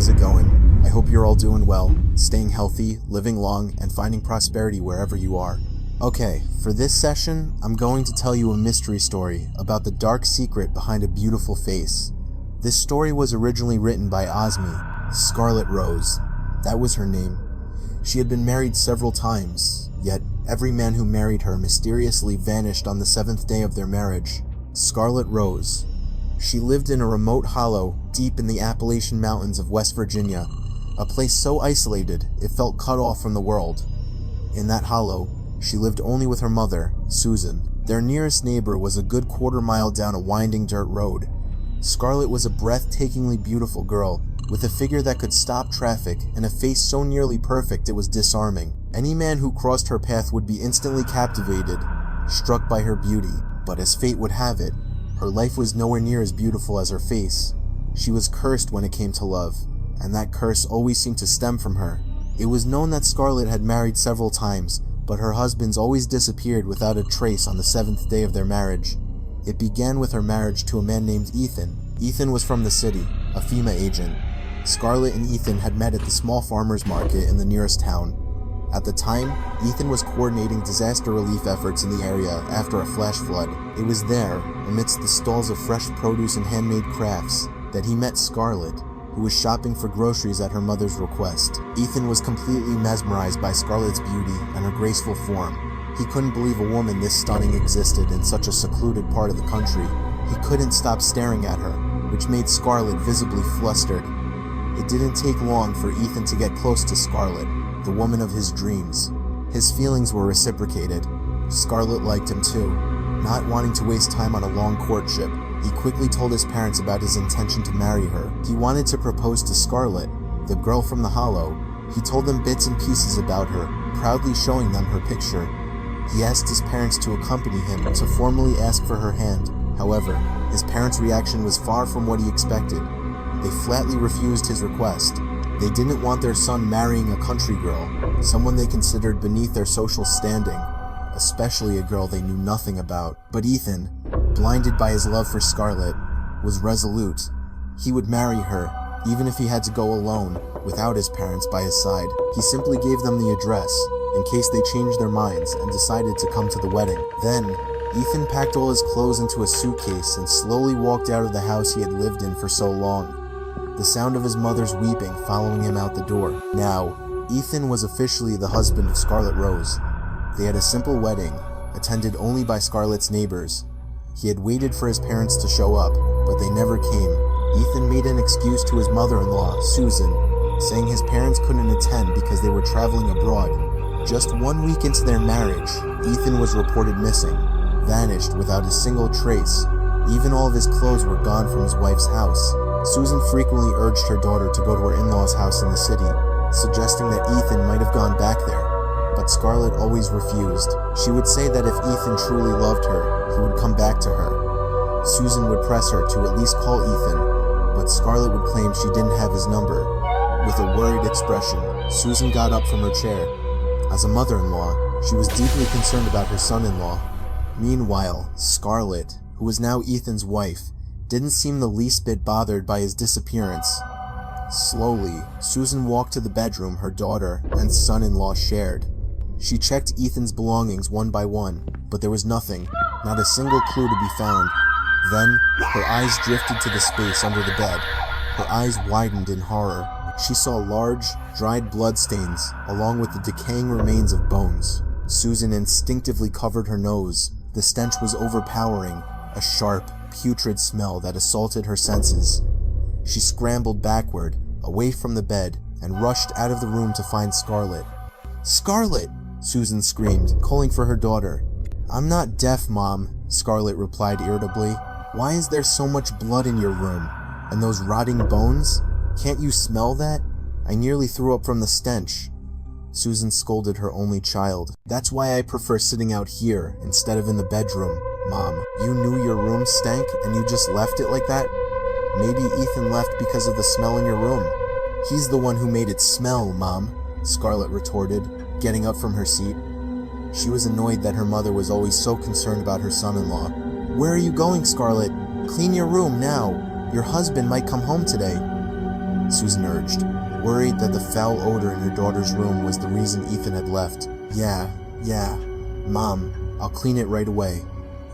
how's it going? I hope you're all doing well, staying healthy, living long, and finding prosperity wherever you are. Okay, for this session, I'm going to tell you a mystery story about the dark secret behind a beautiful face. This story was originally written by Azmi, Scarlet Rose. That was her name. She had been married several times, yet every man who married her mysteriously vanished on the 7th day of their marriage. Scarlet Rose. She lived in a remote hollow deep in the Appalachian Mountains of West Virginia, a place so isolated it felt cut off from the world. In that hollow, she lived only with her mother, Susan. Their nearest neighbor was a good quarter-mile down a winding dirt road. Scarlet was a breathtakingly beautiful girl, with a figure that could stop traffic and a face so nearly perfect it was disarming. Any man who crossed her path would be instantly captivated, struck by her beauty. But as fate would have it, her life was nowhere near as beautiful as her face. She was cursed when it came to love, and that curse always seemed to stem from her. It was known that Scarlet had married several times, but her husbands always disappeared without a trace on the 7th day of their marriage. It began with her marriage to a man named Ethan. Ethan was from the city, a FEMA agent. Scarlet and Ethan had met at the small farmer's market in the nearest town. At the time, Ethan was coordinating disaster relief efforts in the area after a flash flood. It was there, amidst the stalls of fresh produce and handmade crafts, that he met Scarlet, who was shopping for groceries at her mother's request. Ethan was completely mesmerized by Scarlet's beauty and her graceful form. He couldn't believe a woman this stunning existed in such a secluded part of the country. He couldn't stop staring at her, which made Scarlet visibly flustered. It didn't take long for Ethan to get close to Scarlet, the woman of his dreams. His feelings were reciprocated. Scarlet liked him too. Not wanting to waste time on a long courtship, he quickly told his parents about his intention to marry her. He wanted to propose to Scarlet, the girl from the hollow. He told them bits and pieces about her, proudly showing them her picture. He asked his parents to accompany him to formally ask for her hand. However, his parents' reaction was far from what he expected. They flatly refused his request. They didn't want their son marrying a country girl, someone they considered beneath their social standing, especially a girl they knew nothing about. But Ethan, blinded by his love for Scarlet, was resolute. He would marry her, even if he had to go alone, without his parents by his side. He simply gave them the address, in case they changed their minds and decided to come to the wedding. Then, Ethan packed all his clothes into a suitcase and slowly walked out of the house he had lived in for so long, the sound of his mother's weeping following him out the door. Now, Ethan was officially the husband of Scarlet Rose. They had a simple wedding, attended only by Scarlet's neighbors. He had waited for his parents to show up, but they never came. Ethan made an excuse to his mother-in-law, Susan, saying his parents couldn't attend because they were traveling abroad. Just 1 week into their marriage, Ethan was reported missing, vanished without a single trace. Even all of his clothes were gone from his wife's house. Susan frequently urged her daughter to go to her in-laws' house in the city, suggesting that Ethan might have gone back there. But Scarlet always refused. She would say that if Ethan truly loved her, he would come back to her. Susan would press her to at least call Ethan, but Scarlet would claim she didn't have his number. With a worried expression, Susan got up from her chair. As a mother-in-law, she was deeply concerned about her son-in-law. Meanwhile, Scarlet, who was now Ethan's wife, didn't seem the least bit bothered by his disappearance. Slowly, Susan walked to the bedroom her daughter and son-in-law shared. She checked Ethan's belongings one by one, but there was nothing, not a single clue to be found. Then, her eyes drifted to the space under the bed. Her eyes widened in horror. She saw large, dried bloodstains, along with the decaying remains of bones. Susan instinctively covered her nose. The stench was overpowering, a sharp, putrid smell that assaulted her senses. She scrambled backward, away from the bed, and rushed out of the room to find Scarlet. "Scarlet!" Susan screamed, calling for her daughter. "I'm not deaf, Mom," Scarlet replied irritably. "Why is there so much blood in your room? And those rotting bones? Can't you smell that? I nearly threw up from the stench." Susan scolded her only child. "That's why I prefer sitting out here instead of in the bedroom, Mom. You knew your room stank and you just left it like that? Maybe Ethan left because of the smell in your room." "He's the one who made it smell, Mom," Scarlet retorted, getting up from her seat. She was annoyed that her mother was always so concerned about her son-in-law. "Where are you going, Scarlet? Clean your room now. Your husband might come home today." Susan urged, worried that the foul odor in her daughter's room was the reason Ethan had left. Yeah, Mom, I'll clean it right away.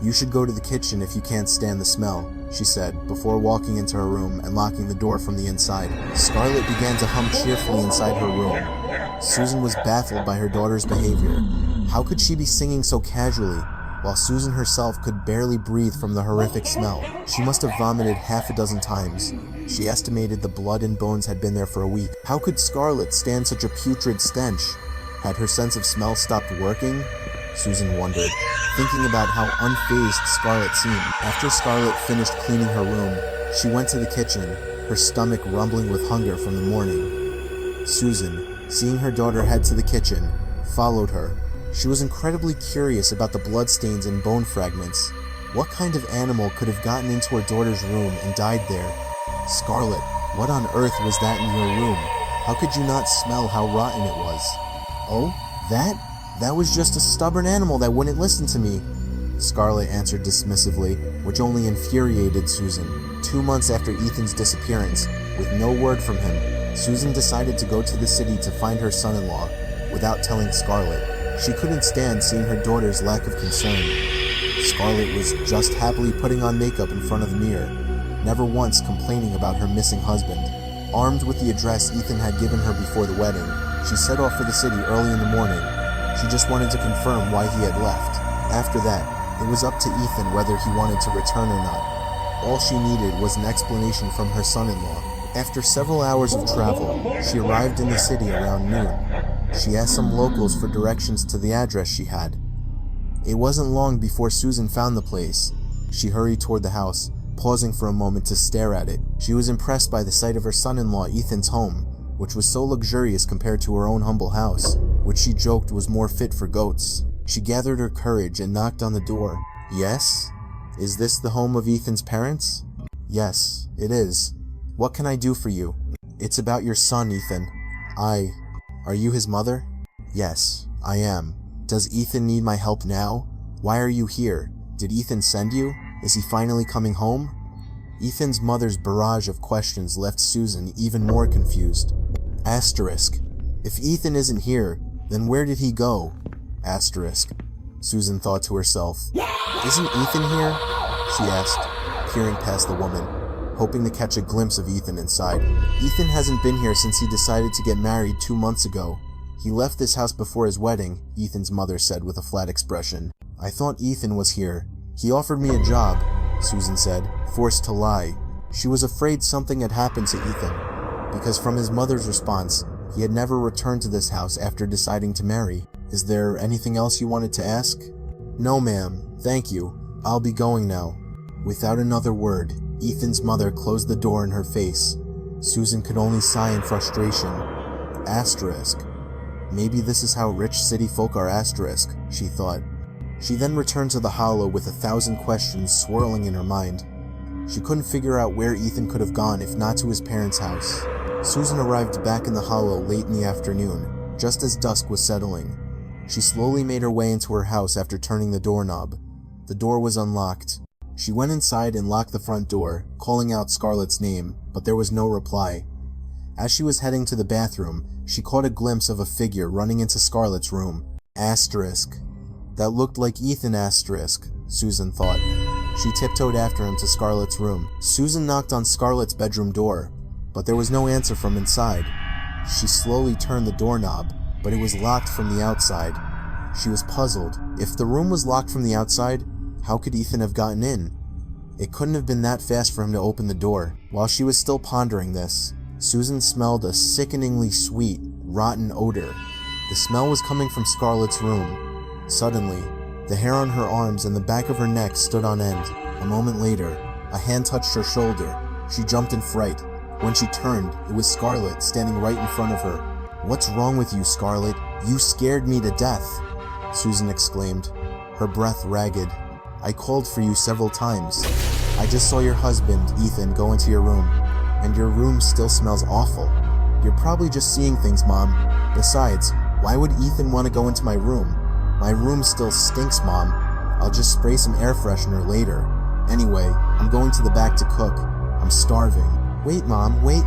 You should go to the kitchen if you can't stand the smell, she said, before walking into her room and locking the door from the inside. Scarlett began to hum cheerfully inside her room. Susan was baffled by her daughter's behavior. How could she be singing so casually, while Susan herself could barely breathe from the horrific smell? She must have vomited half a dozen times. She estimated the blood and bones had been there for a week. How could Scarlett stand such a putrid stench? Had her sense of smell stopped working? Susan wondered, thinking about how unfazed Scarlett seemed. After Scarlett finished cleaning her room, she went to the kitchen, her stomach rumbling with hunger from the morning. Susan, seeing her daughter head to the kitchen, followed her. She was incredibly curious about the bloodstains and bone fragments. What kind of animal could have gotten into her daughter's room and died there? Scarlett, what on earth was that in your room? How could you not smell how rotten it was? Oh, that was just a stubborn animal that wouldn't listen to me, Scarlett answered dismissively, which only infuriated Susan. 2 months after Ethan's disappearance, with no word from him, Susan decided to go to the city to find her son-in-law, without telling Scarlett. She couldn't stand seeing her daughter's lack of concern. Scarlett was just happily putting on makeup in front of the mirror, never once complaining about her missing husband. Armed with the address Ethan had given her before the wedding, she set off for the city early in the morning. She just wanted to confirm why he had left. After that, it was up to Ethan whether he wanted to return or not. All she needed was an explanation from her son-in-law. After several hours of travel, she arrived in the city around noon. She asked some locals for directions to the address she had. It wasn't long before Susan found the place. She hurried toward the house, pausing for a moment to stare at it. She was impressed by the sight of her son-in-law Ethan's home, which was so luxurious compared to her own humble house, which she joked was more fit for goats. She gathered her courage and knocked on the door. Yes? Is this the home of Ethan's parents? Yes, it is. What can I do for you? It's about your son, Ethan. Are you his mother? Yes, I am. Does Ethan need my help now? Why are you here? Did Ethan send you? Is he finally coming home? Ethan's mother's barrage of questions left Susan even more confused. Asterisk. If Ethan isn't here, then where did he go? Asterisk. Susan thought to herself. Isn't Ethan here? She asked, peering past the woman, hoping to catch a glimpse of Ethan inside. Ethan hasn't been here since he decided to get married 2 months ago. He left this house before his wedding, Ethan's mother said with a flat expression. I thought Ethan was here. He offered me a job, Susan said, forced to lie. She was afraid something had happened to Ethan, because from his mother's response, he had never returned to this house after deciding to marry. Is there anything else you wanted to ask? No, ma'am. Thank you. I'll be going now. Without another word, Ethan's mother closed the door in her face. Susan could only sigh in frustration. Asterisk. Maybe this is how rich city folk are, asterisk, she thought. She then returned to the hollow with 1,000 questions swirling in her mind. She couldn't figure out where Ethan could have gone if not to his parents' house. Susan arrived back in the hollow late in the afternoon, just as dusk was settling. She slowly made her way into her house after turning the doorknob. The door was unlocked. She went inside and locked the front door, calling out Scarlett's name, but there was no reply. As she was heading to the bathroom, she caught a glimpse of a figure running into Scarlett's room. Asterisk. That looked like Ethan, asterisk, Susan thought. She tiptoed after him to Scarlett's room. Susan knocked on Scarlett's bedroom door, but there was no answer from inside. She slowly turned the doorknob, but it was locked from the outside. She was puzzled. If the room was locked from the outside, how could Ethan have gotten in? It couldn't have been that fast for him to open the door. While she was still pondering this, Susan smelled a sickeningly sweet, rotten odor. The smell was coming from Scarlett's room. Suddenly, the hair on her arms and the back of her neck stood on end. A moment later, a hand touched her shoulder. She jumped in fright. When she turned, it was Scarlett standing right in front of her. What's wrong with you, Scarlett? You scared me to death, Susan exclaimed, her breath ragged. I called for you several times. I just saw your husband, Ethan, go into your room, and your room still smells awful. You're probably just seeing things, Mom. Besides, why would Ethan want to go into my room? My room still stinks, Mom. I'll just spray some air freshener later. Anyway, I'm going to the back to cook. I'm starving. Wait, Mom, wait,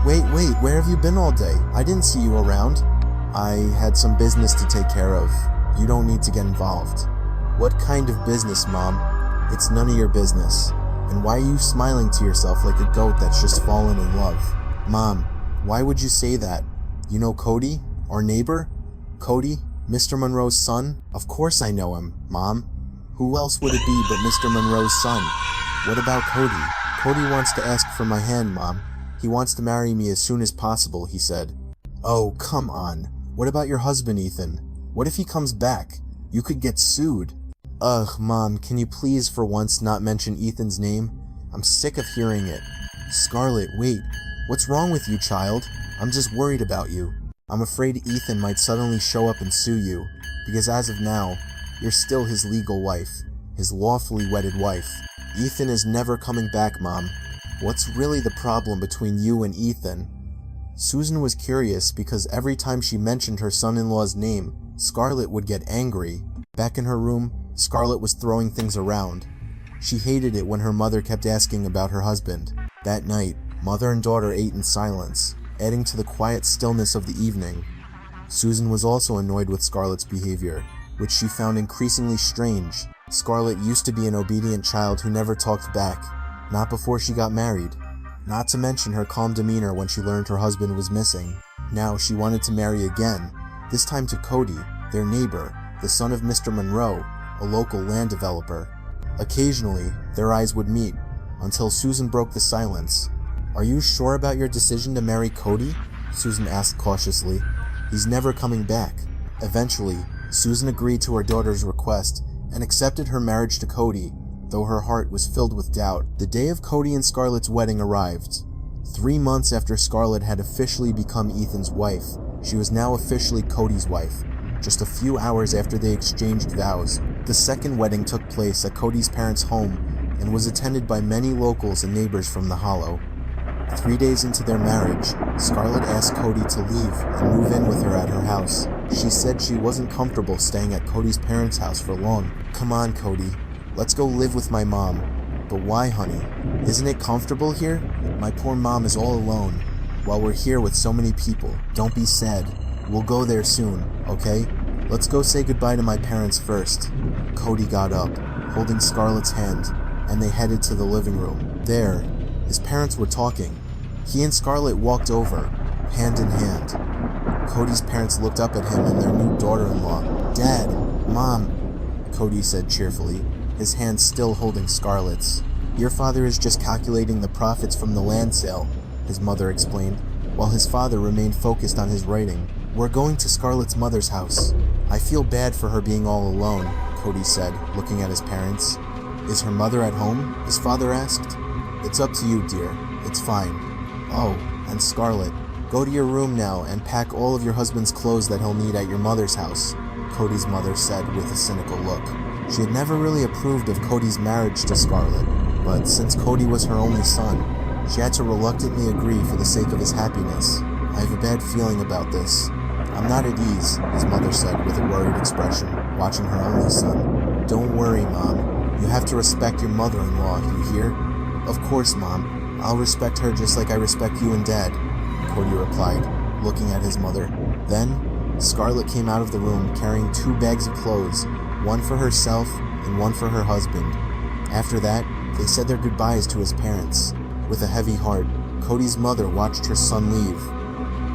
where have you been all day? I didn't see you around. I had some business to take care of. You don't need to get involved. What kind of business, Mom? It's none of your business. And why are you smiling to yourself like a goat that's just fallen in love? Mom, why would you say that? You know Cody, our neighbor? Cody, Mr. Monroe's son? Of course I know him, Mom. Who else would it be but Mr. Monroe's son? What about Cody? Cody wants to ask for my hand, Mom. He wants to marry me as soon as possible, he said. Oh, come on. What about your husband, Ethan? What if he comes back? You could get sued. Ugh, Mom, can you please for once not mention Ethan's name? I'm sick of hearing it. Scarlett, wait. What's wrong with you, child? I'm just worried about you. I'm afraid Ethan might suddenly show up and sue you, because as of now, you're still his legal wife, his lawfully wedded wife. Ethan is never coming back, Mom. What's really the problem between you and Ethan? Susan was curious because every time she mentioned her son-in-law's name, Scarlett would get angry. Back in her room, Scarlett was throwing things around. She hated it when her mother kept asking about her husband. That night, mother and daughter ate in silence, adding to the quiet stillness of the evening. Susan was also annoyed with Scarlett's behavior, which she found increasingly strange. Scarlett used to be an obedient child who never talked back, not before she got married. Not to mention her calm demeanor when she learned her husband was missing. Now she wanted to marry again, this time to Cody, their neighbor, the son of Mr. Monroe, a local land developer. Occasionally, their eyes would meet, until Susan broke the silence. Are you sure about your decision to marry Cody? Susan asked cautiously. He's never coming back. Eventually, Susan agreed to her daughter's request and accepted her marriage to Cody, though her heart was filled with doubt. The day of Cody and Scarlett's wedding arrived. 3 months after Scarlett had officially become Ethan's wife, she was now officially Cody's wife. Just a few hours after they exchanged vows, the second wedding took place at Cody's parents' home and was attended by many locals and neighbors from the Hollow. 3 days into their marriage, Scarlett asked Cody to leave and move in with her at her house. She said she wasn't comfortable staying at Cody's parents' house for long. Come on, Cody. Let's go live with my mom. But why, honey? Isn't it comfortable here? My poor mom is all alone, while we're here with so many people. Don't be sad. We'll go there soon, okay? Let's go say goodbye to my parents first. Cody got up, holding Scarlett's hand, and they headed to the living room. There, his parents were talking. He and Scarlett walked over, hand in hand. Cody's parents looked up at him and their new daughter-in-law. Dad, Mom, Cody said cheerfully, his hand still holding Scarlett's. Your father is just calculating the profits from the land sale, his mother explained, while his father remained focused on his writing. We're going to Scarlett's mother's house. I feel bad for her being all alone, Cody said, looking at his parents. Is her mother at home? His father asked. It's up to you, dear. It's fine. Oh, and Scarlett, go to your room now and pack all of your husband's clothes that he'll need at your mother's house, Cody's mother said with a cynical look. She had never really approved of Cody's marriage to Scarlett, but since Cody was her only son, she had to reluctantly agree for the sake of his happiness. I have a bad feeling about this. I'm not at ease, his mother said with a worried expression, watching her only son. Don't worry, Mom. You have to respect your mother-in-law, you hear? Of course, Mom. I'll respect her just like I respect you and Dad, Cody replied, looking at his mother. Then, Scarlett came out of the room carrying 2 bags of clothes, one for herself and one for her husband. After that, they said their goodbyes to his parents. With a heavy heart, Cody's mother watched her son leave.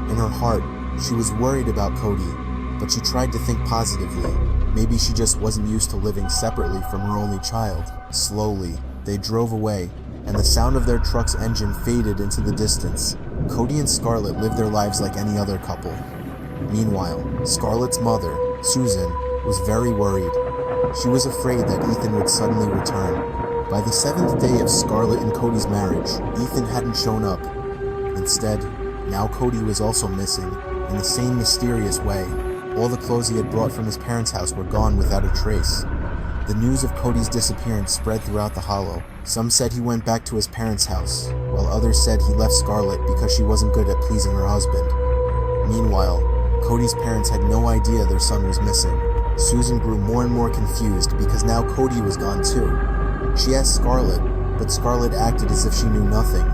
In her heart, she was worried about Cody, but she tried to think positively. Maybe she just wasn't used to living separately from her only child. Slowly, they drove away, and the sound of their truck's engine faded into the distance. Cody and Scarlett lived their lives like any other couple. Meanwhile, Scarlett's mother, Susan, was very worried. She was afraid that Ethan would suddenly return. By the 7th day of Scarlett and Cody's marriage, Ethan hadn't shown up. Instead, now Cody was also missing, in the same mysterious way. All the clothes he had brought from his parents' house were gone without a trace. The news of Cody's disappearance spread throughout the Hollow. Some said he went back to his parents' house, while others said he left Scarlett because she wasn't good at pleasing her husband. Meanwhile, Cody's parents had no idea their son was missing. Susan grew more and more confused because now Cody was gone too. She asked Scarlett, but Scarlett acted as if she knew nothing.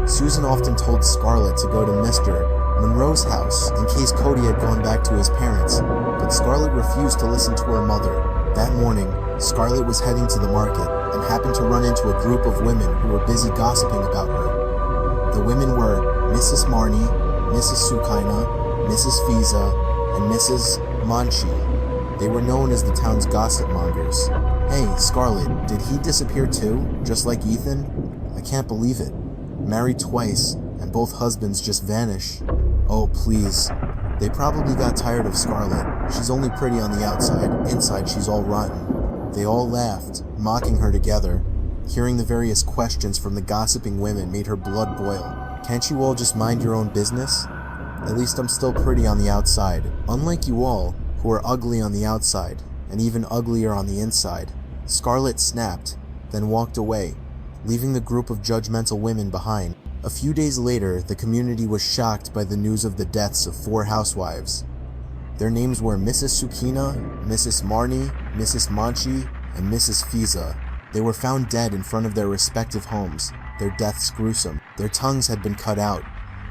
Susan often told Scarlett to go to Mr. Monroe's house in case Cody had gone back to his parents, but Scarlett refused to listen to her mother. That morning, Scarlett was heading to the market and happened to run into a group of women who were busy gossiping about her. The women were Mrs. Marnie, Mrs. Sukaina, Mrs. Fiza, and Mrs. Manchi. They were known as the town's gossip mongers. Hey, Scarlett, did he disappear too, just like Ethan? I can't believe it. Married twice, and both husbands just vanish. Oh, please. They probably got tired of Scarlett. She's only pretty on the outside. Inside, she's all rotten. They all laughed, mocking her together. Hearing the various questions from the gossiping women made her blood boil. Can't you all just mind your own business? At least I'm still pretty on the outside, unlike you all, who are ugly on the outside, and even uglier on the inside. Scarlett snapped, then walked away, leaving the group of judgmental women behind. A few days later, the community was shocked by the news of the deaths of 4 housewives. Their names were Mrs. Sukina, Mrs. Marnie, Mrs. Manchi, and Mrs. Fiza. They were found dead in front of their respective homes, their deaths gruesome. Their tongues had been cut out,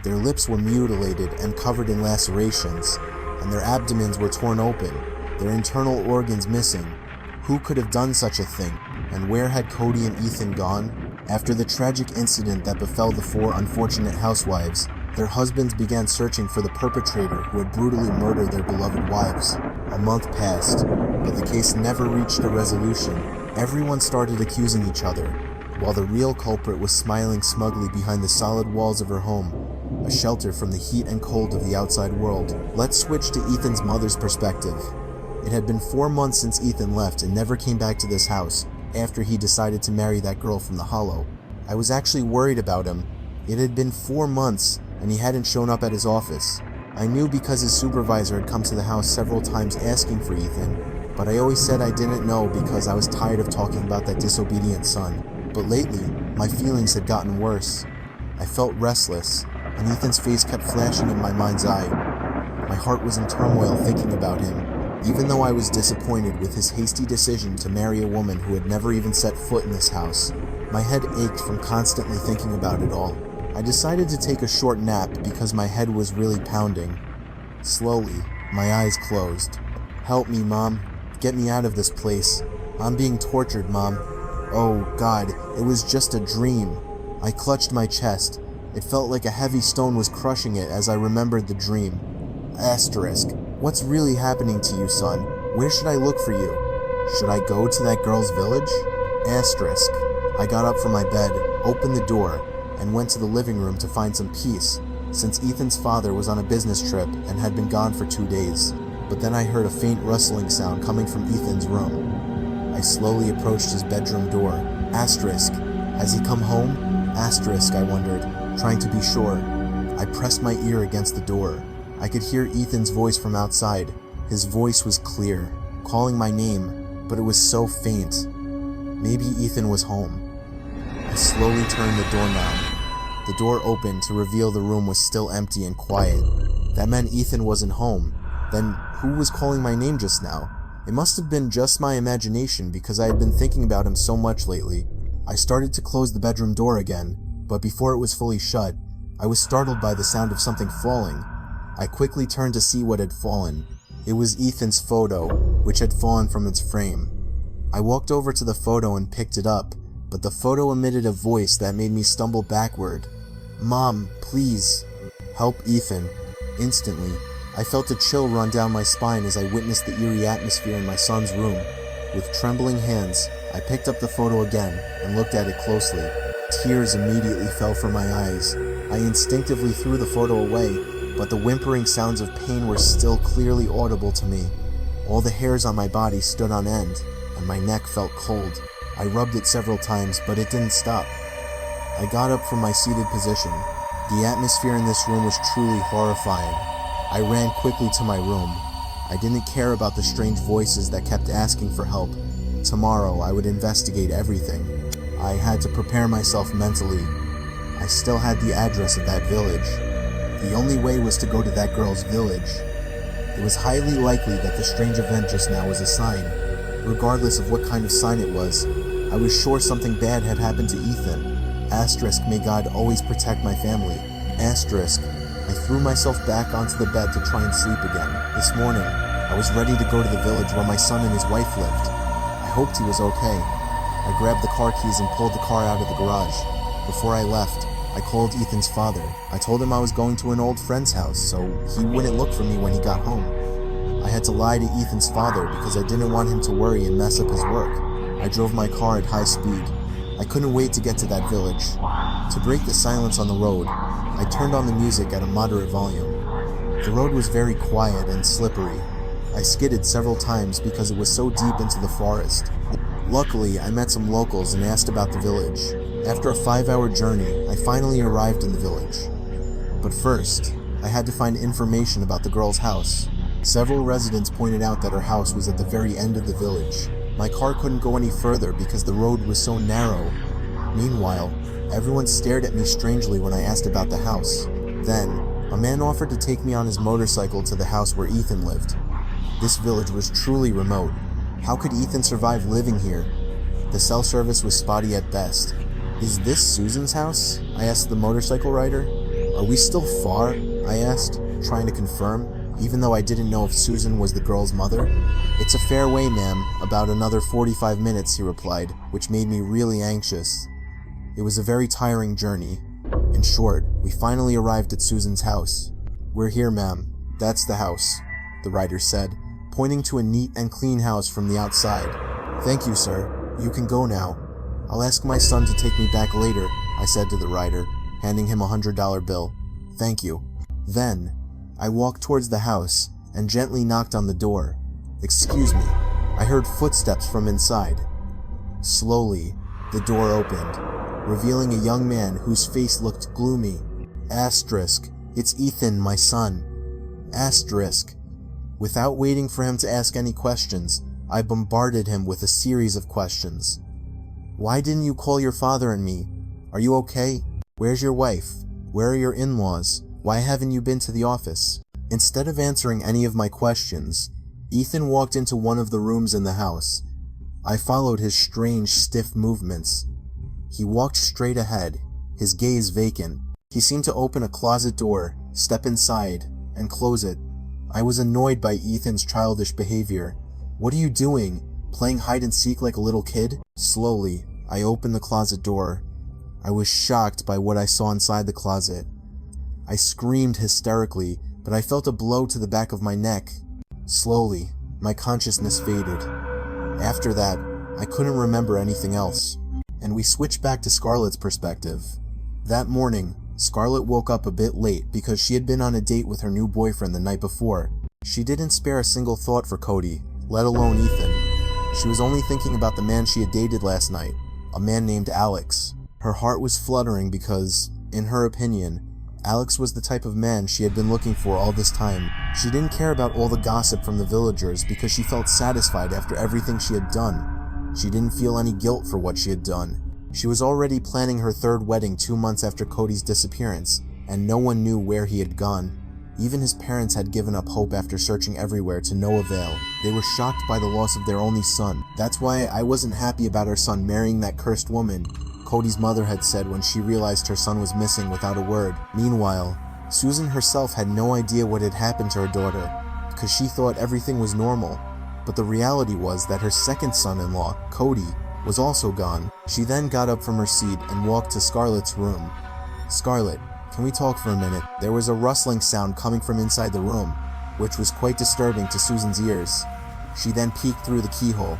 their lips were mutilated and covered in lacerations, and their abdomens were torn open, their internal organs missing. Who could have done such a thing, and where had Cody and Ethan gone? After the tragic incident that befell the 4 unfortunate housewives, their husbands began searching for the perpetrator who had brutally murdered their beloved wives. A month passed, but the case never reached a resolution. Everyone started accusing each other, while the real culprit was smiling smugly behind the solid walls of her home, a shelter from the heat and cold of the outside world. Let's switch to Ethan's mother's perspective. It had been 4 months since Ethan left and never came back to this house, after he decided to marry that girl from the Hollow. I was actually worried about him. It had been 4 months, and he hadn't shown up at his office. I knew because his supervisor had come to the house several times asking for Ethan, but I always said I didn't know because I was tired of talking about that disobedient son. But lately, my feelings had gotten worse. I felt restless, and Ethan's face kept flashing in my mind's eye. My heart was in turmoil thinking about him, even though I was disappointed with his hasty decision to marry a woman who had never even set foot in this house. My head ached from constantly thinking about it all. I decided to take a short nap because my head was really pounding. Slowly, my eyes closed. Help me, Mom. Get me out of this place. I'm being tortured, Mom. Oh, God, it was just a dream. I clutched my chest. It felt like a heavy stone was crushing it as I remembered the dream. Asterisk. What's really happening to you, son? Where should I look for you? Should I go to that girl's village? Asterisk. I got up from my bed, opened the door, and went to the living room to find some peace, since Ethan's father was on a business trip and had been gone for 2 days. But then I heard a faint rustling sound coming from Ethan's room. I slowly approached his bedroom door. Asterisk. Has he come home? Asterisk, I wondered, trying to be sure. I pressed my ear against the door. I could hear Ethan's voice from outside. His voice was clear, calling my name, but it was so faint. Maybe Ethan was home. I slowly turned the doorknob. The door opened to reveal the room was still empty and quiet. That meant Ethan wasn't home. Then who was calling my name just now? It must have been just my imagination because I had been thinking about him so much lately. I started to close the bedroom door again, but before it was fully shut, I was startled by the sound of something falling. I quickly turned to see what had fallen. It was Ethan's photo, which had fallen from its frame. I walked over to the photo and picked it up, but the photo emitted a voice that made me stumble backward. Mom, please, help Ethan. Instantly, I felt a chill run down my spine as I witnessed the eerie atmosphere in my son's room. With trembling hands, I picked up the photo again and looked at it closely. Tears immediately fell from my eyes. I instinctively threw the photo away, but the whimpering sounds of pain were still clearly audible to me. All the hairs on my body stood on end, and my neck felt cold. I rubbed it several times, but it didn't stop. I got up from my seated position. The atmosphere in this room was truly horrifying. I ran quickly to my room. I didn't care about the strange voices that kept asking for help. Tomorrow, I would investigate everything. I had to prepare myself mentally. I still had the address of that village. The only way was to go to that girl's village. It was highly likely that the strange event just now was a sign. Regardless of what kind of sign it was, I was sure something bad had happened to Ethan. Asterisk, may God always protect my family. Asterisk, I threw myself back onto the bed to try and sleep again. This morning, I was ready to go to the village where my son and his wife lived. I hoped he was okay. I grabbed the car keys and pulled the car out of the garage. Before I left, I called Ethan's father. I told him I was going to an old friend's house, so he wouldn't look for me when he got home. I had to lie to Ethan's father because I didn't want him to worry and mess up his work. I drove my car at high speed. I couldn't wait to get to that village. To break the silence on the road, I turned on the music at a moderate volume. The road was very quiet and slippery. I skidded several times because it was so deep into the forest. Luckily, I met some locals and asked about the village. After a 5-hour journey, I finally arrived in the village. But first, I had to find information about the girl's house. Several residents pointed out that her house was at the very end of the village. My car couldn't go any further because the road was so narrow. Meanwhile, everyone stared at me strangely when I asked about the house. Then, a man offered to take me on his motorcycle to the house where Ethan lived. This village was truly remote. How could Ethan survive living here? The cell service was spotty at best. Is this Susan's house? I asked the motorcycle rider. Are we still far? I asked, trying to confirm, even though I didn't know if Susan was the girl's mother. It's a fair way, ma'am, about another 45 minutes, he replied, which made me really anxious. It was a very tiring journey. In short, we finally arrived at Susan's house. We're here, ma'am. That's the house, the rider said, pointing to a neat and clean house from the outside. Thank you, sir. You can go now. I'll ask my son to take me back later, I said to the rider, handing him a $100 bill. Thank you. Then, I walked towards the house and gently knocked on the door. Excuse me. I heard footsteps from inside. Slowly, the door opened, revealing a young man whose face looked gloomy. Asterisk, it's Ethan, my son. Asterisk. Without waiting for him to ask any questions, I bombarded him with a series of questions. Why didn't you call your father and me? Are you okay? Where's your wife? Where are your in-laws? Why haven't you been to the office? Instead of answering any of my questions, Ethan walked into one of the rooms in the house. I followed his strange, stiff movements. He walked straight ahead, his gaze vacant. He seemed to open a closet door, step inside, and close it. I was annoyed by Ethan's childish behavior. What are you doing? Playing hide and seek like a little kid? Slowly, I opened the closet door. I was shocked by what I saw inside the closet. I screamed hysterically, but I felt a blow to the back of my neck. Slowly, my consciousness faded. After that, I couldn't remember anything else. And we switched back to Scarlett's perspective. That morning, Scarlett woke up a bit late because she had been on a date with her new boyfriend the night before. She didn't spare a single thought for Cody, let alone Ethan. She was only thinking about the man she had dated last night, a man named Alex. Her heart was fluttering because, in her opinion, Alex was the type of man she had been looking for all this time. She didn't care about all the gossip from the villagers because she felt satisfied after everything she had done. She didn't feel any guilt for what she had done. She was already planning her third wedding 2 months after Cody's disappearance, and no one knew where he had gone. Even his parents had given up hope after searching everywhere to no avail. They were shocked by the loss of their only son. That's why I wasn't happy about our son marrying that cursed woman, Cody's mother had said when she realized her son was missing without a word. Meanwhile, Susan herself had no idea what had happened to her daughter, because she thought everything was normal. But the reality was that her second son-in-law, Cody, was also gone. She then got up from her seat and walked to Scarlett's room. Scarlett, can we talk for a minute? There was a rustling sound coming from inside the room, which was quite disturbing to Susan's ears. She then peeked through the keyhole.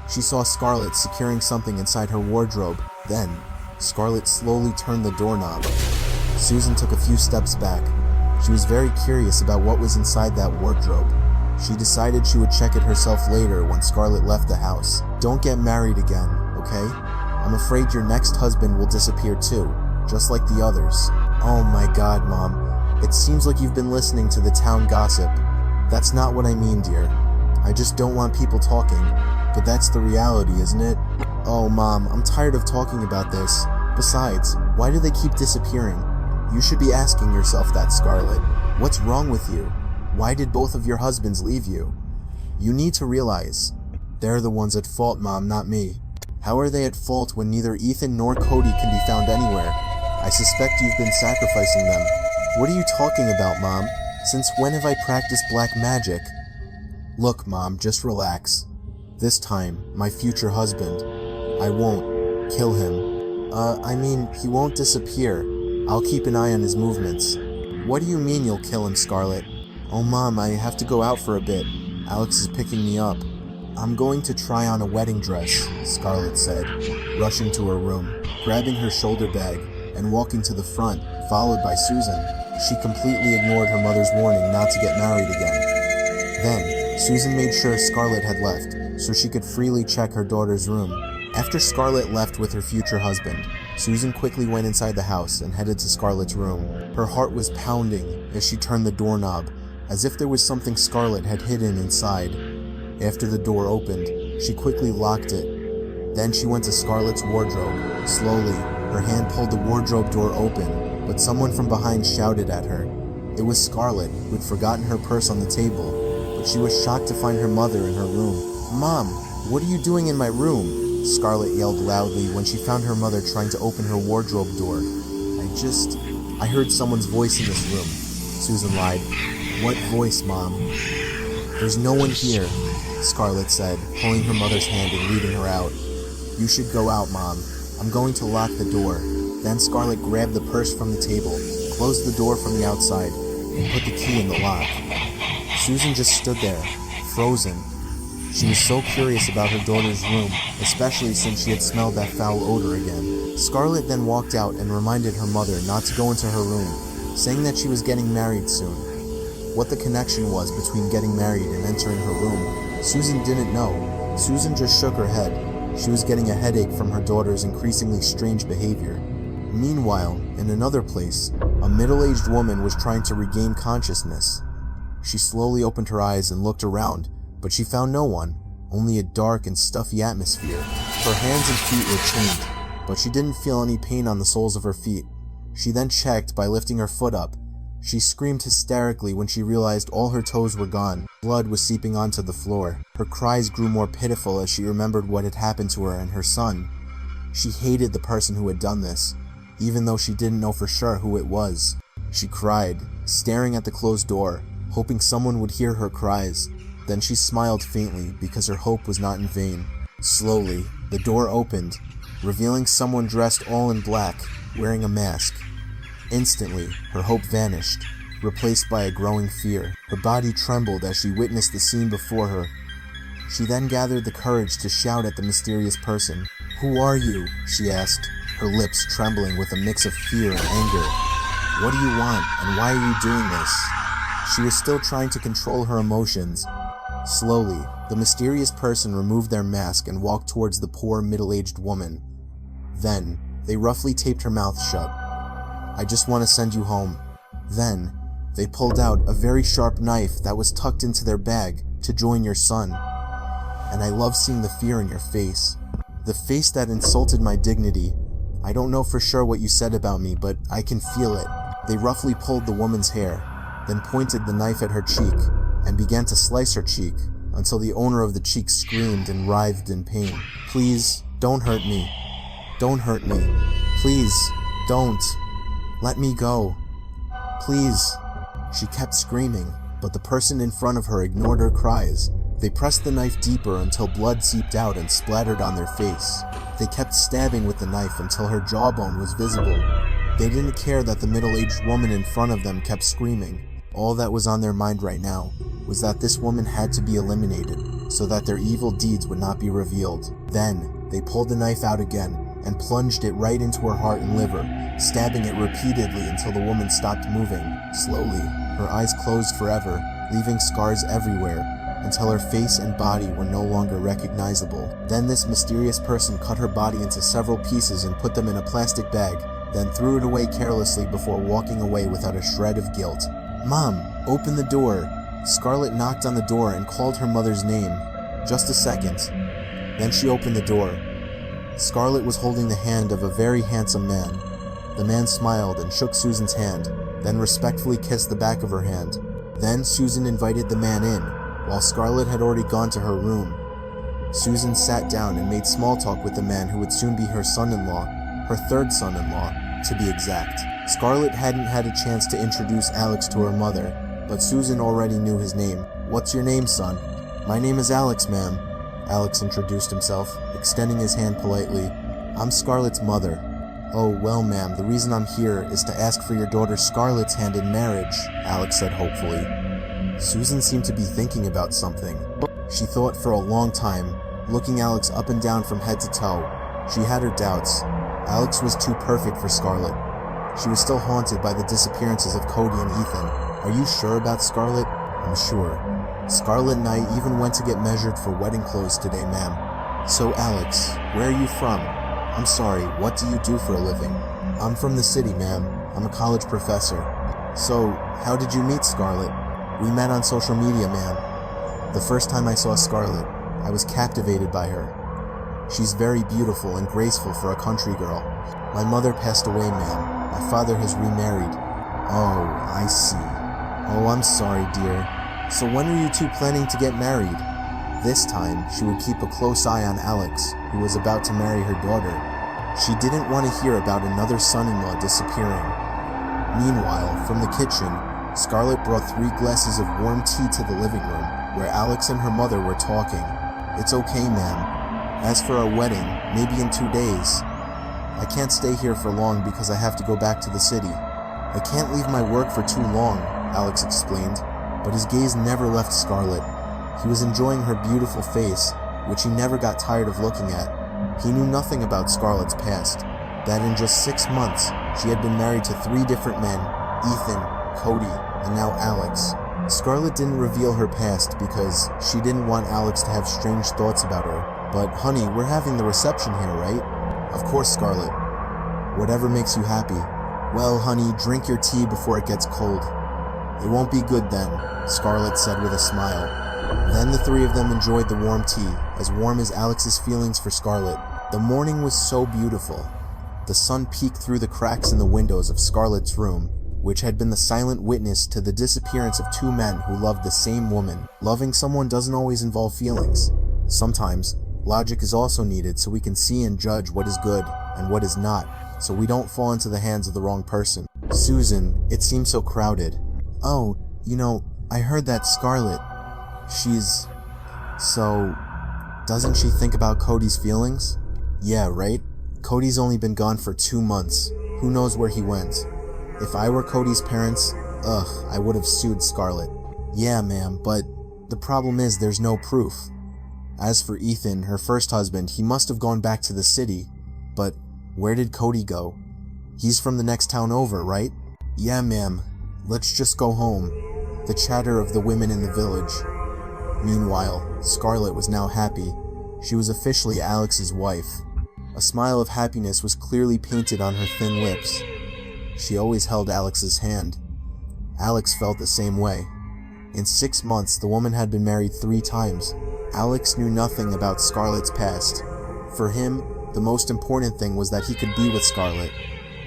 She saw Scarlett securing something inside her wardrobe. Then, Scarlett slowly turned the doorknob. Susan took a few steps back. She was very curious about what was inside that wardrobe. She decided she would check it herself later when Scarlett left the house. Don't get married again, okay? I'm afraid your next husband will disappear too, just like the others. Oh my God, Mom. It seems like you've been listening to the town gossip. That's not what I mean, dear. I just don't want people talking. But that's the reality, isn't it? Oh, Mom, I'm tired of talking about this. Besides, why do they keep disappearing? You should be asking yourself that, Scarlett. What's wrong with you? Why did both of your husbands leave you? You need to realize, they're the ones at fault, Mom, not me. How are they at fault when neither Ethan nor Cody can be found anywhere? I suspect you've been sacrificing them. What are you talking about, Mom? Since when have I practiced black magic? Look, Mom, just relax. This time, my future husband. I won't kill him. He won't disappear. I'll keep an eye on his movements. What do you mean you'll kill him, Scarlet? Oh, Mom, I have to go out for a bit. Alex is picking me up. I'm going to try on a wedding dress, Scarlet said, rushing to her room, grabbing her shoulder bag, and walking to the front, followed by Susan. She completely ignored her mother's warning not to get married again. Then, Susan made sure Scarlet had left, so she could freely check her daughter's room. After Scarlet left with her future husband, Susan quickly went inside the house and headed to Scarlet's room. Her heart was pounding as she turned the doorknob, as if there was something Scarlet had hidden inside. After the door opened, she quickly locked it. Then she went to Scarlet's wardrobe. Slowly, her hand pulled the wardrobe door open, but someone from behind shouted at her. It was Scarlet, who had forgotten her purse on the table, but she was shocked to find her mother in her room. "Mom, what are you doing in my room?" Scarlet yelled loudly when she found her mother trying to open her wardrobe door. I heard someone's voice in this room," Susan lied. "What voice, Mom?" "There's no one here," Scarlet said, pulling her mother's hand and leading her out. "You should go out, Mom. I'm going to lock the door." Then Scarlet grabbed the purse from the table, closed the door from the outside, and put the key in the lock. Susan just stood there, frozen. She was so curious about her daughter's room, especially since she had smelled that foul odor again. Scarlet then walked out and reminded her mother not to go into her room, saying that she was getting married soon. What the connection was between getting married and entering her room, Susan didn't know. Susan just shook her head. She was getting a headache from her daughter's increasingly strange behavior. Meanwhile, in another place, a middle-aged woman was trying to regain consciousness. She slowly opened her eyes and looked around, but she found no one, only a dark and stuffy atmosphere. Her hands and feet were chained, but she didn't feel any pain on the soles of her feet. She then checked by lifting her foot up. She screamed hysterically when she realized all her toes were gone. Blood was seeping onto the floor. Her cries grew more pitiful as she remembered what had happened to her and her son. She hated the person who had done this, even though she didn't know for sure who it was. She cried, staring at the closed door, hoping someone would hear her cries. Then she smiled faintly because her hope was not in vain. Slowly, the door opened, revealing someone dressed all in black, wearing a mask. Instantly, her hope vanished, replaced by a growing fear. Her body trembled as she witnessed the scene before her. She then gathered the courage to shout at the mysterious person. "Who are you?" she asked, her lips trembling with a mix of fear and anger. "What do you want, and why are you doing this?" She was still trying to control her emotions. Slowly, the mysterious person removed their mask and walked towards the poor middle-aged woman. Then, they roughly taped her mouth shut. "I just want to send you home." Then, they pulled out a very sharp knife that was tucked into their bag to join your son. And I love seeing the fear in your face. The face that insulted my dignity. I don't know for sure what you said about me, but I can feel it. They roughly pulled the woman's hair, then pointed the knife at her cheek, and began to slice her cheek, until the owner of the cheek screamed and writhed in pain. "Please, don't hurt me. Don't hurt me. Please, don't. Let me go. Please." She kept screaming, but the person in front of her ignored her cries. They pressed the knife deeper until blood seeped out and splattered on their face. They kept stabbing with the knife until her jawbone was visible. They didn't care that the middle-aged woman in front of them kept screaming. All that was on their mind right now was that this woman had to be eliminated so that their evil deeds would not be revealed. Then, they pulled the knife out again and plunged it right into her heart and liver, stabbing it repeatedly until the woman stopped moving. Slowly, her eyes closed forever, leaving scars everywhere, until her face and body were no longer recognizable. Then this mysterious person cut her body into several pieces and put them in a plastic bag, then threw it away carelessly before walking away without a shred of guilt. "Mom, open the door." Scarlet knocked on the door and called her mother's name. Just a second. Then she opened the door. Scarlet was holding the hand of a very handsome man. The man smiled and shook Susan's hand, then respectfully kissed the back of her hand. Then Susan invited the man in, while Scarlet had already gone to her room. Susan sat down and made small talk with the man who would soon be her son-in-law, her third son-in-law, to be exact. Scarlett hadn't had a chance to introduce Alex to her mother, but Susan already knew his name. "What's your name, son?" "My name is Alex, ma'am." Alex introduced himself, extending his hand politely. "I'm Scarlett's mother." "Oh, well, ma'am, the reason I'm here is to ask for your daughter Scarlett's hand in marriage," Alex said hopefully. Susan seemed to be thinking about something. She thought for a long time, looking Alex up and down from head to toe. She had her doubts. Alex was too perfect for Scarlett. She was still haunted by the disappearances of Cody and Ethan. "Are you sure about Scarlett?" "I'm sure. Scarlett and I even went to get measured for wedding clothes today, ma'am." "So, Alex, where are you from?" "I'm sorry, what do you do for a living?" "I'm from the city, ma'am. I'm a college professor." "So, how did you meet Scarlett?" "We met on social media, ma'am. The first time I saw Scarlett, I was captivated by her. She's very beautiful and graceful for a country girl. My mother passed away, ma'am. My father has remarried." "Oh, I see. Oh, I'm sorry, dear. So when are you two planning to get married?" This time, she would keep a close eye on Alex, who was about to marry her daughter. She didn't want to hear about another son-in-law disappearing. Meanwhile, from the kitchen, Scarlett brought 3 glasses of warm tea to the living room, where Alex and her mother were talking. "It's okay, ma'am. As for our wedding, maybe in 2 days. I can't stay here for long because I have to go back to the city. I can't leave my work for too long," Alex explained, but his gaze never left Scarlett. He was enjoying her beautiful face, which he never got tired of looking at. He knew nothing about Scarlett's past, that in just 6 months, she had been married to 3 different men, Ethan, Cody, and now Alex. Scarlett didn't reveal her past because she didn't want Alex to have strange thoughts about her. "But honey, we're having the reception here, right?" "Of course, Scarlett. Whatever makes you happy." "Well, honey, drink your tea before it gets cold." "It won't be good then," Scarlett said with a smile. Then the 3 of them enjoyed the warm tea, as warm as Alex's feelings for Scarlett. The morning was so beautiful. The sun peeked through the cracks in the windows of Scarlett's room, which had been the silent witness to the disappearance of 2 men who loved the same woman. Loving someone doesn't always involve feelings. Sometimes, logic is also needed so we can see and judge what is good and what is not, so we don't fall into the hands of the wrong person. "Susan, it seems so crowded." "Oh, I heard that Scarlett, so, doesn't she think about Cody's feelings?" "Yeah, right? Cody's only been gone for 2 months. Who knows where he went? If I were Cody's parents, I would have sued Scarlett." "Yeah, ma'am, but the problem is there's no proof." As for Ethan, her first husband, he must have gone back to the city. But where did Cody go? He's from the next town over, right? "Yeah, ma'am. Let's just go home." The chatter of the women in the village. Meanwhile, Scarlett was now happy. She was officially Alex's wife. A smile of happiness was clearly painted on her thin lips. She always held Alex's hand. Alex felt the same way. In 6 months, the woman had been married 3 times. Alex knew nothing about Scarlett's past. For him, the most important thing was that he could be with Scarlett.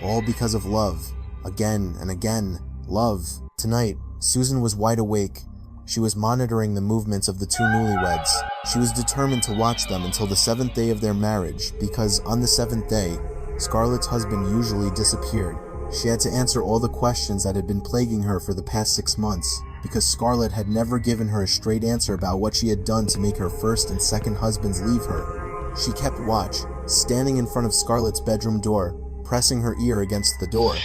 All because of love. Again and again, love. Tonight, Susan was wide awake. She was monitoring the movements of the 2 newlyweds. She was determined to watch them until the 7th day of their marriage, because on the 7th day, Scarlett's husband usually disappeared. She had to answer all the questions that had been plaguing her for the past 6 months, because Scarlett had never given her a straight answer about what she had done to make her first and second husbands leave her. She kept watch, standing in front of Scarlett's bedroom door, pressing her ear against the door.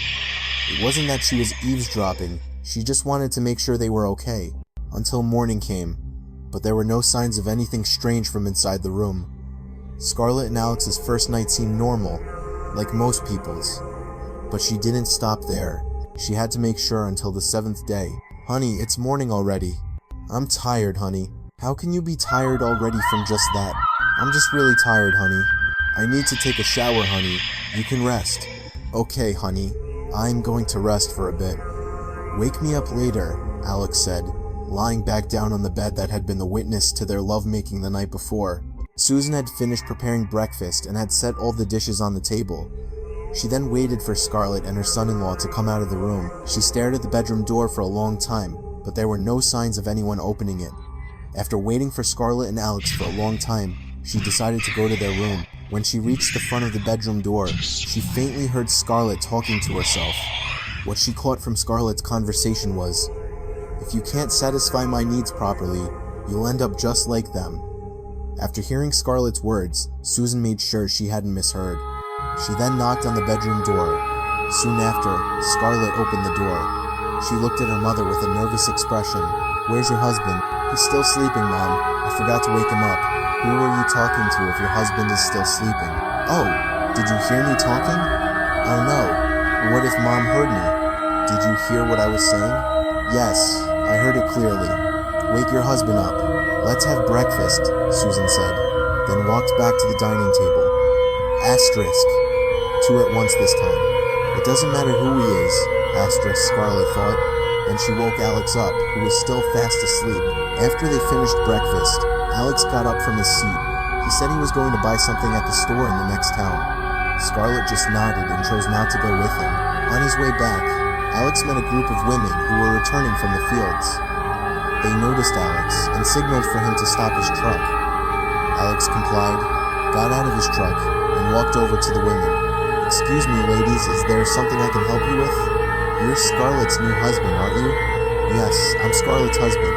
It wasn't that she was eavesdropping, she just wanted to make sure they were okay. Until morning came, but there were no signs of anything strange from inside the room. Scarlett and Alex's first night seemed normal, like most people's. But she didn't stop there. She had to make sure until the 7th day. "Honey, it's morning already." "I'm tired, honey." "How can you be tired already from just that?" "I'm just really tired, honey." "I need to take a shower, honey. You can rest." "Okay, honey. I'm going to rest for a bit." "Wake me up later," Alex said, lying back down on the bed that had been the witness to their lovemaking the night before. Susan had finished preparing breakfast and had set all the dishes on the table. She then waited for Scarlett and her son-in-law to come out of the room. She stared at the bedroom door for a long time, but there were no signs of anyone opening it. After waiting for Scarlett and Alex for a long time, she decided to go to their room. When she reached the front of the bedroom door, she faintly heard Scarlett talking to herself. What she caught from Scarlett's conversation was, "If you can't satisfy my needs properly, you'll end up just like them." After hearing Scarlett's words, Susan made sure she hadn't misheard. She then knocked on the bedroom door. Soon after, Scarlett opened the door. She looked at her mother with a nervous expression. "Where's your husband?" "He's still sleeping, Mom. I forgot to wake him up." "Who are you talking to if your husband is still sleeping?" "Oh, did you hear me talking?" "Oh no. What if Mom heard me?" "Did you hear what I was saying?" "Yes, I heard it clearly. Wake your husband up. Let's have breakfast," Susan said, then walked back to the dining table. Asterisk. Two at once this time. "It doesn't matter who he is," asterisk Scarlett thought. Then she woke Alex up, who was still fast asleep. After they finished breakfast, Alex got up from his seat. He said he was going to buy something at the store in the next town. Scarlett just nodded and chose not to go with him. On his way back, Alex met a group of women who were returning from the fields. They noticed Alex and signaled for him to stop his truck. Alex complied, got out of his truck, and walked over to the women. "Excuse me, ladies, is there something I can help you with?" "You're Scarlett's new husband, aren't you?" "Yes, I'm Scarlett's husband."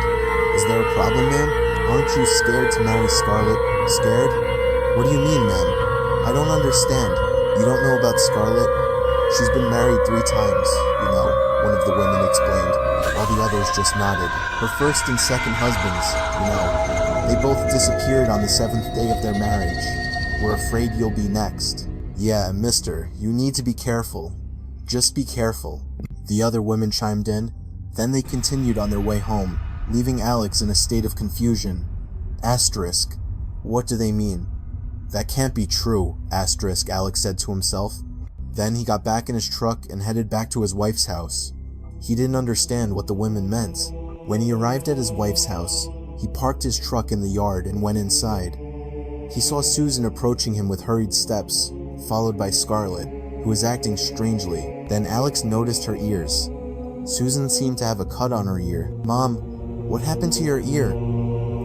"Is there a problem, ma'am? Aren't you scared to marry Scarlett?" "Scared? What do you mean, ma'am? I don't understand. You don't know about Scarlett? She's been married 3 times, you know," one of the women explained, while the others just nodded. "Her first and second husbands, you know. They both disappeared on the 7th day of their marriage. We're afraid you'll be next." "Yeah, mister, you need to be careful. Just be careful," the other women chimed in. Then they continued on their way home, leaving Alex in a state of confusion. Asterisk. What do they mean? "That can't be true," asterisk Alex said to himself. Then he got back in his truck and headed back to his wife's house. He didn't understand what the women meant. When he arrived at his wife's house, he parked his truck in the yard and went inside. He saw Susan approaching him with hurried steps, followed by Scarlett, who was acting strangely. Then Alex noticed her ears. Susan seemed to have a cut on her ear. "Mom, what happened to your ear?"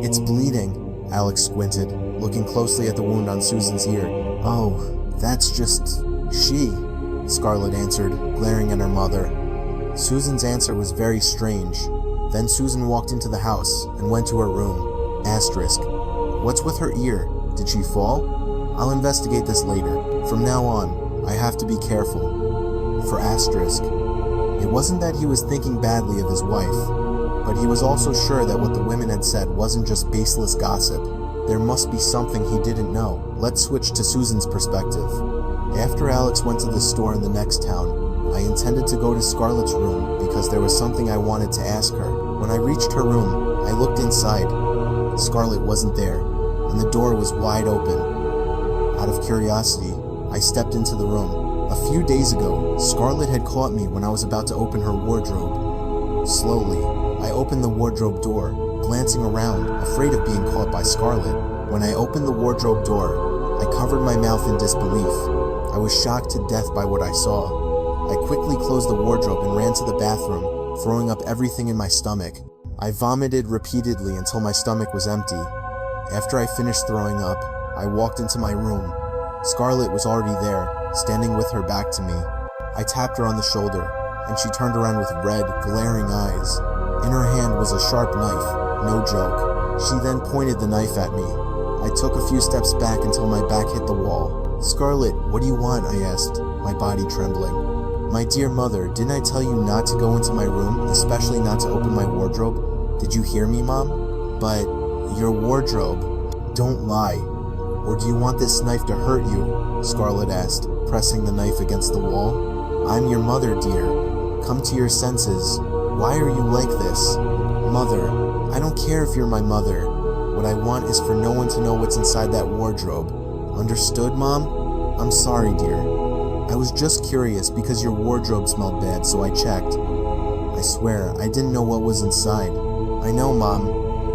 "It's bleeding," Alex squinted, looking closely at the wound on Susan's ear. "Oh, that's just she," Scarlett answered, glaring at her mother. Susan's answer was very strange. Then Susan walked into the house and went to her room. Asterisk. What's with her ear? Did she fall? I'll investigate this later. From now on, I have to be careful. For Asterisk, it wasn't that he was thinking badly of his wife, but he was also sure that what the women had said wasn't just baseless gossip. There must be something he didn't know. Let's switch to Susan's perspective. After Alex went to the store in the next town, I intended to go to Scarlett's room because there was something I wanted to ask her. When I reached her room, I looked inside. Scarlett wasn't there, and the door was wide open. Out of curiosity, I stepped into the room. A few days ago, Scarlett had caught me when I was about to open her wardrobe. Slowly, I opened the wardrobe door, glancing around, afraid of being caught by Scarlett. When I opened the wardrobe door, I covered my mouth in disbelief. I was shocked to death by what I saw. I quickly closed the wardrobe and ran to the bathroom, throwing up everything in my stomach. I vomited repeatedly until my stomach was empty. After I finished throwing up, I walked into my room. Scarlett was already there, standing with her back to me. I tapped her on the shoulder, and she turned around with red, glaring eyes. In her hand was a sharp knife, no joke. She then pointed the knife at me. I took a few steps back until my back hit the wall. "Scarlett, what do you want?" I asked, my body trembling. "My dear mother, didn't I tell you not to go into my room, especially not to open my wardrobe? Did you hear me, Mom?" "But your wardrobe." "Don't lie. Or do you want this knife to hurt you?" Scarlett asked, pressing the knife against the wall. "I'm your mother, dear. Come to your senses. Why are you like this?" "Mother, I don't care if you're my mother. What I want is for no one to know what's inside that wardrobe. Understood, Mom? I'm sorry, dear. I was just curious because your wardrobe smelled bad, so I checked. I swear, I didn't know what was inside." "I know, Mom.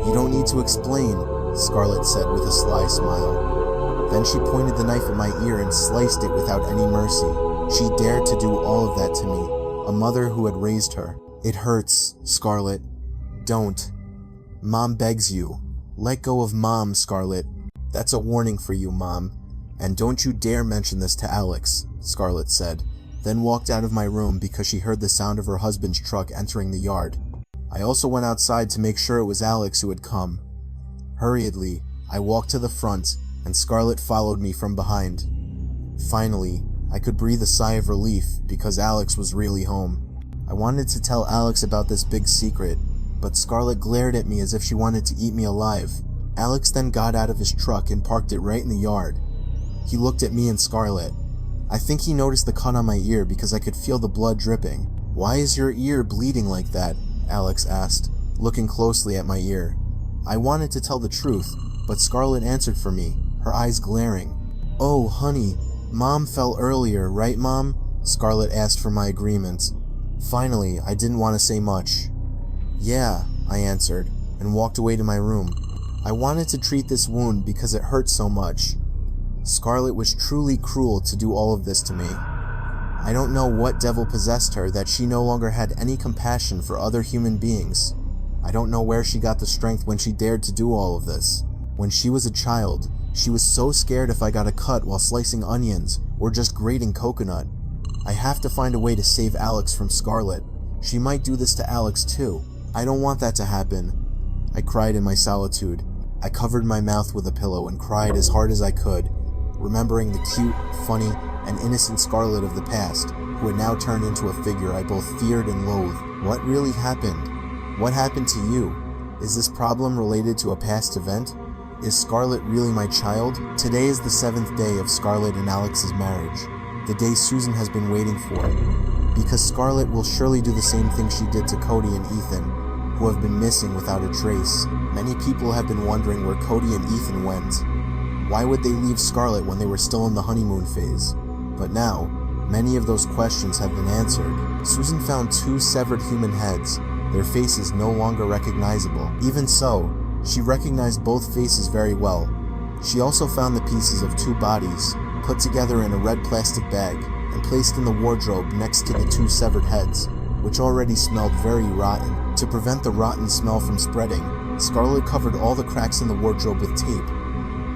You don't need to explain," Scarlett said with a sly smile. Then she pointed the knife at my ear and sliced it without any mercy. She dared to do all of that to me, a mother who had raised her. "It hurts, Scarlett. Don't. Mom begs you. Let go of Mom, Scarlett." That's a warning for you, Mom. And don't you dare mention this to Alex, Scarlett said, then walked out of my room because she heard the sound of her husband's truck entering the yard. I also went outside to make sure it was Alex who had come. Hurriedly, I walked to the front, and Scarlett followed me from behind. Finally, I could breathe a sigh of relief because Alex was really home. I wanted to tell Alex about this big secret, but Scarlett glared at me as if she wanted to eat me alive. Alex then got out of his truck and parked it right in the yard. He looked at me and Scarlett. I think he noticed the cut on my ear because I could feel the blood dripping. "Why is your ear bleeding like that?" Alex asked, looking closely at my ear. I wanted to tell the truth, but Scarlett answered for me, her eyes glaring. "Oh, honey, Mom fell earlier, right, Mom?" Scarlett asked for my agreement. Finally, I didn't want to say much. "Yeah," I answered, and walked away to my room. I wanted to treat this wound because it hurt so much. Scarlett was truly cruel to do all of this to me. I don't know what devil possessed her that she no longer had any compassion for other human beings. I don't know where she got the strength when she dared to do all of this. When she was a child, she was so scared if I got a cut while slicing onions or just grating coconut. I have to find a way to save Alex from Scarlett. She might do this to Alex too. I don't want that to happen. I cried in my solitude. I covered my mouth with a pillow and cried as hard as I could, remembering the cute, funny, and innocent Scarlett of the past, who had now turned into a figure I both feared and loathed. What really happened? What happened to you? Is this problem related to a past event? Is Scarlett really my child? Today is the 7th day of Scarlett and Alex's marriage, the day Susan has been waiting for, because Scarlett will surely do the same thing she did to Cody and Ethan, who have been missing without a trace. Many people have been wondering where Cody and Ethan went. Why would they leave Scarlett when they were still in the honeymoon phase? But now, many of those questions have been answered. Susan found 2 severed human heads, their faces no longer recognizable. Even so, she recognized both faces very well. She also found the pieces of 2 bodies, put together in a red plastic bag, and placed in the wardrobe next to the 2 severed heads, which already smelled very rotten. To prevent the rotten smell from spreading, Scarlett covered all the cracks in the wardrobe with tape.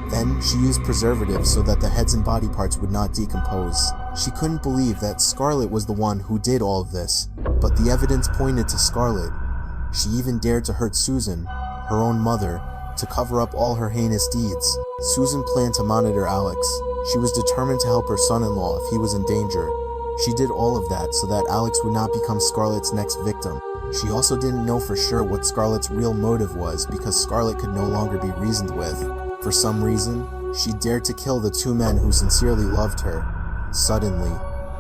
Then, she used preservatives so that the heads and body parts would not decompose. She couldn't believe that Scarlett was the one who did all of this, but the evidence pointed to Scarlett. She even dared to hurt Susan, her own mother, to cover up all her heinous deeds. Susan planned to monitor Alex. She was determined to help her son-in-law if he was in danger. She did all of that so that Alex would not become Scarlett's next victim. She also didn't know for sure what Scarlett's real motive was because Scarlett could no longer be reasoned with. For some reason, she dared to kill the 2 men who sincerely loved her. Suddenly,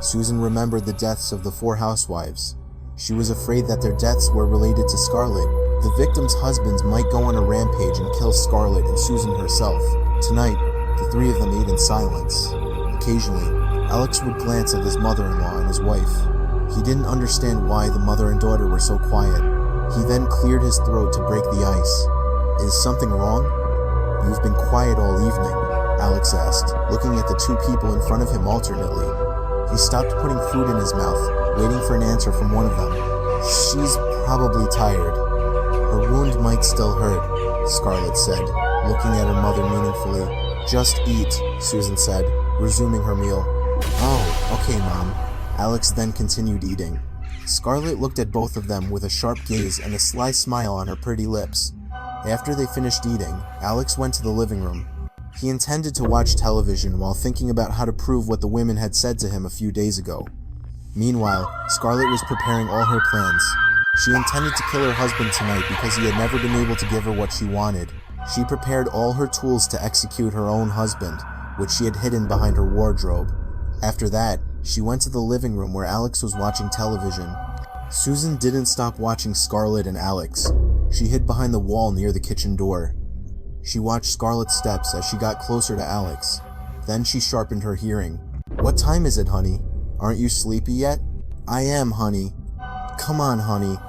Susan remembered the deaths of the 4 housewives. She was afraid that their deaths were related to Scarlett. The victims' husbands might go on a rampage and kill Scarlett and Susan herself. Tonight, the 3 of them ate in silence. Occasionally, Alex would glance at his mother-in-law and his wife. He didn't understand why the mother and daughter were so quiet. He then cleared his throat to break the ice. "Is something wrong?" "You've been quiet all evening," Alex asked, looking at the 2 people in front of him alternately. He stopped putting food in his mouth, waiting for an answer from one of them. "She's probably tired. Her wound might still hurt," Scarlett said, looking at her mother meaningfully. "Just eat," Susan said, resuming her meal. "Oh, okay, Mom." Alex then continued eating. Scarlett looked at both of them with a sharp gaze and a sly smile on her pretty lips. After they finished eating, Alex went to the living room. He intended to watch television while thinking about how to prove what the women had said to him a few days ago. Meanwhile, Scarlett was preparing all her plans. She intended to kill her husband tonight because he had never been able to give her what she wanted. She prepared all her tools to execute her own husband, which she had hidden behind her wardrobe. After that, she went to the living room where Alex was watching television. Susan didn't stop watching Scarlett and Alex. She hid behind the wall near the kitchen door. She watched Scarlett's steps as she got closer to Alex. Then she sharpened her hearing. "What time is it, honey? Aren't you sleepy yet?" "I am, honey." "Come on, honey.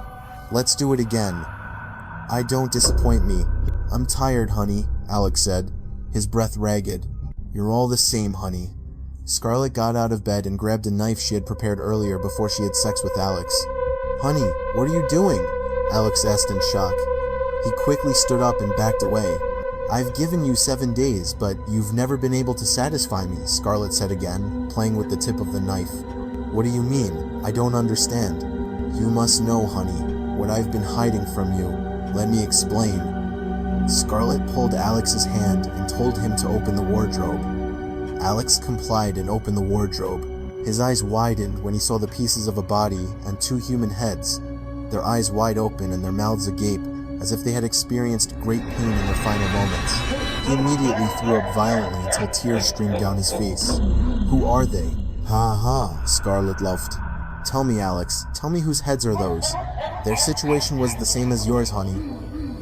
Let's do it again." "I don't disappoint me." "I'm tired, honey," Alex said, his breath ragged. "You're all the same, honey." Scarlett got out of bed and grabbed a knife she had prepared earlier before she had sex with Alex. "Honey, what are you doing?" Alex asked in shock. He quickly stood up and backed away. I've given you 7 days, but you've never been able to satisfy me, Scarlet said again, playing with the tip of the knife. What do you mean? I don't understand. You must know, honey, what I've been hiding from you. Let me explain. Scarlet pulled Alex's hand and told him to open the wardrobe. Alex complied and opened the wardrobe. His eyes widened when he saw the pieces of a body and 2 human heads, their eyes wide open and their mouths agape, as if they had experienced great pain in their final moments. He immediately threw up violently until tears streamed down his face. Who are they? Ha ha, Scarlet laughed. Tell me, Alex, tell me whose heads are those? Their situation was the same as yours, honey,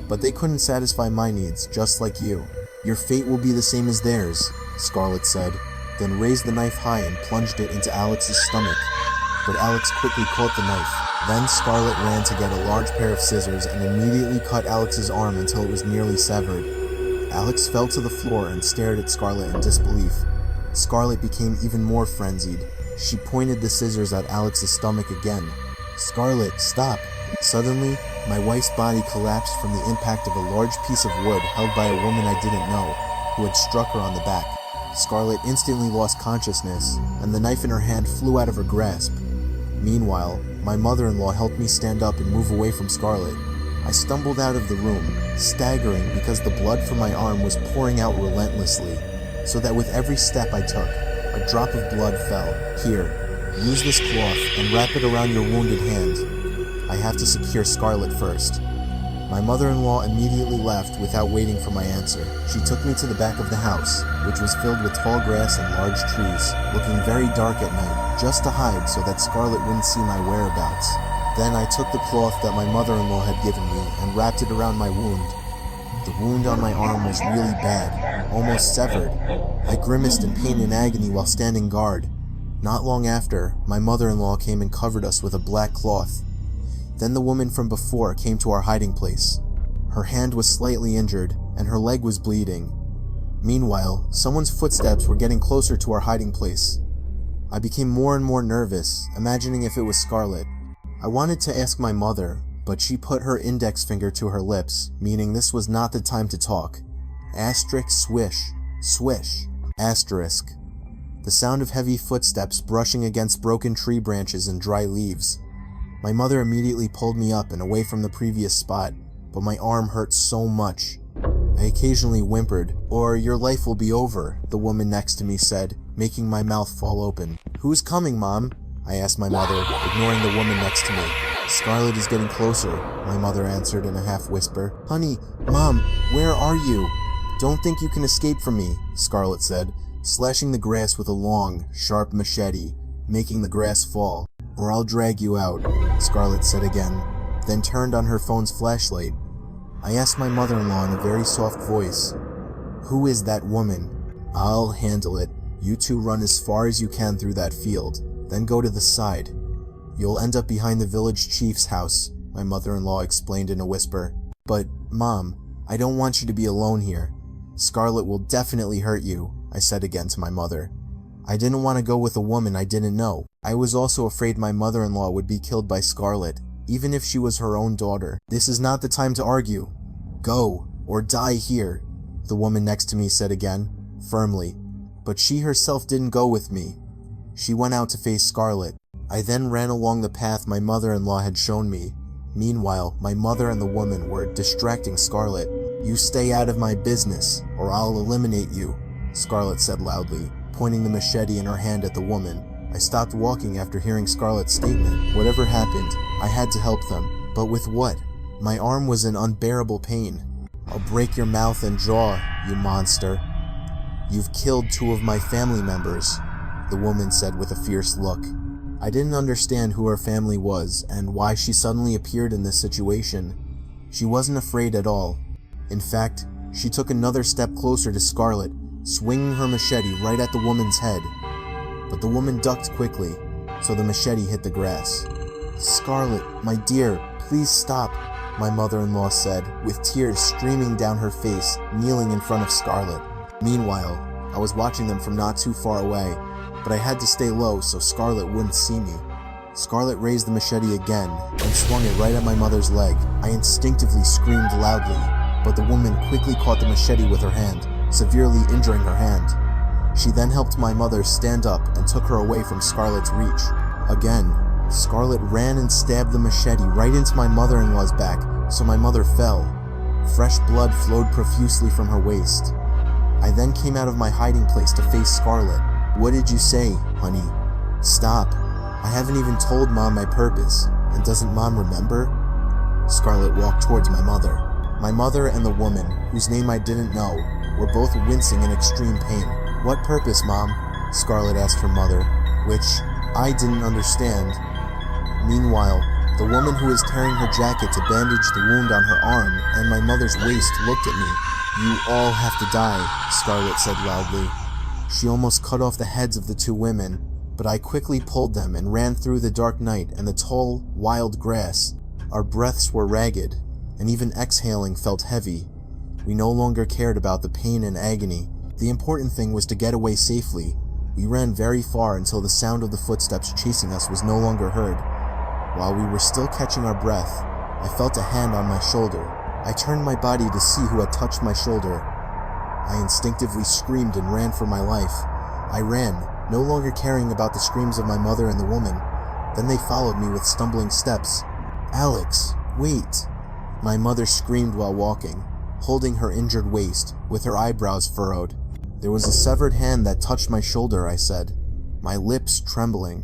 but they couldn't satisfy my needs, just like you. Your fate will be the same as theirs, Scarlet said, then raised the knife high and plunged it into Alex's stomach. But Alex quickly caught the knife. Then Scarlet ran to get a large pair of scissors and immediately cut Alex's arm until it was nearly severed. Alex fell to the floor and stared at Scarlet in disbelief. Scarlet became even more frenzied. She pointed the scissors at Alex's stomach again. Scarlet, stop! Suddenly, my wife's body collapsed from the impact of a large piece of wood held by a woman I didn't know, who had struck her on the back. Scarlet instantly lost consciousness, and the knife in her hand flew out of her grasp. Meanwhile, my mother-in-law helped me stand up and move away from Scarlet. I stumbled out of the room, staggering because the blood from my arm was pouring out relentlessly, so that with every step I took, a drop of blood fell. Here, use this cloth and wrap it around your wounded hand. I have to secure Scarlet first. My mother-in-law immediately left without waiting for my answer. She took me to the back of the house, which was filled with tall grass and large trees, looking very dark at night, just to hide so that Scarlet wouldn't see my whereabouts. Then I took the cloth that my mother-in-law had given me and wrapped it around my wound. The wound on my arm was really bad, almost severed. I grimaced in pain and agony while standing guard. Not long after, my mother-in-law came and covered us with a black cloth. Then the woman from before came to our hiding place. Her hand was slightly injured, and her leg was bleeding. Meanwhile, someone's footsteps were getting closer to our hiding place. I became more and more nervous, imagining if it was Scarlet. I wanted to ask my mother, but she put her index finger to her lips, meaning this was not the time to talk. Asterisk swish, swish, asterisk. The sound of heavy footsteps brushing against broken tree branches and dry leaves. My mother immediately pulled me up and away from the previous spot, but my arm hurt so much. I occasionally whimpered, "Or your life will be over," the woman next to me said, making my mouth fall open. "Who's coming, Mom?" I asked my mother, ignoring the woman next to me. "Scarlet is getting closer," my mother answered in a half whisper. "Honey, Mom, where are you?" "Don't think you can escape from me," Scarlet said, slashing the grass with a long, sharp machete, making the grass fall. "Or I'll drag you out," Scarlet said again, then turned on her phone's flashlight. I asked my mother-in-law in a very soft voice, "Who is that woman?" "I'll handle it. You two run as far as you can through that field, then go to the side. You'll end up behind the village chief's house," my mother-in-law explained in a whisper. "But, Mom, I don't want you to be alone here. Scarlet will definitely hurt you," I said again to my mother. I didn't want to go with a woman I didn't know. I was also afraid my mother-in-law would be killed by Scarlet, even if she was her own daughter. "This is not the time to argue. Go, or die here," the woman next to me said again, firmly. But she herself didn't go with me. She went out to face Scarlet. I then ran along the path my mother-in-law had shown me. Meanwhile, my mother and the woman were distracting Scarlet. "You stay out of my business, or I'll eliminate you," Scarlet said loudly, pointing the machete in her hand at the woman. I stopped walking after hearing Scarlet's statement. Whatever happened, I had to help them. But with what? My arm was in unbearable pain. "I'll break your mouth and jaw, you monster. You've killed 2 of my family members," the woman said with a fierce look. I didn't understand who her family was and why she suddenly appeared in this situation. She wasn't afraid at all. In fact, she took another step closer to Scarlet, swinging her machete right at the woman's head. But the woman ducked quickly, so the machete hit the grass. "Scarlet, my dear, please stop," my mother-in-law said, with tears streaming down her face, kneeling in front of Scarlet. Meanwhile, I was watching them from not too far away, but I had to stay low so Scarlet wouldn't see me. Scarlet raised the machete again and swung it right at my mother's leg. I instinctively screamed loudly. but the woman quickly caught the machete with her hand, severely injuring her hand. She then helped my mother stand up and took her away from Scarlett's reach. Again, Scarlett ran and stabbed the machete right into my mother-in-law's back, so my mother fell. Fresh blood flowed profusely from her waist. I then came out of my hiding place to face Scarlett. "What did you say, honey? Stop. I haven't even told Mom my purpose, and doesn't Mom remember?" Scarlett walked towards my mother. My mother and the woman, whose name I didn't know, were both wincing in extreme pain. "What purpose, Mom?" Scarlett asked her mother, which I didn't understand. Meanwhile, the woman who was tearing her jacket to bandage the wound on her arm and my mother's waist looked at me. "You all have to die," Scarlett said loudly. She almost cut off the heads of the two women, but I quickly pulled them and ran through the dark night and the tall, wild grass. Our breaths were ragged, and even exhaling felt heavy. We no longer cared about the pain and agony. The important thing was to get away safely. We ran very far until the sound of the footsteps chasing us was no longer heard. While we were still catching our breath, I felt a hand on my shoulder. I turned my body to see who had touched my shoulder. I instinctively screamed and ran for my life. I ran, no longer caring about the screams of my mother and the woman. Then they followed me with stumbling steps. "Alex, wait!" My mother screamed while walking, holding her injured waist, with her eyebrows furrowed. "There was a severed hand that touched my shoulder," I said, my lips trembling.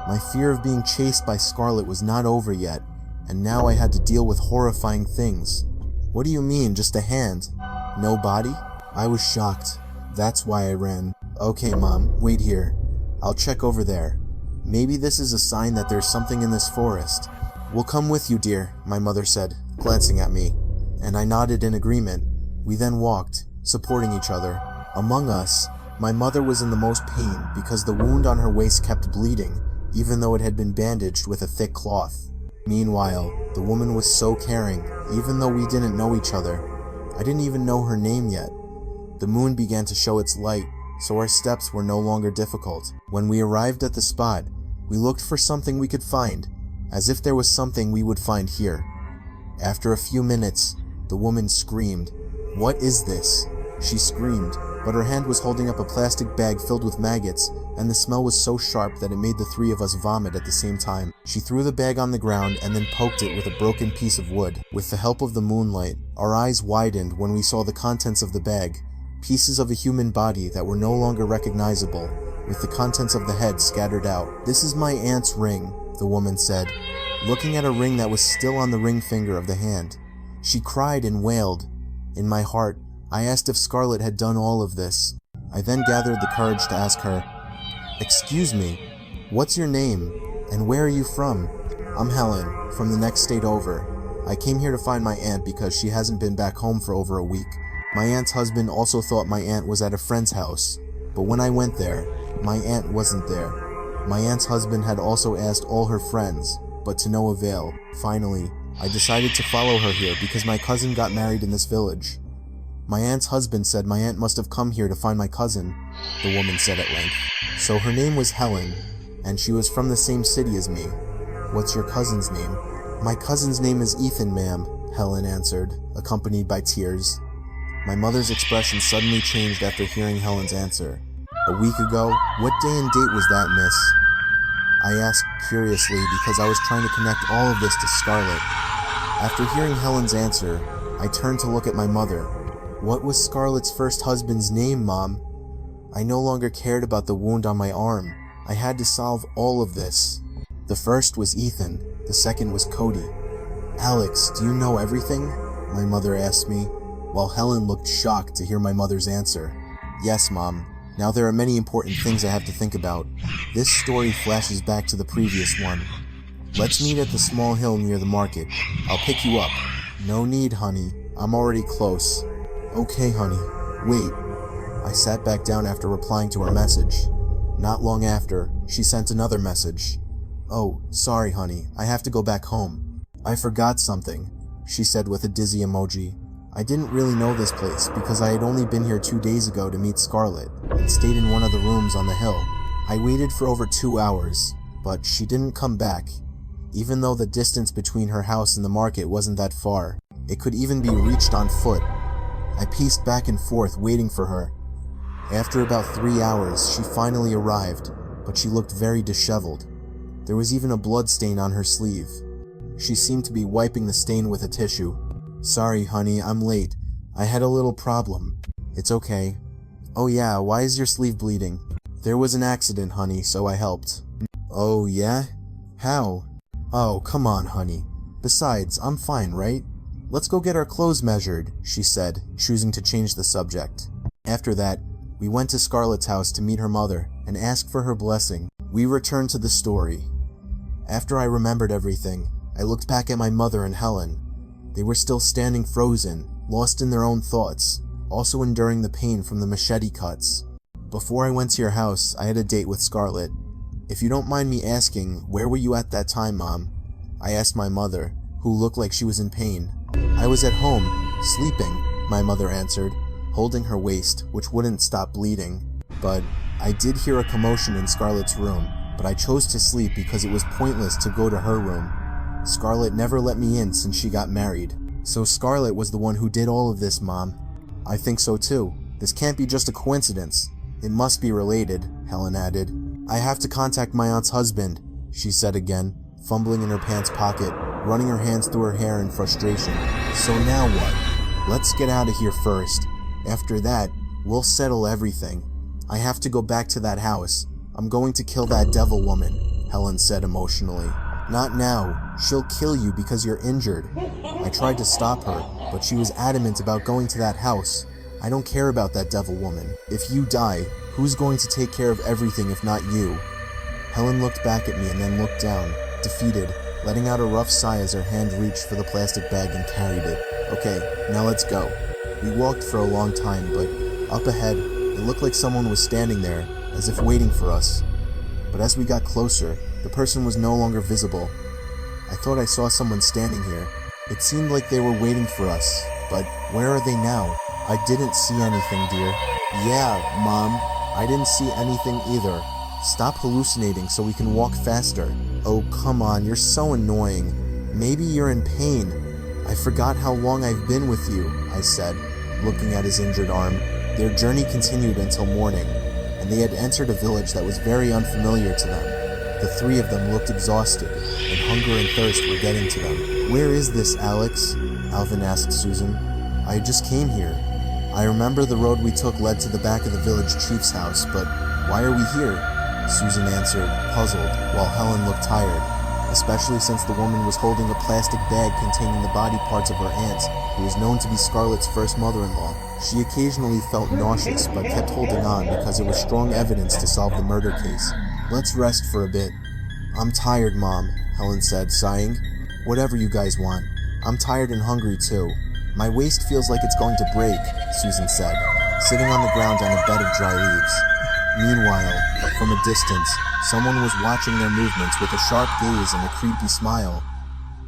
My fear of being chased by Scarlett was not over yet, and now I had to deal with horrifying things. "What do you mean, just a hand? No body?" I was shocked. That's why I ran. "Okay, Mom, wait here. I'll check over there. Maybe this is a sign that there's something in this forest." "We'll come with you, dear," my mother said, glancing at me, and I nodded in agreement. We then walked, supporting each other. Among us, my mother was in the most pain because the wound on her waist kept bleeding, even though it had been bandaged with a thick cloth. Meanwhile, the woman was so caring, even though we didn't know each other. I didn't even know her name yet. The moon began to show its light, so our steps were no longer difficult. When we arrived at the spot, we looked for something we could find, as if there was something we would find here. After a few minutes, the woman screamed. "What is this?" She screamed, but her hand was holding up a plastic bag filled with maggots, and the smell was so sharp that it made the three of us vomit at the same time. She threw the bag on the ground and then poked it with a broken piece of wood. With the help of the moonlight, our eyes widened when we saw the contents of the bag, pieces of a human body that were no longer recognizable, with the contents of the head scattered out. "This is my aunt's ring," the woman said, looking at a ring that was still on the ring finger of the hand. She cried and wailed. In my heart, I asked if Scarlett had done all of this. I then gathered the courage to ask her, "Excuse me, what's your name, and where are you from?" "I'm Helen, from the next state over. I came here to find my aunt because she hasn't been back home for over a week. My aunt's husband also thought my aunt was at a friend's house, but when I went there, my aunt wasn't there. My aunt's husband had also asked all her friends, but to no avail. Finally, I decided to follow her here because my cousin got married in this village." "My aunt's husband said my aunt must have come here to find my cousin," the woman said at length. "So her name was Helen, and she was from the same city as me. What's your cousin's name?" "My cousin's name is Ethan, ma'am," Helen answered, accompanied by tears. My mother's expression suddenly changed after hearing Helen's answer. "A week ago? What day and date was that, miss?" I asked curiously because I was trying to connect all of this to Scarlett. After hearing Helen's answer, I turned to look at my mother. "What was Scarlett's first husband's name, Mom?" I no longer cared about the wound on my arm. I had to solve all of this. "The first was Ethan, the second was Cody." "Alex, do you know everything?" my mother asked me, while Helen looked shocked to hear my mother's answer. "Yes, Mom. Now there are many important things I have to think about. This story flashes back to the previous one. Let's meet at the small hill near the market. I'll pick you up." "No need, honey. I'm already close." "Okay, honey. Wait." I sat back down after replying to her message. Not long after, she sent another message. "Oh, sorry, honey. I have to go back home." "I forgot something," she said with a dizzy emoji. I didn't really know this place because I had only been here 2 days ago to meet Scarlett and stayed in one of the rooms on the hill. I waited for over 2 hours, but she didn't come back, even though the distance between her house and the market wasn't that far. It could even be reached on foot. I paced back and forth, waiting for her. After about 3 hours, she finally arrived, but she looked very disheveled. There was even a blood stain on her sleeve. She seemed to be wiping the stain with a tissue. "Sorry, honey, I'm late. I had a little problem." "It's okay." "Oh yeah, why is your sleeve bleeding?" "There was an accident, honey, so I helped." "Oh yeah? How?" "Oh, come on, honey. Besides, I'm fine, right? Let's go get our clothes measured," she said, choosing to change the subject. After that, we went to Scarlett's house to meet her mother and ask for her blessing. We returned to the story. After I remembered everything, I looked back at my mother and Helen. They were still standing frozen, lost in their own thoughts, also enduring the pain from the machete cuts. Before I went to your house, I had a date with Scarlett. "If you don't mind me asking, where were you at that time, Mom?" I asked my mother, who looked like she was in pain. "I was at home, sleeping," my mother answered, holding her waist, which wouldn't stop bleeding. "But I did hear a commotion in Scarlett's room, but I chose to sleep because it was pointless to go to her room. Scarlett never let me in since she got married." "So Scarlett was the one who did all of this, Mom?" "I think so too. This can't be just a coincidence. It must be related," Helen added. "I have to contact my aunt's husband," she said again, fumbling in her pants pocket, running her hands through her hair in frustration. "So now what? Let's get out of here first. After that, we'll settle everything. I have to go back to that house. I'm going to kill that devil woman," Helen said emotionally. "Not now. She'll kill you because you're injured." I tried to stop her, but she was adamant about going to that house. "I don't care about that devil woman. If you die, who's going to take care of everything if not you?" Helen looked back at me and then looked down, defeated, letting out a rough sigh as her hand reached for the plastic bag and carried it. "Okay, now let's go." We walked for a long time, but up ahead, it looked like someone was standing there, as if waiting for us. But as we got closer, the person was no longer visible. I thought I saw someone standing here. It seemed like they were waiting for us, but where are they now? "I didn't see anything, dear." "Yeah, Mom, I didn't see anything either. Stop hallucinating so we can walk faster." "Oh, come on, you're so annoying. Maybe you're in pain." "I forgot how long I've been with you," I said, looking at his injured arm. Their journey continued until morning, and they had entered a village that was very unfamiliar to them. The three of them looked exhausted, and hunger and thirst were getting to them. "Where is this, Alex?" Alvin asked Susan. "I just came here. I remember the road we took led to the back of the village chief's house, but why are we here?" Susan answered, puzzled, while Helen looked tired, especially since the woman was holding a plastic bag containing the body parts of her aunt, who was known to be Scarlett's first mother-in-law. She occasionally felt nauseous, but kept holding on because it was strong evidence to solve the murder case. "Let's rest for a bit." "I'm tired, Mom," Helen said, sighing. "Whatever you guys want. I'm tired and hungry too." "My waist feels like it's going to break," Susan said, sitting on the ground on a bed of dry leaves. Meanwhile, from a distance, someone was watching their movements with a sharp gaze and a creepy smile.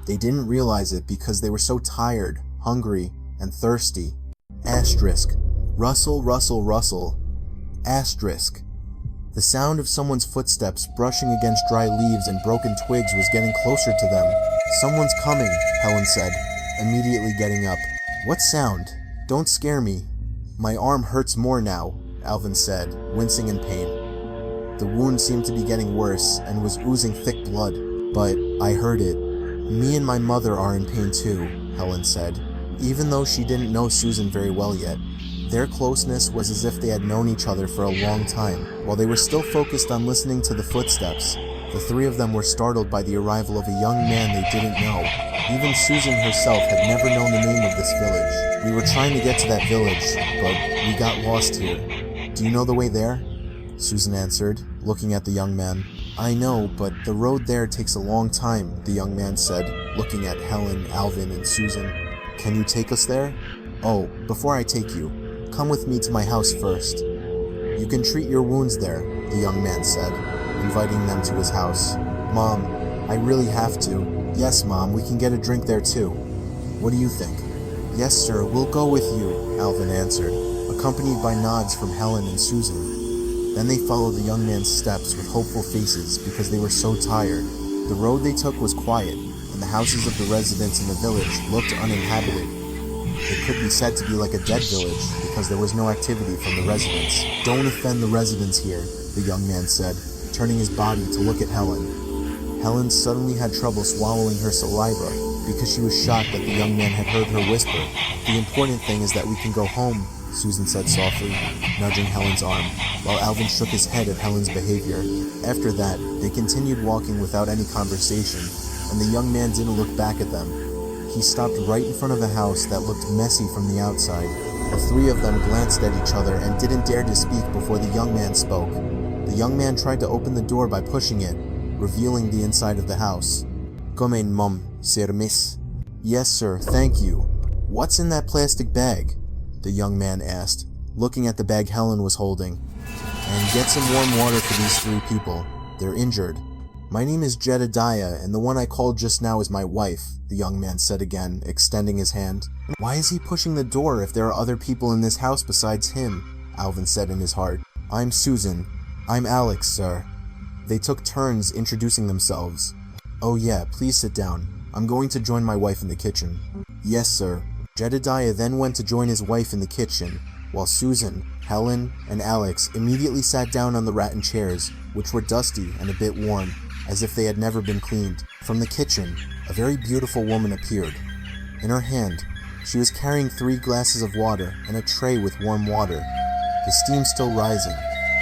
They didn't realize it because they were so tired, hungry, and thirsty. Asterisk. Rustle, rustle, rustle. Asterisk. The sound of someone's footsteps brushing against dry leaves and broken twigs was getting closer to them. "Someone's coming," Helen said, immediately getting up. "What sound? Don't scare me." "My arm hurts more now," Alvin said, wincing in pain. The wound seemed to be getting worse and was oozing thick blood, but I heard it. "Me and my mother are in pain too," Helen said, even though she didn't know Susan very well yet. Their closeness was as if they had known each other for a long time. While they were still focused on listening to the footsteps, the three of them were startled by the arrival of a young man they didn't know. Even Susan herself had never known the name of this village. "We were trying to get to that village, but we got lost here. Do you know the way there?" Susan answered, looking at the young man. "I know, but the road there takes a long time," the young man said, looking at Helen, Alvin, and Susan. "Can you take us there?" "Oh, before I take you, come with me to my house first." "You can treat your wounds there," the young man said, inviting them to his house. "Mom, I really have to." "Yes, Mom, we can get a drink there too. What do you think?" "Yes, sir, we'll go with you," Alvin answered, accompanied by nods from Helen and Susan. Then they followed the young man's steps with hopeful faces because they were so tired. The road they took was quiet, and and the houses of the residents in the village looked uninhabited. It could be said to be like a dead village because there was no activity from the residents. "Don't offend the residents here," the young man said, turning his body to look at Helen. Helen suddenly had trouble swallowing her saliva because she was shocked that the young man had heard her whisper. "The important thing is that we can go home," Susan said softly, nudging Helen's arm, while Alvin shook his head at Helen's behavior. After that, they continued walking without any conversation, and the young man didn't look back at them. He stopped right in front of a house that looked messy from the outside. The three of them glanced at each other and didn't dare to speak before the young man spoke. The young man tried to open the door by pushing it, revealing the inside of the house. "Come in, mum, sir, miss." "Yes, sir, thank you." "What's in that plastic bag?" the young man asked, looking at the bag Helen was holding. "And get some warm water for these three people. They're injured." "My name is Jedediah, and the one I called just now is my wife," the young man said again, extending his hand. "Why is he pushing the door if there are other people in this house besides him?" Alvin said in his heart. "I'm Susan." "I'm Alex, sir." They took turns introducing themselves. "Oh yeah, please sit down. I'm going to join my wife in the kitchen." "Yes, sir." Jedediah then went to join his wife in the kitchen, while Susan, Helen, and Alex immediately sat down on the rattan chairs, which were dusty and a bit worn, as if they had never been cleaned. From the kitchen, a very beautiful woman appeared. In her hand, she was carrying 3 glasses of water and a tray with warm water, the steam still rising,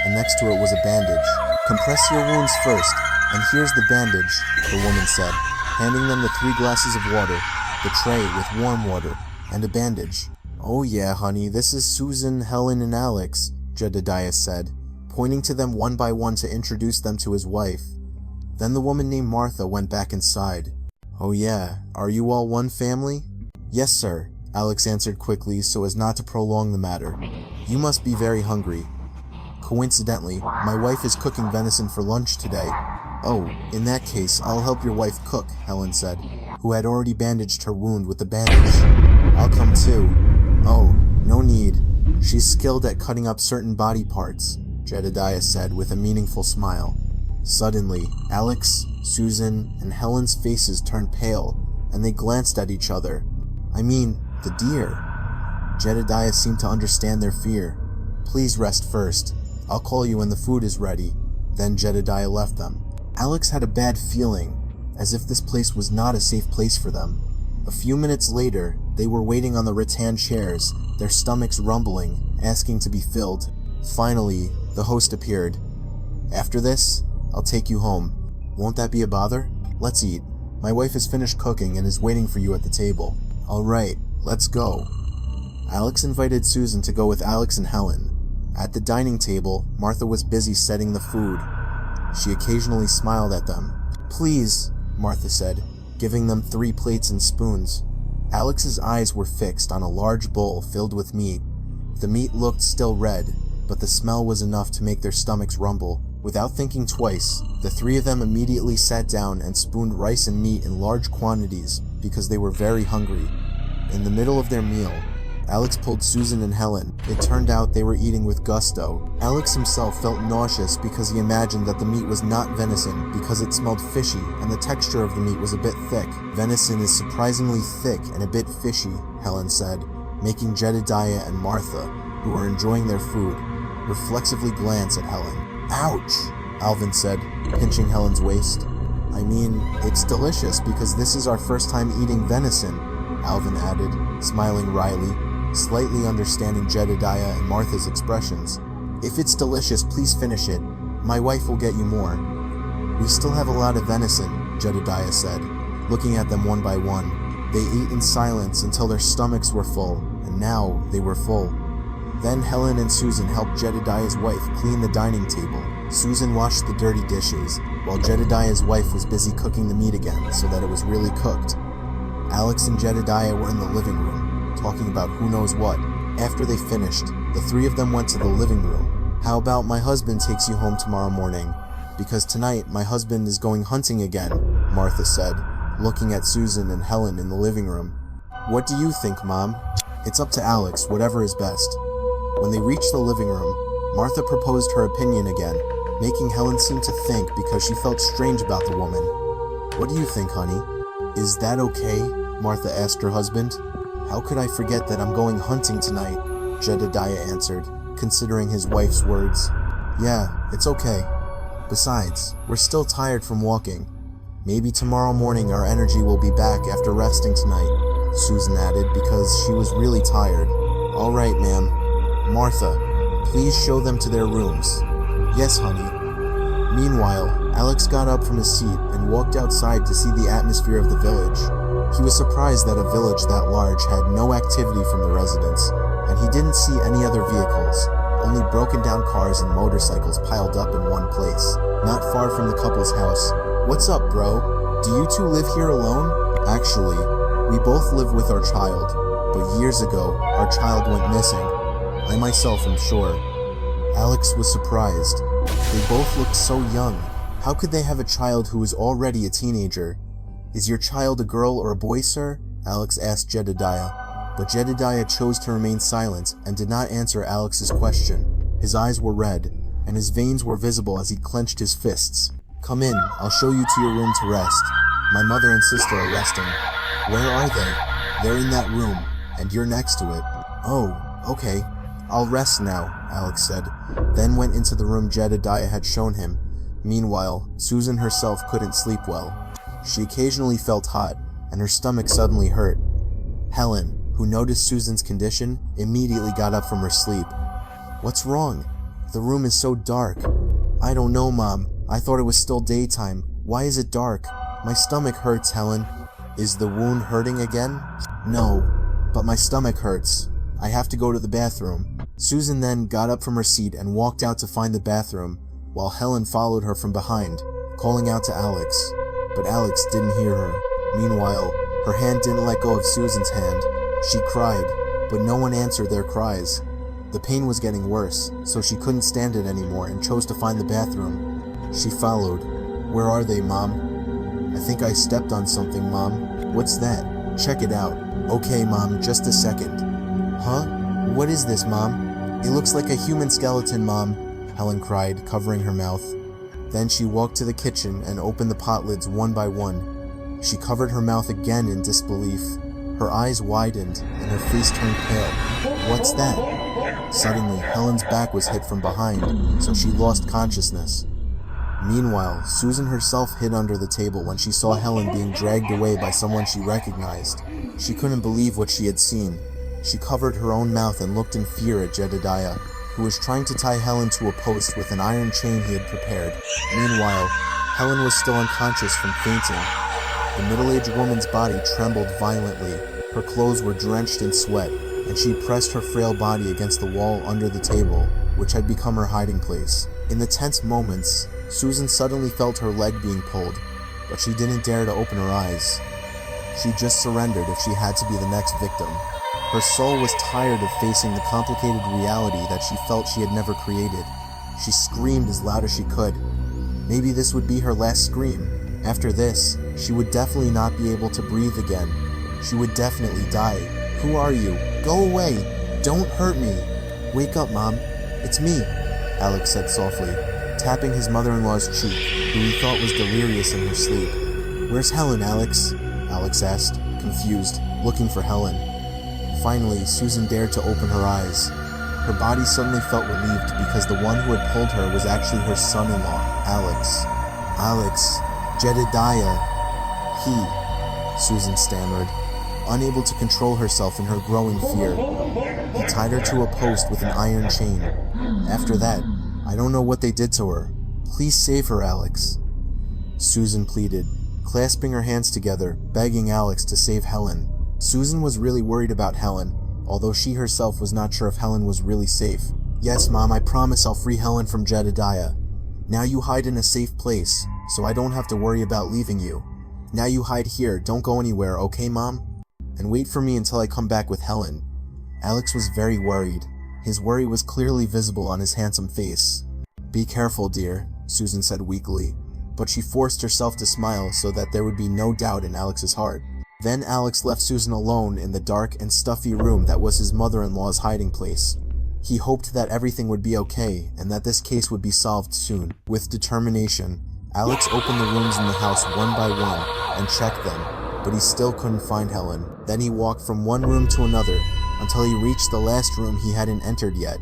and next to it was a bandage. "Compress your wounds first, and here's the bandage," the woman said, handing them the 3 glasses of water, the tray with warm water, and a bandage. "Oh yeah, honey, this is Susan, Helen, and Alex," Jedediah said, pointing to them one by one to introduce them to his wife. Then the woman named Martha went back inside. "Oh yeah, are you all one family?" "Yes, sir," Alex answered quickly so as not to prolong the matter. "You must be very hungry. Coincidentally, my wife is cooking venison for lunch today." "Oh, in that case, I'll help your wife cook," Helen said, who had already bandaged her wound with the bandage. "I'll come too." "Oh, no need. She's skilled at cutting up certain body parts," Jedediah said with a meaningful smile. Suddenly, Alex, Susan, and Helen's faces turned pale, and they glanced at each other. "I mean, the deer." Jedediah seemed to understand their fear. "Please rest first. I'll call you when the food is ready." Then Jedediah left them. Alex had a bad feeling, as if this place was not a safe place for them. A few minutes later, they were waiting on the rattan chairs, their stomachs rumbling, asking to be filled. Finally, the host appeared. "After this, I'll take you home. Won't that be a bother? Let's eat. My wife has finished cooking and is waiting for you at the table." "All right, let's go." Alex invited Susan to go with Alex and Helen. At the dining table, Martha was busy setting the food. She occasionally smiled at them. "Please," Martha said, giving them 3 plates and spoons. Alex's eyes were fixed on a large bowl filled with meat. The meat looked still red, but the smell was enough to make their stomachs rumble. Without thinking twice, the 3 of them immediately sat down and spooned rice and meat in large quantities because they were very hungry. In the middle of their meal, Alex pulled Susan and Helen. It turned out they were eating with gusto. Alex himself felt nauseous because he imagined that the meat was not venison because it smelled fishy and the texture of the meat was a bit thick. "Venison is surprisingly thick and a bit fishy," Helen said, making Jedediah and Martha, who were enjoying their food, reflexively glance at Helen. "Ouch," Alvin said, pinching Helen's waist. "I mean, it's delicious because this is our first time eating venison," Alvin added, smiling wryly, slightly understanding Jedediah and Martha's expressions. "If it's delicious, please finish it. My wife will get you more." "We still have a lot of venison," Jedediah said, looking at them one by one. They ate in silence until their stomachs were full, and now they were full. Then Helen and Susan helped Jedediah's wife clean the dining table. Susan washed the dirty dishes, while Jedediah's wife was busy cooking the meat again so that it was really cooked. Alex and Jedediah were in the living room, talking about who knows what. After they finished, the 3 of them went to the living room. "How about my husband takes you home tomorrow morning? Because tonight my husband is going hunting again," Martha said, looking at Susan and Helen in the living room. "What do you think, Mom?" "It's up to Alex, whatever is best." When they reached the living room, Martha proposed her opinion again, making Helen seem to think because she felt strange about the woman. "What do you think, honey?" Is that okay? Martha asked her husband. How could I forget that I'm going hunting tonight? Jedediah answered, considering his wife's words. Yeah, it's okay. Besides, we're still tired from walking. Maybe tomorrow morning our energy will be back after resting tonight, Susan added because she was really tired. All right, ma'am. Martha, please show them to their rooms. Yes, honey. Meanwhile, Alex got up from his seat and walked outside to see the atmosphere of the village. He was surprised that a village that large had no activity from the residents, and he didn't see any other vehicles, only broken down cars and motorcycles piled up in one place, not far from the couple's house. What's up, bro? Do you two live here alone? Actually, we both live with our child, but years ago, our child went missing. I myself am sure. Alex was surprised. They both looked so young. How could they have a child who is already a teenager? Is your child a girl or a boy, sir? Alex asked Jedediah, but Jedediah chose to remain silent and did not answer Alex's question. His eyes were red, and his veins were visible as he clenched his fists. Come in, I'll show you to your room to rest. My mother and sister are resting. Where are they? They're in that room, and you're next to it. Oh, okay. I'll rest now, Alex said, then went into the room Jedediah had shown him. Meanwhile, Susan herself couldn't sleep well. She occasionally felt hot, and her stomach suddenly hurt. Helen, who noticed Susan's condition, immediately got up from her sleep. What's wrong? The room is so dark. I don't know, Mom. I thought it was still daytime. Why is it dark? My stomach hurts, Helen. Is the wound hurting again? No, but my stomach hurts. I have to go to the bathroom. Susan then got up from her seat and walked out to find the bathroom, while Helen followed her from behind, calling out to Alex. But Alex didn't hear her. Meanwhile, her hand didn't let go of Susan's hand. She cried, but no one answered their cries. The pain was getting worse, so she couldn't stand it anymore and chose to find the bathroom. She followed. Where are they, Mom? I think I stepped on something, Mom. What's that? Check it out. Okay, Mom, just a second. Huh? What is this, Mom? It looks like a human skeleton, Mom, Helen cried, covering her mouth. Then she walked to the kitchen and opened the pot lids one by one. She covered her mouth again in disbelief. Her eyes widened and her face turned pale. What's that? Suddenly, Helen's back was hit from behind, so she lost consciousness. Meanwhile, Susan herself hid under the table when she saw Helen being dragged away by someone she recognized. She couldn't believe what she had seen. She covered her own mouth and looked in fear at Jedediah, who was trying to tie Helen to a post with an iron chain he had prepared. Meanwhile, Helen was still unconscious from fainting. The middle-aged woman's body trembled violently. Her clothes were drenched in sweat, and she pressed her frail body against the wall under the table, which had become her hiding place. In the tense moments, Susan suddenly felt her leg being pulled, but she didn't dare to open her eyes. She just surrendered if she had to be the next victim. Her soul was tired of facing the complicated reality that she felt she had never created. She screamed as loud as she could. Maybe this would be her last scream. After this, she would definitely not be able to breathe again. She would definitely die. Who are you? Go away! Don't hurt me! Wake up, Mom. It's me, Alex said softly, tapping his mother-in-law's cheek, who he thought was delirious in her sleep. Where's Helen, Alex? Alex asked, confused, looking for Helen. Finally, Susan dared to open her eyes. Her body suddenly felt relieved because the one who had pulled her was actually her son-in-law, Alex. Alex. Jedediah. Susan stammered, unable to control herself in her growing fear. He tied her to a post with an iron chain. After that, I don't know what they did to her. Please save her, Alex. Susan pleaded, clasping her hands together, begging Alex to save Helen. Susan was really worried about Helen, although she herself was not sure if Helen was really safe. Yes, Mom, I promise I'll free Helen from Jedediah. Now you hide in a safe place, so I don't have to worry about leaving you. Now you hide here, don't go anywhere, okay, Mom? And wait for me until I come back with Helen. Alex was very worried. His worry was clearly visible on his handsome face. Be careful, dear, Susan said weakly, but she forced herself to smile so that there would be no doubt in Alex's heart. Then Alex left Susan alone in the dark and stuffy room that was his mother-in-law's hiding place. He hoped that everything would be okay and that this case would be solved soon. With determination, Alex opened the rooms in the house one by one and checked them. but he still couldn't find Helen. Then he walked from one room to another until he reached the last room he hadn't entered yet.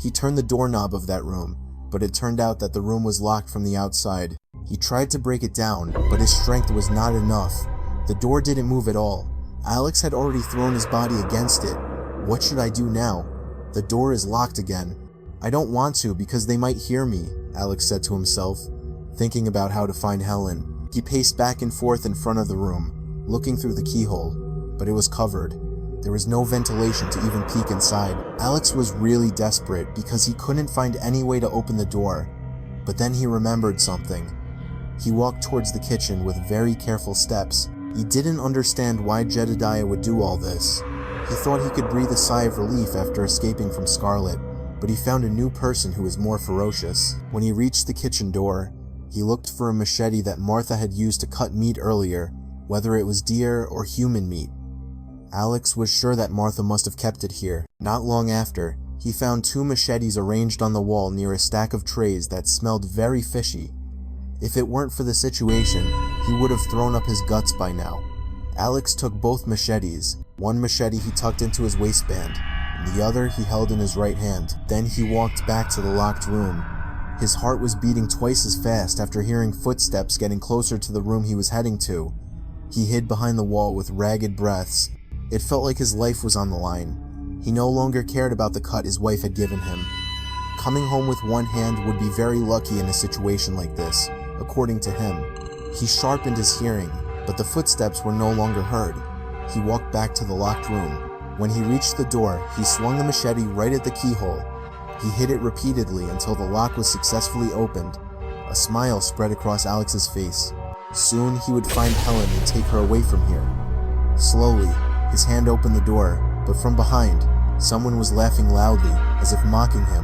He turned the doorknob of that room, but it turned out that the room was locked from the outside. He tried to break it down, but his strength was not enough. The door didn't move at all. Alex had already thrown his body against it. What should I do now? The door is locked again. I don't want to because they might hear me, Alex said to himself, thinking about how to find Helen. He paced back and forth in front of the room, looking through the keyhole, but it was covered. There was no ventilation to even peek inside. Alex was really desperate because he couldn't find any way to open the door. But then he remembered something. He walked towards the kitchen with very careful steps. He didn't understand why Jedediah would do all this. He thought he could breathe a sigh of relief after escaping from Scarlet, but he found a new person who was more ferocious. When he reached the kitchen door, he looked for a machete that Martha had used to cut meat earlier, whether it was deer or human meat. Alex was sure that Martha must have kept it here. Not long after, he found 2 machetes arranged on the wall near a stack of trays that smelled very fishy. If it weren't for the situation, he would have thrown up his guts by now. Alex took both machetes. One machete he tucked into his waistband, and the other he held in his right hand. Then he walked back to the locked room. His heart was beating twice as fast after hearing footsteps getting closer to the room he was heading to. He hid behind the wall with ragged breaths. It felt like his life was on the line. He no longer cared about the cut his wife had given him. Coming home with one hand would be very lucky in a situation like this, according to him. He sharpened his hearing, but the footsteps were no longer heard. He walked back to the locked room. When he reached the door, he swung the machete right at the keyhole. He hit it repeatedly until the lock was successfully opened. A smile spread across Alex's face. Soon he would find Helen and take her away from here. Slowly, his hand opened the door, but from behind, someone was laughing loudly, as if mocking him.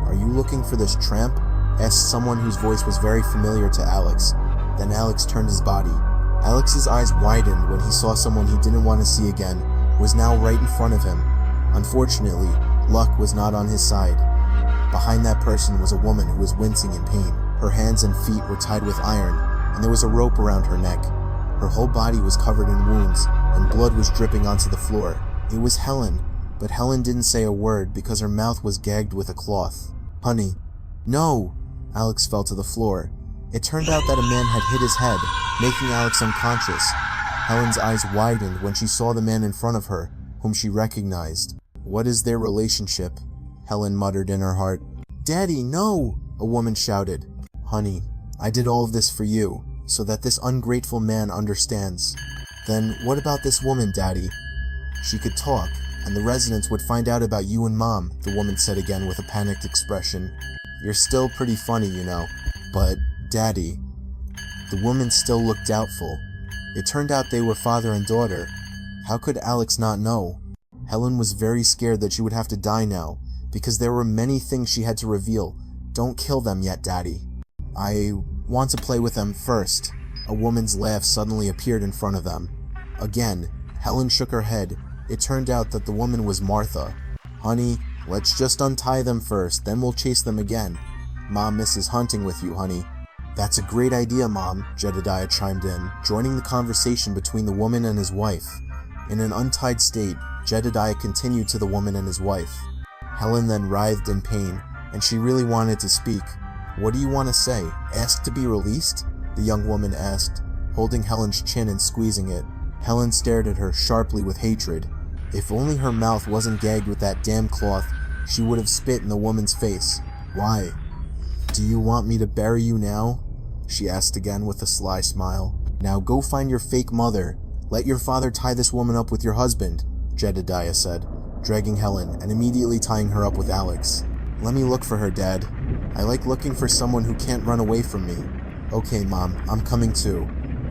"Are you looking for this tramp?" asked someone whose voice was very familiar to Alex. Then Alex turned his body. Alex's eyes widened when he saw someone he didn't want to see again was now right in front of him. Unfortunately, luck was not on his side. Behind that person was a woman who was wincing in pain. Her hands and feet were tied with iron, and there was a rope around her neck. Her whole body was covered in wounds, and blood was dripping onto the floor. It was Helen, but Helen didn't say a word because her mouth was gagged with a cloth. "Honey." "No!" Alex fell to the floor. It turned out that a man had hit his head, making Alex unconscious. Helen's eyes widened when she saw the man in front of her, whom she recognized. "What is their relationship?" Helen muttered in her heart. "Daddy, no!" a woman shouted. "Honey, I did all of this for you, so that this ungrateful man understands." "Then what about this woman, Daddy?" "She could talk, and the residents would find out about you and Mom," the woman said again with a panicked expression. "You're still pretty funny, you know. But, Daddy..." The woman still looked doubtful. It turned out they were father and daughter. How could Alex not know? Helen was very scared that she would have to die now, because there were many things she had to reveal. "Don't kill them yet, Daddy. I want to play with them first." A woman's laugh suddenly appeared in front of them. Again, Helen shook her head. It turned out that the woman was Martha. "Honey, let's just untie them first, then we'll chase them again. Mom misses hunting with you, honey." "That's a great idea, Mom," Jedediah chimed in, joining the conversation between the woman and his wife. In an untied state, Jedediah continued to the woman and his wife. Helen then writhed in pain, and she really wanted to speak. "What do you want to say? Ask to be released?" the young woman asked, holding Helen's chin and squeezing it. Helen stared at her sharply with hatred. If only her mouth wasn't gagged with that damn cloth, she would have spit in the woman's face. "Why? Do you want me to bury you now?" she asked again with a sly smile. "Now go find your fake mother. Let your father tie this woman up with your husband," Jedediah said, dragging Helen and immediately tying her up with Alex. "Let me look for her, Dad. I like looking for someone who can't run away from me." "Okay, Mom, I'm coming too.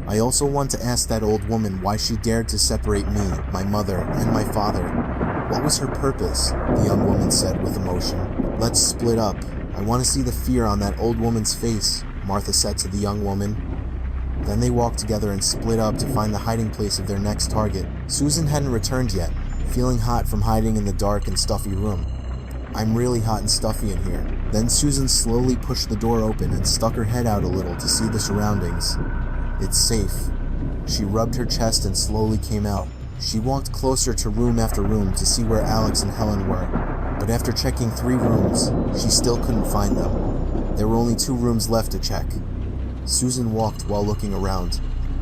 I also want to ask that old woman why she dared to separate me, my mother, and my father. What was her purpose?" the young woman said with emotion. "Let's split up. I want to see the fear on that old woman's face," Martha said to the young woman. Then they walked together and split up to find the hiding place of their next target. Susan hadn't returned yet, feeling hot from hiding in the dark and stuffy room. "I'm really hot and stuffy in here." Then Susan slowly pushed the door open and stuck her head out a little to see the surroundings. "It's safe." She rubbed her chest and slowly came out. She walked closer to room after room to see where Alex and Helen were, but after checking 3 rooms, she still couldn't find them. There were only 2 rooms left to check. Susan walked while looking around.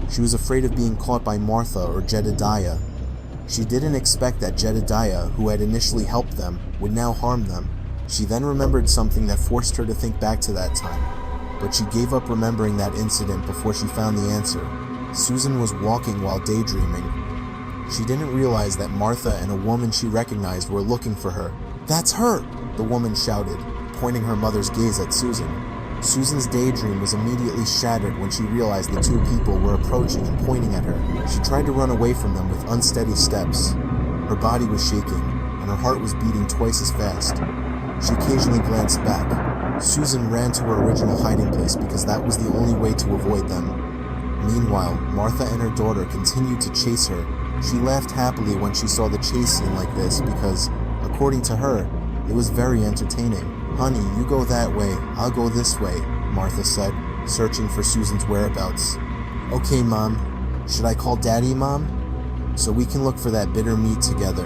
She was afraid of being caught by Martha or Jedediah. She didn't expect that Jedediah, who had initially helped them, would now harm them. She then remembered something that forced her to think back to that time, but she gave up remembering that incident before she found the answer. Susan was walking while daydreaming. She didn't realize that Martha and a woman she recognized were looking for her. "That's her!" the woman shouted, pointing her mother's gaze at Susan. Susan's daydream was immediately shattered when she realized the 2 people were approaching and pointing at her. She tried to run away from them with unsteady steps. Her body was shaking, and her heart was beating twice as fast. She occasionally glanced back. Susan ran to her original hiding place because that was the only way to avoid them. Meanwhile, Martha and her daughter continued to chase her. She laughed happily when she saw the chase scene like this because, according to her, it was very entertaining. "Honey, you go that way, I'll go this way," Martha said, searching for Susan's whereabouts. "Okay, Mom. Should I call Daddy, Mom? So we can look for that bitter meat together,"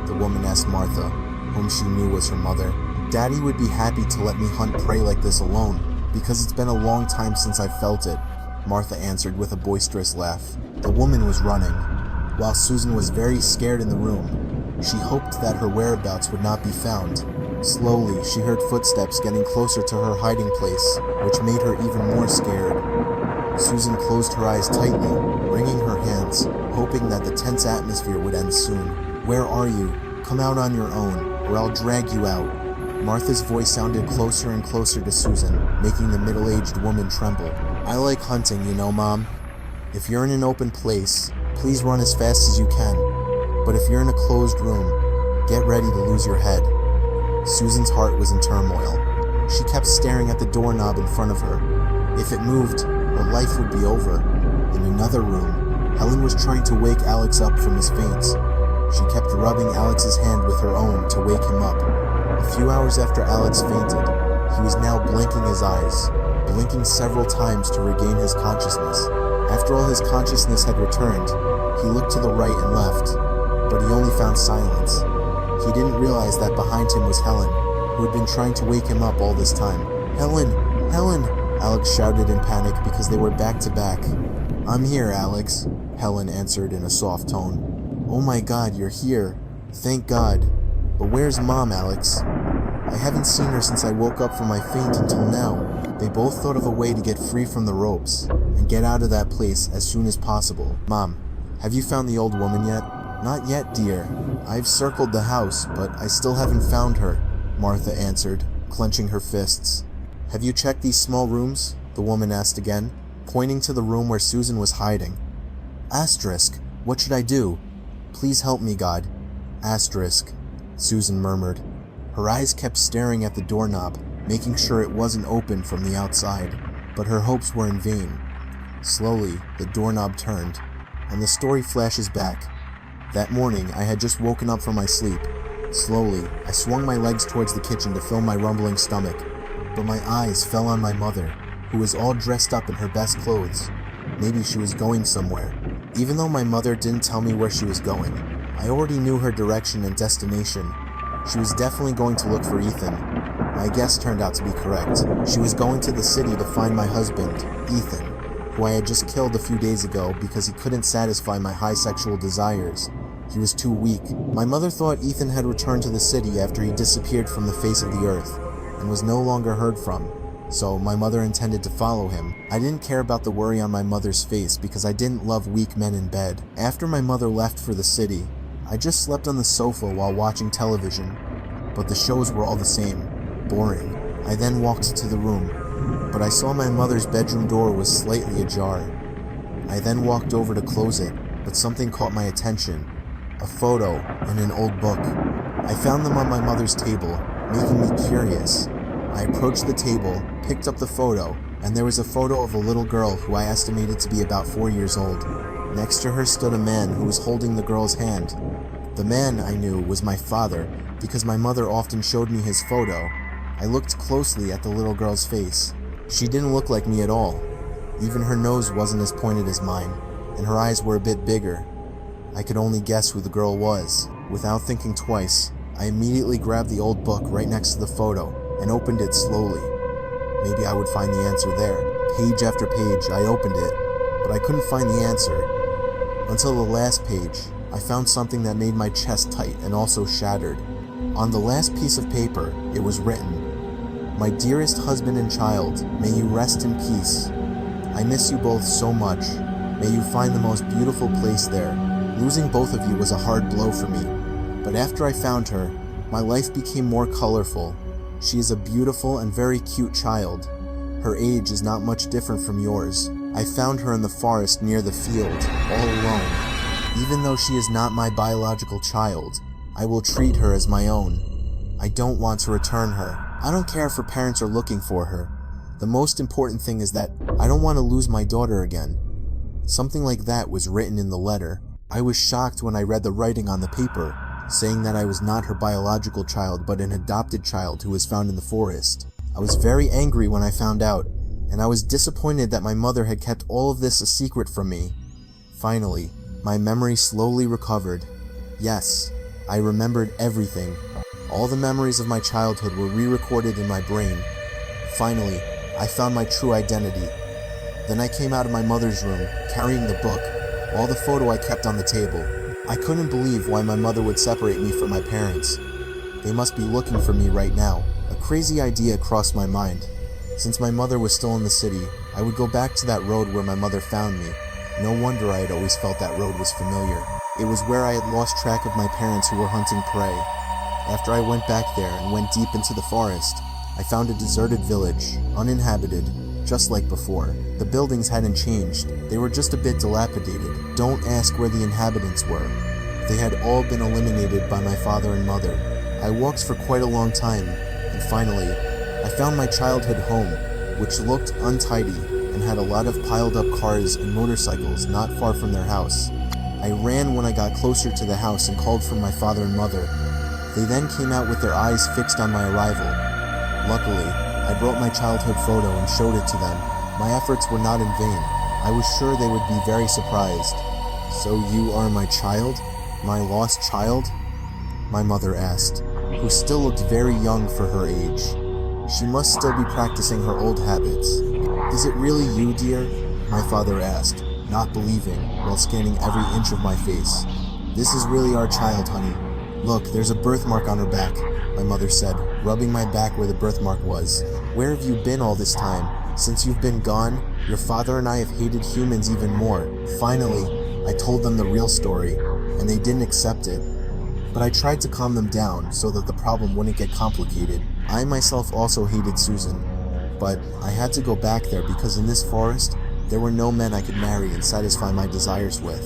the woman asked Martha, whom she knew was her mother. "Daddy would be happy to let me hunt prey like this alone, because it's been a long time since I've felt it," Martha answered with a boisterous laugh. The woman was running, while Susan was very scared in the room. She hoped that her whereabouts would not be found. Slowly, she heard footsteps getting closer to her hiding place, which made her even more scared. Susan closed her eyes tightly, wringing her hands, hoping that the tense atmosphere would end soon. "Where are you? Come out on your own, or I'll drag you out." Martha's voice sounded closer and closer to Susan, making the middle-aged woman tremble. "I like hunting, you know, Mom. If you're in an open place, please run as fast as you can. But if you're in a closed room, get ready to lose your head." Susan's heart was in turmoil. She kept staring at the doorknob in front of her. If it moved, her life would be over. In another room, Helen was trying to wake Alex up from his faints. She kept rubbing Alex's hand with her own to wake him up. A few hours after Alex fainted, he was now blinking his eyes, blinking several times to regain his consciousness. After all his consciousness had returned, he looked to the right and left, but he only found silence. He didn't realize that behind him was Helen, who had been trying to wake him up all this time. "Helen! Helen!" Alex shouted in panic because they were back to back. "I'm here, Alex," Helen answered in a soft tone. "Oh my God, you're here. Thank God. But where's Mom, Alex? I haven't seen her since I woke up from my faint until now." They both thought of a way to get free from the ropes and get out of that place as soon as possible. "Mom, have you found the old woman yet?" "Not yet, dear. I've circled the house, but I still haven't found her," Martha answered, clenching her fists. "Have you checked these small rooms?" the woman asked again, pointing to the room where Susan was hiding. "Asterisk, what should I do? Please help me, God. Asterisk," Susan murmured. Her eyes kept staring at the doorknob, making sure it wasn't open from the outside, but her hopes were in vain. Slowly, the doorknob turned, and the story flashes back. That morning, I had just woken up from my sleep. Slowly, I swung my legs towards the kitchen to fill my rumbling stomach, but my eyes fell on my mother, who was all dressed up in her best clothes. Maybe she was going somewhere. Even though my mother didn't tell me where she was going, I already knew her direction and destination. She was definitely going to look for Ethan. My guess turned out to be correct. She was going to the city to find my husband, Ethan, who I had just killed a few days ago because he couldn't satisfy my high sexual desires. He was too weak. My mother thought Ethan had returned to the city after he disappeared from the face of the earth and was no longer heard from, so my mother intended to follow him. I didn't care about the worry on my mother's face because I didn't love weak men in bed. After my mother left for the city, I just slept on the sofa while watching television, but the shows were all the same, boring. I then walked to the room, but I saw my mother's bedroom door was slightly ajar. I then walked over to close it, but something caught my attention. A photo and an old book. I found them on my mother's table, making me curious. I approached the table, picked up the photo, and there was a photo of a little girl who I estimated to be about 4 years old. Next to her stood a man who was holding the girl's hand. The man, I knew, was my father, because my mother often showed me his photo. I looked closely at the little girl's face. She didn't look like me at all. Even her nose wasn't as pointed as mine. and her eyes were a bit bigger. I could only guess who the girl was. Without thinking twice, I immediately grabbed the old book right next to the photo and opened it slowly. Maybe I would find the answer there. Page after page, I opened it, but I couldn't find the answer. Until the last page, I found something that made my chest tight and also shattered. On the last piece of paper, it was written, "My dearest husband and child, may you rest in peace. I miss you both so much. May you find the most beautiful place there. Losing both of you was a hard blow for me. But after I found her, my life became more colorful. She is a beautiful and very cute child. Her age is not much different from yours. I found her in the forest near the field, all alone. Even though she is not my biological child, I will treat her as my own. I don't want to return her. I don't care if her parents are looking for her. The most important thing is that I don't want to lose my daughter again." Something like that was written in the letter. I was shocked when I read the writing on the paper, saying that I was not her biological child but an adopted child who was found in the forest. I was very angry when I found out, and I was disappointed that my mother had kept all of this a secret from me. Finally, my memory slowly recovered. Yes, I remembered everything. All the memories of my childhood were re-recorded in my brain. Finally, I found my true identity. Then I came out of my mother's room, carrying the book, while the photo I kept on the table. I couldn't believe why my mother would separate me from my parents. They must be looking for me right now. A crazy idea crossed my mind. Since my mother was still in the city, I would go back to that road where my mother found me. No wonder I had always felt that road was familiar. It was where I had lost track of my parents who were hunting prey. After I went back there and went deep into the forest, I found a deserted village, uninhabited, just like before. The buildings hadn't changed, they were just a bit dilapidated. Don't ask where the inhabitants were. They had all been eliminated by my father and mother. I walked for quite a long time, and finally, I found my childhood home, which looked untidy and had a lot of piled up cars and motorcycles not far from their house. I ran when I got closer to the house and called for my father and mother. They then came out with their eyes fixed on my arrival. Luckily, I brought my childhood photo and showed it to them. My efforts were not in vain. I was sure they would be very surprised. "So you are my child? My lost child?" my mother asked, who still looked very young for her age. She must still be practicing her old habits. "Is it really you, dear?" my father asked, not believing, while scanning every inch of my face. "This is really our child, honey. Look, there's a birthmark on her back," my mother said, rubbing my back where the birthmark was. "Where have you been all this time? Since you've been gone, your father and I have hated humans even more." Finally, I told them the real story, and they didn't accept it. But I tried to calm them down so that the problem wouldn't get complicated. I myself also hated Susan, but I had to go back there because in this forest, there were no men I could marry and satisfy my desires with.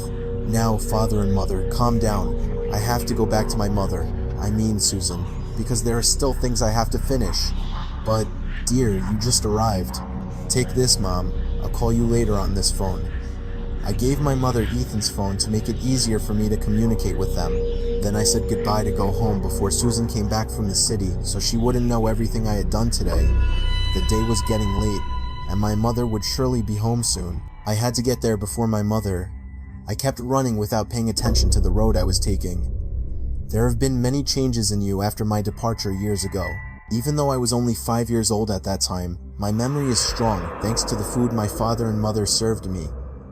"Now, father and mother, calm down. I have to go back to my mother, I mean Susan, because there are still things I have to finish." "But, dear, you just arrived." "Take this, Mom. I'll call you later on this phone." I gave my mother Ethan's phone to make it easier for me to communicate with them. Then I said goodbye to go home before Susan came back from the city so she wouldn't know everything I had done today. The day was getting late, and my mother would surely be home soon. I had to get there before my mother. I kept running without paying attention to the road I was taking. "There have been many changes in you after my departure years ago. Even though I was only 5 years old at that time, my memory is strong thanks to the food my father and mother served me.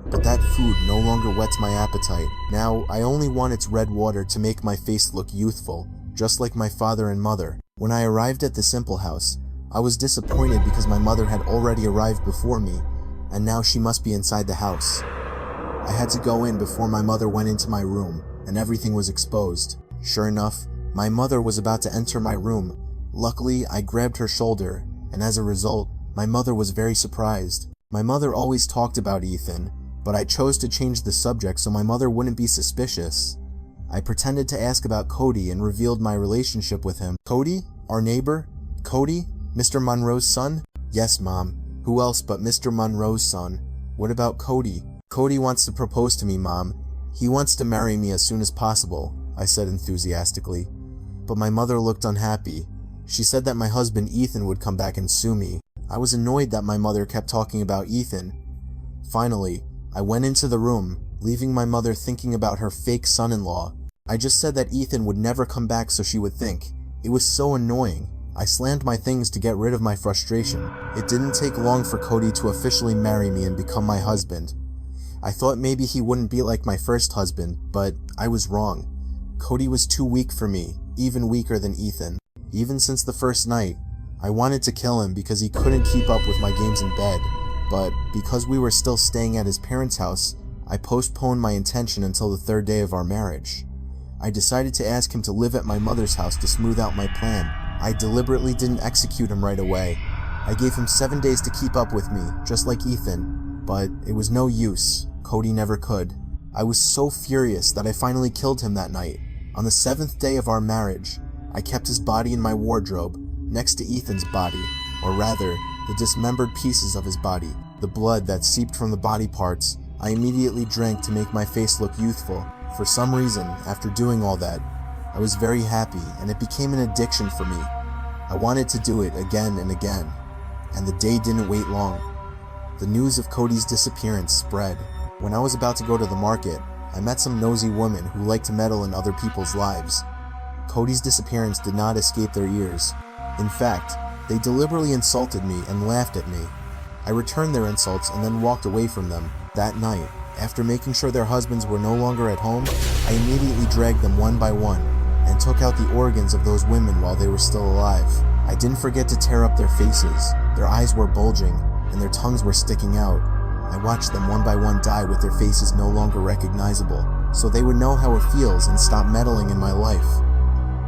But that food no longer whets my appetite. Now, I only want its red water to make my face look youthful, just like my father and mother." When I arrived at the Simple House, I was disappointed because my mother had already arrived before me, and now she must be inside the house. I had to go in before my mother went into my room, and everything was exposed. Sure enough, my mother was about to enter my room. Luckily, I grabbed her shoulder, and as a result, my mother was very surprised. My mother always talked about Ethan, but I chose to change the subject so my mother wouldn't be suspicious. I pretended to ask about Cody and revealed my relationship with him. "Cody? Our neighbor? Cody? Mr. Monroe's son?" "Yes, Mom. Who else but Mr. Monroe's son? What about Cody?" "Cody wants to propose to me, Mom. He wants to marry me as soon as possible," I said enthusiastically. But my mother looked unhappy. She said that my husband Ethan would come back and sue me. I was annoyed that my mother kept talking about Ethan. Finally, I went into the room, leaving my mother thinking about her fake son-in-law. I just said that Ethan would never come back so she would think. It was so annoying. I slammed my things to get rid of my frustration. It didn't take long for Cody to officially marry me and become my husband. I thought maybe he wouldn't be like my first husband, but I was wrong. Cody was too weak for me, even weaker than Ethan. Even since the first night, I wanted to kill him because he couldn't keep up with my games in bed, but because we were still staying at his parents' house, I postponed my intention until the third day of our marriage. I decided to ask him to live at my mother's house to smooth out my plan. I deliberately didn't execute him right away. I gave him 7 days to keep up with me, just like Ethan, but it was no use. Cody never could. I was so furious that I finally killed him that night. On the 7th day of our marriage, I kept his body in my wardrobe, next to Ethan's body, or rather, the dismembered pieces of his body. The blood that seeped from the body parts, I immediately drank to make my face look youthful. For some reason, after doing all that, I was very happy, and it became an addiction for me. I wanted to do it again and again, and the day didn't wait long. The news of Cody's disappearance spread. When I was about to go to the market, I met some nosy women who liked to meddle in other people's lives. Cody's disappearance did not escape their ears. In fact, they deliberately insulted me and laughed at me. I returned their insults and then walked away from them. That night, after making sure their husbands were no longer at home, I immediately dragged them one by one and took out the organs of those women while they were still alive. I didn't forget to tear up their faces. Their eyes were bulging and their tongues were sticking out. I watched them one by one die with their faces no longer recognizable, so they would know how it feels and stop meddling in my life.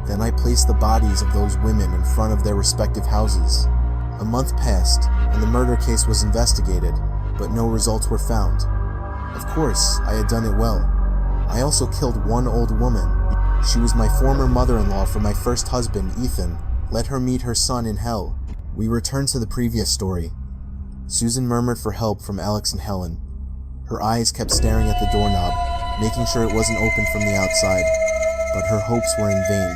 Then I placed the bodies of those women in front of their respective houses. A month passed, and the murder case was investigated, but no results were found. Of course, I had done it well. I also killed one old woman. She was my former mother-in-law from my first husband, Ethan. Let her meet her son in hell. We returned to the previous story. Susan murmured for help from Alex and Helen. Her eyes kept staring at the doorknob, making sure it wasn't open from the outside, but her hopes were in vain.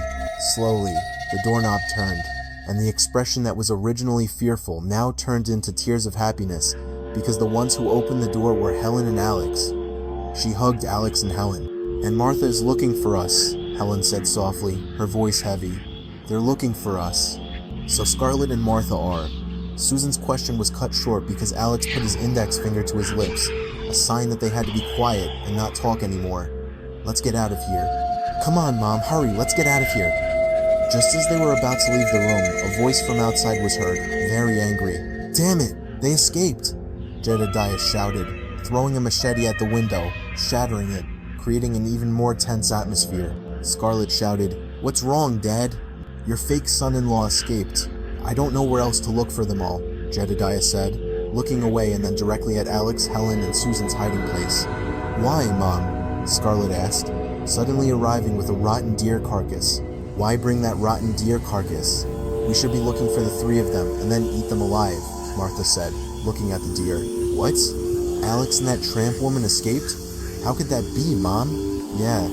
Slowly, the doorknob turned, and the expression that was originally fearful now turned into tears of happiness because the ones who opened the door were Helen and Alex. She hugged Alex and Helen. "And Martha is looking for us," Helen said softly, her voice heavy. "They're looking for us." "So Scarlett and Martha are." Susan's question was cut short because Alex put his index finger to his lips, a sign that they had to be quiet and not talk anymore. "Let's get out of here." "Come on, Mom, hurry, let's get out of here." Just as they were about to leave the room, a voice from outside was heard, very angry. "Damn it, they escaped!" Jedediah shouted, throwing a machete at the window, shattering it, creating an even more tense atmosphere. Scarlett shouted, "What's wrong, Dad?" "Your fake son-in-law escaped. I don't know where else to look for them all," Jedediah said, looking away and then directly at Alex, Helen, and Susan's hiding place. "Why, Mom?" Scarlett asked, suddenly arriving with a rotten deer carcass. "Why bring that rotten deer carcass? We should be looking for the three of them and then eat them alive," Martha said, looking at the deer. "What? Alex and that tramp woman escaped? How could that be, Mom?" "Yeah.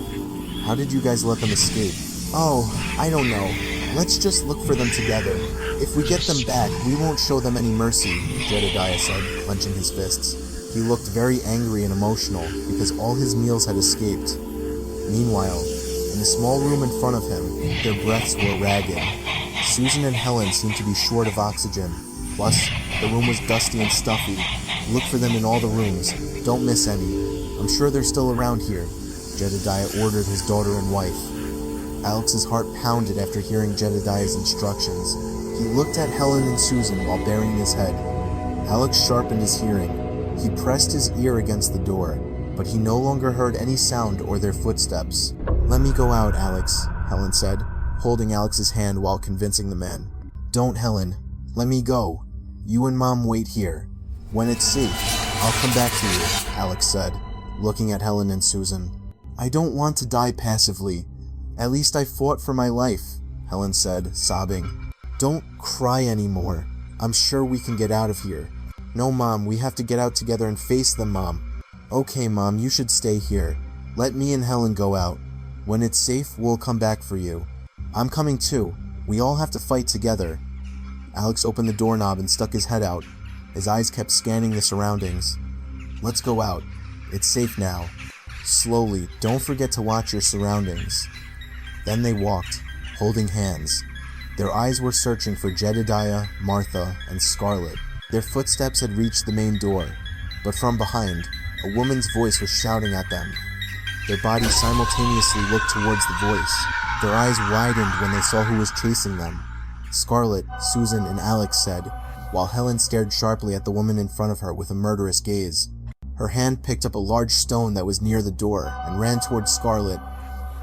How did you guys let them escape?" "Oh, I don't know. Let's just look for them together. If we get them back, we won't show them any mercy," Jedediah said, clenching his fists. He looked very angry and emotional because all his meals had escaped. Meanwhile, in the small room in front of him, their breaths were ragged. Susan and Helen seemed to be short of oxygen. Plus, the room was dusty and stuffy. "Look for them in all the rooms. Don't miss any. I'm sure they're still around here," Jedediah ordered his daughter and wife. Alex's heart pounded after hearing Jedediah's instructions. He looked at Helen and Susan while burying his head. Alex sharpened his hearing. He pressed his ear against the door, but he no longer heard any sound or their footsteps. "Let me go out, Alex," Helen said, holding Alex's hand while convincing the man. "Don't, Helen. Let me go. You and Mom wait here. When it's safe, I'll come back to you," Alex said, looking at Helen and Susan. "I don't want to die passively. At least I fought for my life," Helen said, sobbing. "Don't cry anymore. I'm sure we can get out of here." "No, Mom, we have to get out together and face them, Mom." "Okay, Mom, you should stay here. Let me and Helen go out. When it's safe, we'll come back for you." "I'm coming too. We all have to fight together." Alex opened the doorknob and stuck his head out. His eyes kept scanning the surroundings. "Let's go out. It's safe now." Slowly, don't forget to watch your surroundings." Then they walked, holding hands. Their eyes were searching for Jedediah, Martha, and Scarlet. Their footsteps had reached the main door, but from behind, a woman's voice was shouting at them. Their bodies simultaneously looked towards the voice. Their eyes widened when they saw who was chasing them. Scarlet, Susan, and Alex said, while Helen stared sharply at the woman in front of her with a murderous gaze. Her hand picked up a large stone that was near the door and ran towards Scarlet.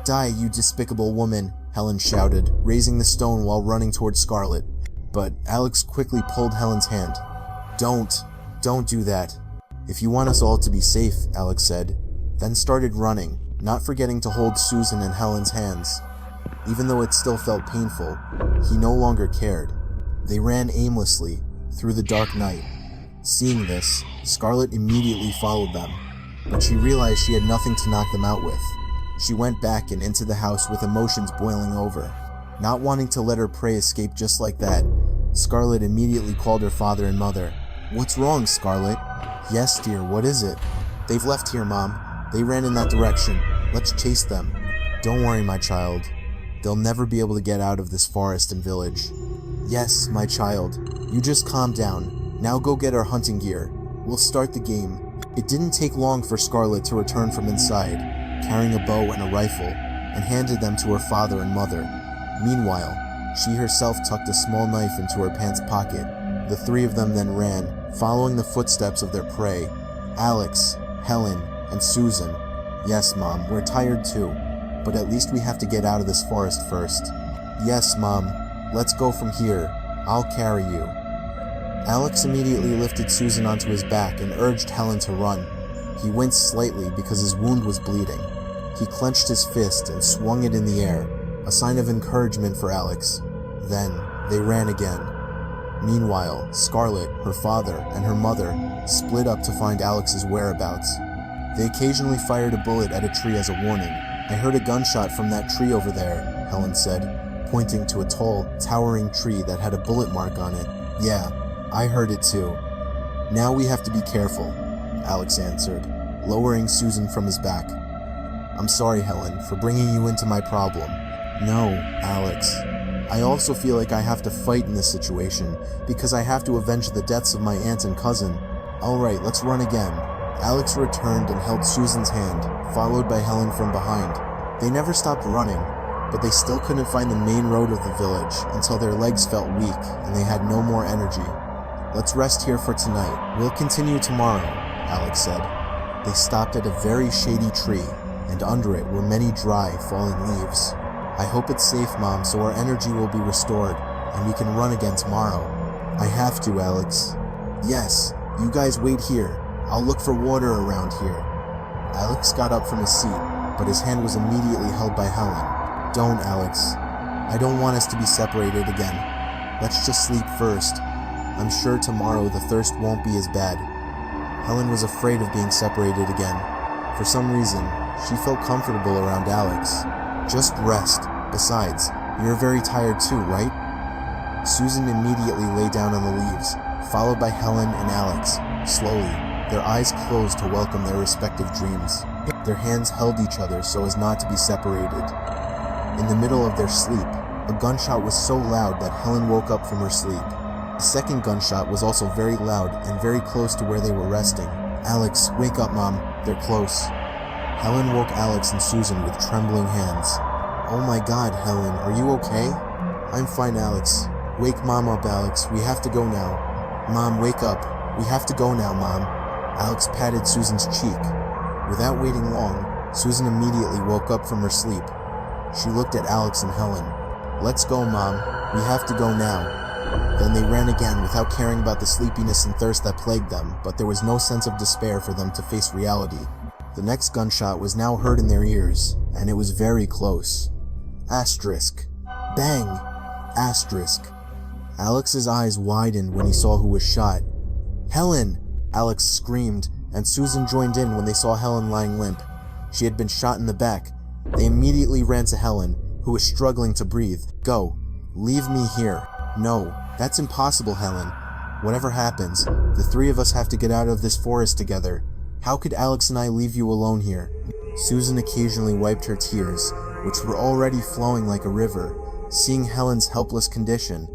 "Die, you despicable woman," Helen shouted, raising the stone while running towards Scarlet. But Alex quickly pulled Helen's hand. Don't do that. "If you want us all to be safe," Alex said, then started running, not forgetting to hold Susan and Helen's hands. Even though it still felt painful, he no longer cared. They ran aimlessly through the dark night. Seeing this, Scarlet immediately followed them, but she realized she had nothing to knock them out with. She went back and into the house with emotions boiling over. Not wanting to let her prey escape just like that, Scarlet immediately called her father and mother. "What's wrong, Scarlet?" "Yes, dear, what is it?" "They've left here, Mom. They ran in that direction. Let's chase them." "Don't worry, my child. They'll never be able to get out of this forest and village." "Yes, my child. You just calm down. Now go get our hunting gear. We'll start the game." It didn't take long for Scarlet to return from inside, carrying a bow and a rifle, and handed them to her father and mother. Meanwhile, she herself tucked a small knife into her pants pocket. The three of them then ran, following the footsteps of their prey, Alex, Helen, and Susan. "Yes, Mom, we're tired too, but at least we have to get out of this forest first." "Yes, Mom, let's go from here. I'll carry you." Alex immediately lifted Susan onto his back and urged Helen to run. He winced slightly because his wound was bleeding. He clenched his fist and swung it in the air, a sign of encouragement for Alex. Then, they ran again. Meanwhile, Scarlet, her father, and her mother split up to find Alex's whereabouts. They occasionally fired a bullet at a tree as a warning. "I heard a gunshot from that tree over there," Helen said, pointing to a tall, towering tree that had a bullet mark on it. "Yeah, I heard it too." "Now we have to be careful," Alex answered, lowering Susan from his back. "I'm sorry, Helen, for bringing you into my problem." "No, Alex. I also feel like I have to fight in this situation because I have to avenge the deaths of my aunt and cousin." "Alright, let's run again." Alex returned and held Susan's hand, followed by Helen from behind. They never stopped running, but they still couldn't find the main road of the village until their legs felt weak and they had no more energy. "Let's rest here for tonight. We'll continue tomorrow," Alex said. They stopped at a very shady tree, and under it were many dry, falling leaves. "I hope it's safe, Mom, so our energy will be restored, and we can run again tomorrow." "I have to, Alex." "Yes, you guys wait here. I'll look for water around here." Alex got up from his seat, but his hand was immediately held by Helen. "Don't, Alex. I don't want us to be separated again. Let's just sleep first. I'm sure tomorrow the thirst won't be as bad." Helen was afraid of being separated again. For some reason, she felt comfortable around Alex. "Just rest. Besides, you're very tired too, right?" Susan immediately lay down on the leaves, followed by Helen and Alex. Slowly, their eyes closed to welcome their respective dreams. Their hands held each other so as not to be separated. In the middle of their sleep, a gunshot was so loud that Helen woke up from her sleep. The second gunshot was also very loud and very close to where they were resting. "Alex, wake up, Mom. They're close." Helen woke Alex and Susan with trembling hands. "Oh my God, Helen, are you okay?" "I'm fine, Alex. Wake Mom up, Alex. We have to go now." "Mom, wake up. We have to go now, Mom." Alex patted Susan's cheek. Without waiting long, Susan immediately woke up from her sleep. She looked at Alex and Helen. "Let's go, Mom. We have to go now." Then they ran again without caring about the sleepiness and thirst that plagued them, but there was no sense of despair for them to face reality. The next gunshot was now heard in their ears, and it was very close. Asterisk. Bang! Asterisk. Alex's eyes widened when he saw who was shot. "Helen!" Alex screamed, and Susan joined in when they saw Helen lying limp. She had been shot in the back. They immediately ran to Helen, who was struggling to breathe. "Go. Leave me here." "No, that's impossible, Helen. Whatever happens, the three of us have to get out of this forest together. How could Alex and I leave you alone here?" Susan occasionally wiped her tears, which were already flowing like a river, seeing Helen's helpless condition.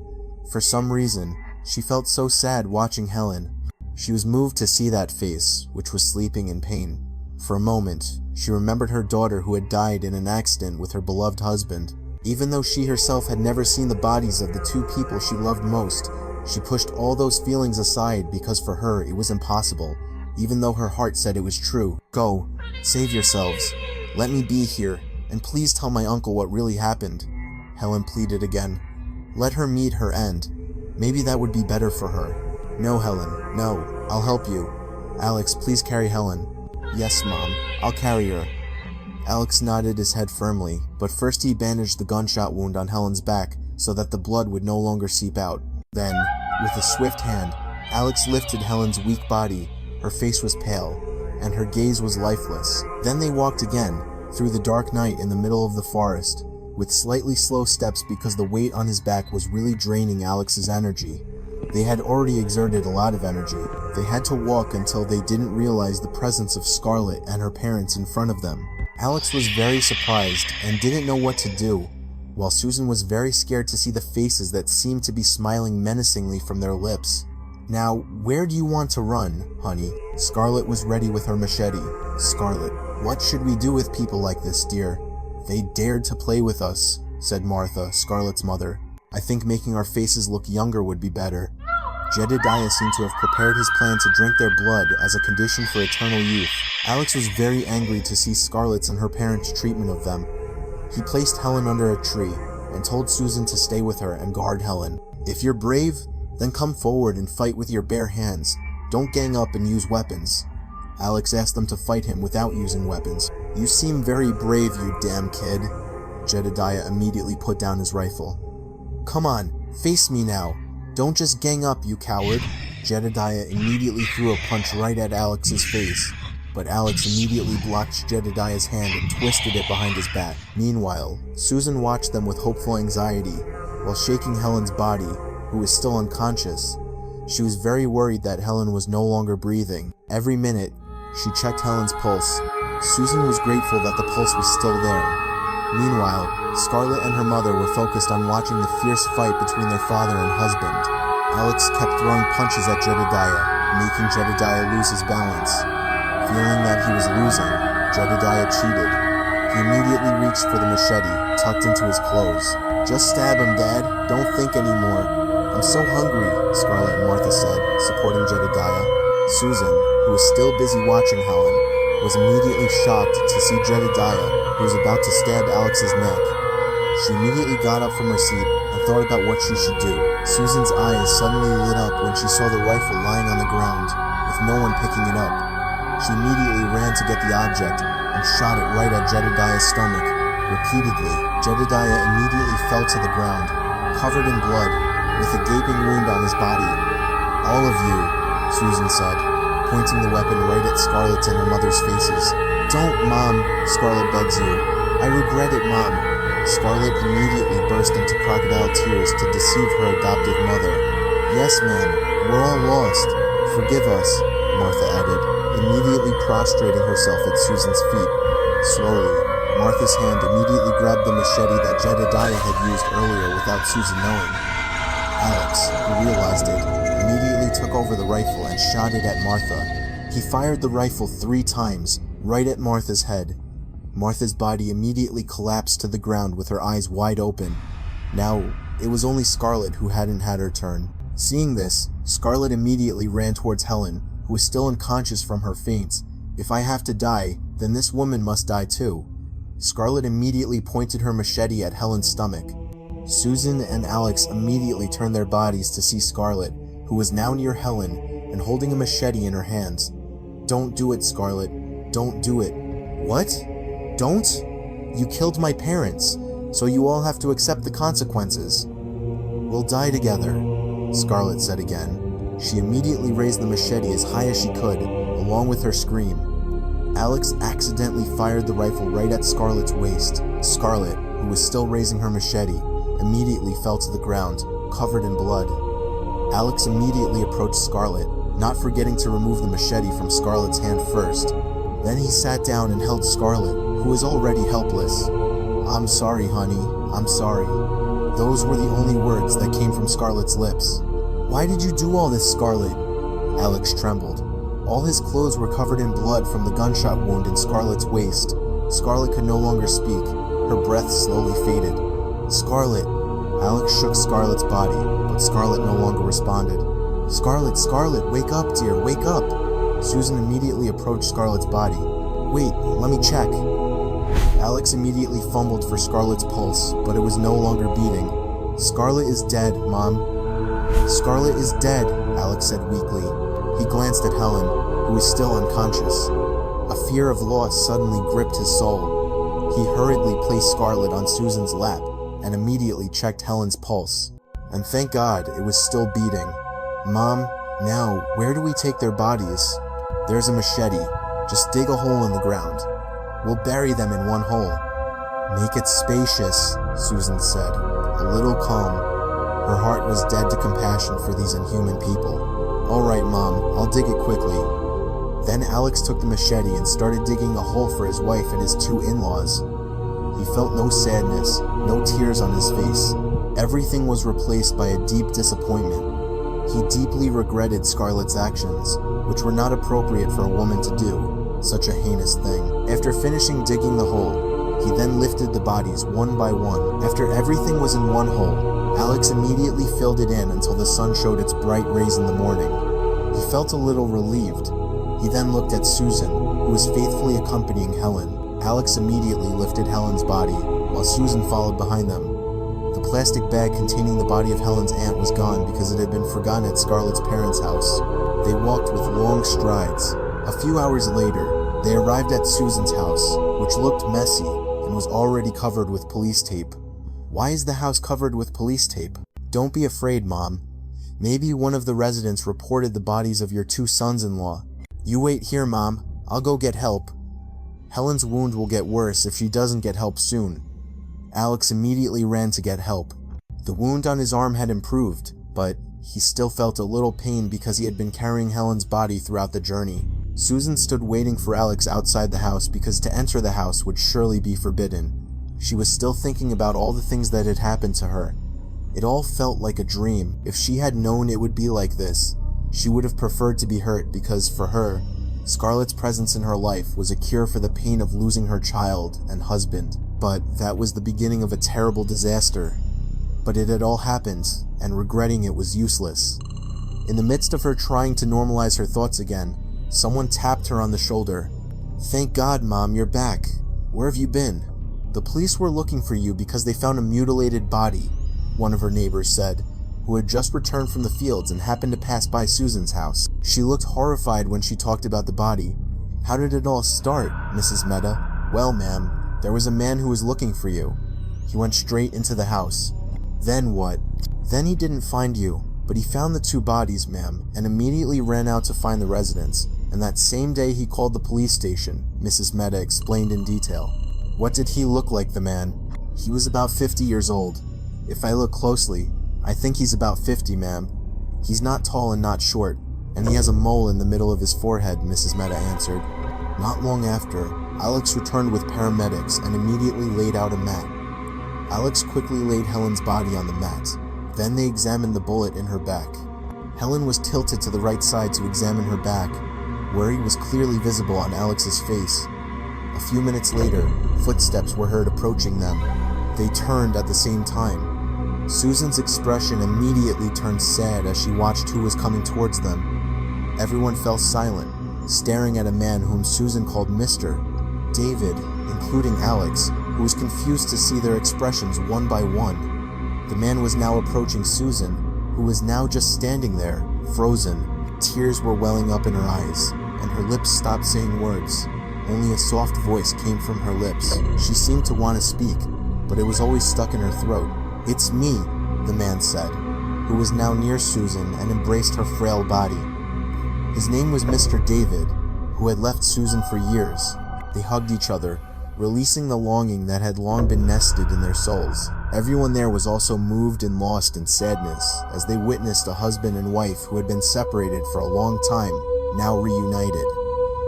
For some reason, she felt so sad watching Helen. She was moved to see that face, which was sleeping in pain. For a moment, she remembered her daughter who had died in an accident with her beloved husband. Even though she herself had never seen the bodies of the two people she loved most, she pushed all those feelings aside because for her it was impossible, even though her heart said it was true. Go, save yourselves. Let me be here, and please tell my uncle what really happened. Helen pleaded again. Let her meet her end. Maybe that would be better for her. No, Helen, no, I'll help you. Alex, please carry Helen. Yes, Mom, I'll carry her. Alex nodded his head firmly, but first he bandaged the gunshot wound on Helen's back so that the blood would no longer seep out. Then, with a swift hand, Alex lifted Helen's weak body. Her face was pale, and her gaze was lifeless. Then they walked again, through the dark night in the middle of the forest, with slightly slow steps because the weight on his back was really draining Alex's energy. They had already exerted a lot of energy. They had to walk until they didn't realize the presence of Scarlett and her parents in front of them. Alex was very surprised and didn't know what to do, while Susan was very scared to see the faces that seemed to be smiling menacingly from their lips. Now, where do you want to run, honey? Scarlett was ready with her machete. Scarlett, what should we do with people like this, dear? They dared to play with us, said Martha, Scarlett's mother. I think making our faces look younger would be better. Jedediah seemed to have prepared his plan to drink their blood as a condition for eternal youth. Alex was very angry to see Scarlett's and her parents' treatment of them. He placed Helen under a tree and told Susan to stay with her and guard Helen. If you're brave, then come forward and fight with your bare hands. Don't gang up and use weapons. Alex asked them to fight him without using weapons. You seem very brave, you damn kid. Jedediah immediately put down his rifle. Come on, face me now. Don't just gang up, you coward. Jedediah immediately threw a punch right at Alex's face, but Alex immediately blocked Jedediah's hand and twisted it behind his back. Meanwhile, Susan watched them with hopeful anxiety, while shaking Helen's body, who was still unconscious. She was very worried that Helen was no longer breathing. Every minute, she checked Helen's pulse. Susan was grateful that the pulse was still there. Meanwhile, Scarlett and her mother were focused on watching the fierce fight between their father and husband. Alex kept throwing punches at Jedediah, making Jedediah lose his balance. Feeling that he was losing, Jedediah cheated. He immediately reached for the machete, tucked into his clothes. Just stab him, Dad. Don't think anymore. I'm so hungry, Scarlett and Martha said, supporting Jedediah. Susan, who was still busy watching Helen, was immediately shocked to see Jedediah, who was about to stab Alex's neck. She immediately got up from her seat and thought about what she should do. Susan's eyes suddenly lit up when she saw the rifle lying on the ground, with no one picking it up. She immediately ran to get the object and shot it right at Jedediah's stomach. Repeatedly, Jedediah immediately fell to the ground, covered in blood, with a gaping wound on his body. All of you, Susan said, pointing the weapon right at Scarlett's and her mother's faces. Don't, Mom, Scarlett begs you. I regret it, Mom. Scarlett immediately burst into crocodile tears to deceive her adoptive mother. Yes, ma'am, we're all lost. Forgive us, Martha added, immediately prostrating herself at Susan's feet. Slowly, Martha's hand immediately grabbed the machete that Jedediah had used earlier without Susan knowing. Alex, who realized it, immediately took over the rifle and shot it at Martha. He fired the rifle 3 times, right at Martha's head. Martha's body immediately collapsed to the ground with her eyes wide open. Now, it was only Scarlett who hadn't had her turn. Seeing this, Scarlett immediately ran towards Helen, who was still unconscious from her faints. If I have to die, then this woman must die too. Scarlett immediately pointed her machete at Helen's stomach. Susan and Alex immediately turned their bodies to see Scarlett, who was now near Helen and holding a machete in her hands. Don't do it, Scarlett. Don't do it. What? Don't? You killed my parents, so you all have to accept the consequences. We'll die together, Scarlett said again. She immediately raised the machete as high as she could, along with her scream. Alex accidentally fired the rifle right at Scarlett's waist. Scarlett, who was still raising her machete, immediately fell to the ground, covered in blood. Alex immediately approached Scarlett, not forgetting to remove the machete from Scarlett's hand first. Then he sat down and held Scarlet, who was already helpless. "I'm sorry, honey. I'm sorry." Those were the only words that came from Scarlet's lips. "Why did you do all this, Scarlet?" Alex trembled. All his clothes were covered in blood from the gunshot wound in Scarlet's waist. Scarlet could no longer speak. Her breath slowly faded. "Scarlet." Alex shook Scarlet's body, but Scarlet no longer responded. "Scarlet, Scarlet, wake up, dear, wake up." Susan immediately approached Scarlet's body. "Wait, let me check." Alex immediately fumbled for Scarlet's pulse, but it was no longer beating. "Scarlet is dead, Mom." "Scarlet is dead," Alex said weakly. He glanced at Helen, who was still unconscious. A fear of loss suddenly gripped his soul. He hurriedly placed Scarlet on Susan's lap and immediately checked Helen's pulse. And thank God it was still beating. "Mom, now, where do we take their bodies?" "There's a machete. Just dig a hole in the ground. We'll bury them in one hole." "Make it spacious," Susan said, a little calm. Her heart was dead to compassion for these inhuman people. "All right, Mom, I'll dig it quickly." Then Alex took the machete and started digging a hole for his wife and his two in-laws. He felt no sadness, no tears on his face. Everything was replaced by a deep disappointment. He deeply regretted Scarlet's actions, which were not appropriate for a woman to do, such a heinous thing. After finishing digging the hole, he then lifted the bodies one by one. After everything was in one hole, Alex immediately filled it in until the sun showed its bright rays in the morning. He felt a little relieved. He then looked at Susan, who was faithfully accompanying Helen. Alex immediately lifted Helen's body, while Susan followed behind them. The plastic bag containing the body of Helen's aunt was gone because it had been forgotten at Scarlet's parents' house. They walked with long strides. A few hours later, they arrived at Susan's house, which looked messy and was already covered with police tape. "Why is the house covered with police tape?" "Don't be afraid, Mom. Maybe one of the residents reported the bodies of your two sons-in-law. You wait here, Mom. I'll go get help. Helen's wound will get worse if she doesn't get help soon." Alex immediately ran to get help. The wound on his arm had improved, but he still felt a little pain because he had been carrying Helen's body throughout the journey. Susan stood waiting for Alex outside the house because to enter the house would surely be forbidden. She was still thinking about all the things that had happened to her. It all felt like a dream. If she had known it would be like this, she would have preferred to be hurt because, for her, Scarlet's presence in her life was a cure for the pain of losing her child and husband. But that was the beginning of a terrible disaster. But it had all happened, and regretting it was useless. In the midst of her trying to normalize her thoughts again, someone tapped her on the shoulder. "Thank God, Mom, you're back. Where have you been?" "The police were looking for you because they found a mutilated body," one of her neighbors said, who had just returned from the fields and happened to pass by Susan's house. She looked horrified when she talked about the body. "How did it all start, Mrs. Mehta?" "Well, ma'am, there was a man who was looking for you. He went straight into the house." "Then what?" "Then he didn't find you, but he found the two bodies, ma'am, and immediately ran out to find the residents. And that same day he called the police station," Mrs. Mehta explained in detail. "What did he look like, the man?" "He was about 50 years old. If I look closely, I think he's about 50, ma'am. He's not tall and not short, and he has a mole in the middle of his forehead," Mrs. Mehta answered. Not long after, Alex returned with paramedics and immediately laid out a mat. Alex quickly laid Helen's body on the mat. Then they examined the bullet in her back. Helen was tilted to the right side to examine her back. Worry was clearly visible on Alex's face. A few minutes later, footsteps were heard approaching them. They turned at the same time. Susan's expression immediately turned sad as she watched who was coming towards them. Everyone fell silent, staring at a man whom Susan called Mr. David, including Alex, who was confused to see their expressions one by one. The man was now approaching Susan, who was now just standing there, frozen. Tears were welling up in her eyes, and her lips stopped saying words. Only a soft voice came from her lips. She seemed to want to speak, but it was always stuck in her throat. "It's me," the man said, who was now near Susan and embraced her frail body. His name was Mr. David, who had left Susan for years. They hugged each other, releasing the longing that had long been nested in their souls. Everyone there was also moved and lost in sadness as they witnessed a husband and wife who had been separated for a long time, now reunited.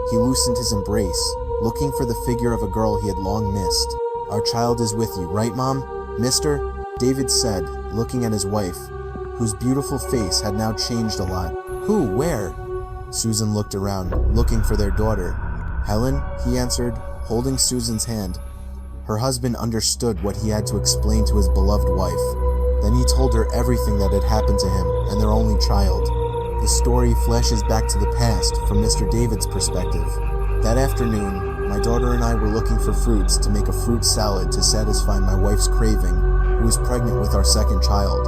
he loosened his embrace, looking for the figure of a girl he had long missed. "Our child is with you, right, Mom? Mister?" David said, looking at his wife, whose beautiful face had now changed a lot. "Who? Where?" Susan looked around, looking for their daughter. "Helen," he answered, holding Susan's hand. Her husband understood what he had to explain to his beloved wife. Then he told her everything that had happened to him and their only child. The story flashes back to the past from Mr. David's perspective. That afternoon, my daughter and I were looking for fruits to make a fruit salad to satisfy my wife's craving, who was pregnant with our second child.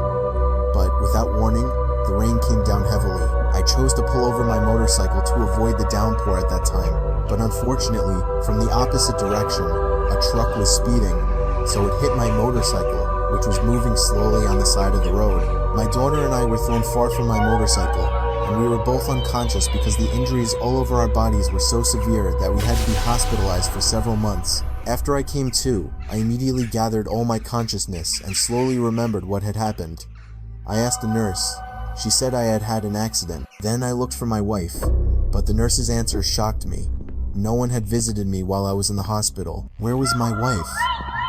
But without warning, the rain came down heavily. I chose to pull over my motorcycle to avoid the downpour at that time, but unfortunately, from the opposite direction, a truck was speeding, so it hit my motorcycle, which was moving slowly on the side of the road. My daughter and I were thrown far from my motorcycle, and we were both unconscious because the injuries all over our bodies were so severe that we had to be hospitalized for several months. After I came to, I immediately gathered all my consciousness and slowly remembered what had happened. I asked the nurse. She said I had had an accident. Then I looked for my wife, but the nurse's answer shocked me. No one had visited me while I was in the hospital. Where was my wife?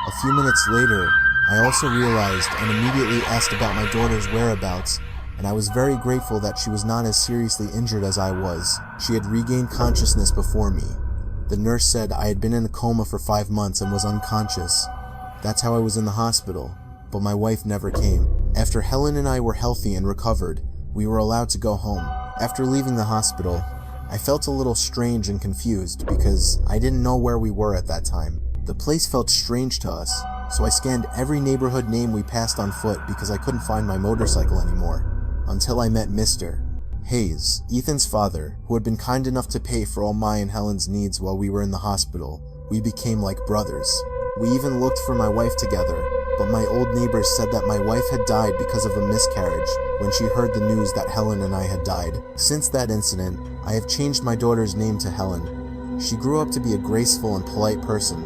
A few minutes later, I also realized and immediately asked about my daughter's whereabouts, and I was very grateful that she was not as seriously injured as I was. She had regained consciousness before me. The nurse said I had been in a coma for 5 months and was unconscious. That's how I was in the hospital, but my wife never came. After Helen and I were healthy and recovered, we were allowed to go home. After leaving the hospital, I felt a little strange and confused because I didn't know where we were at that time. The place felt strange to us, so I scanned every neighborhood name we passed on foot because I couldn't find my motorcycle anymore, until I met Mr. Hayes, Ethan's father, who had been kind enough to pay for all my and Helen's needs while we were in the hospital. We became like brothers. We even looked for my wife together, but my old neighbors said that my wife had died because of a miscarriage when she heard the news that Helen and I had died. Since that incident, I have changed my daughter's name to Helen. She grew up to be a graceful and polite person.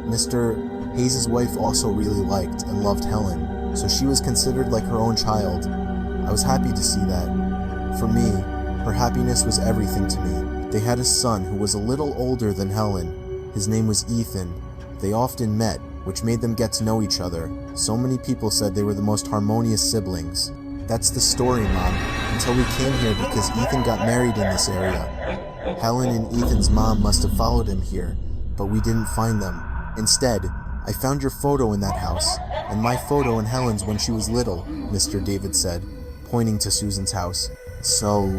Mr. Hayes' wife also really liked and loved Helen, so she was considered like her own child. I was happy to see that. For me, her happiness was everything to me. They had a son who was a little older than Helen. His name was Ethan. They often met, which made them get to know each other. So many people said they were the most harmonious siblings. That's the story, Mom, until we came here because Ethan got married in this area. Helen and Ethan's mom must have followed him here, but we didn't find them. Instead, I found your photo in that house, and my photo and Helen's when she was little, Mr. David said, pointing to Susan's house. So,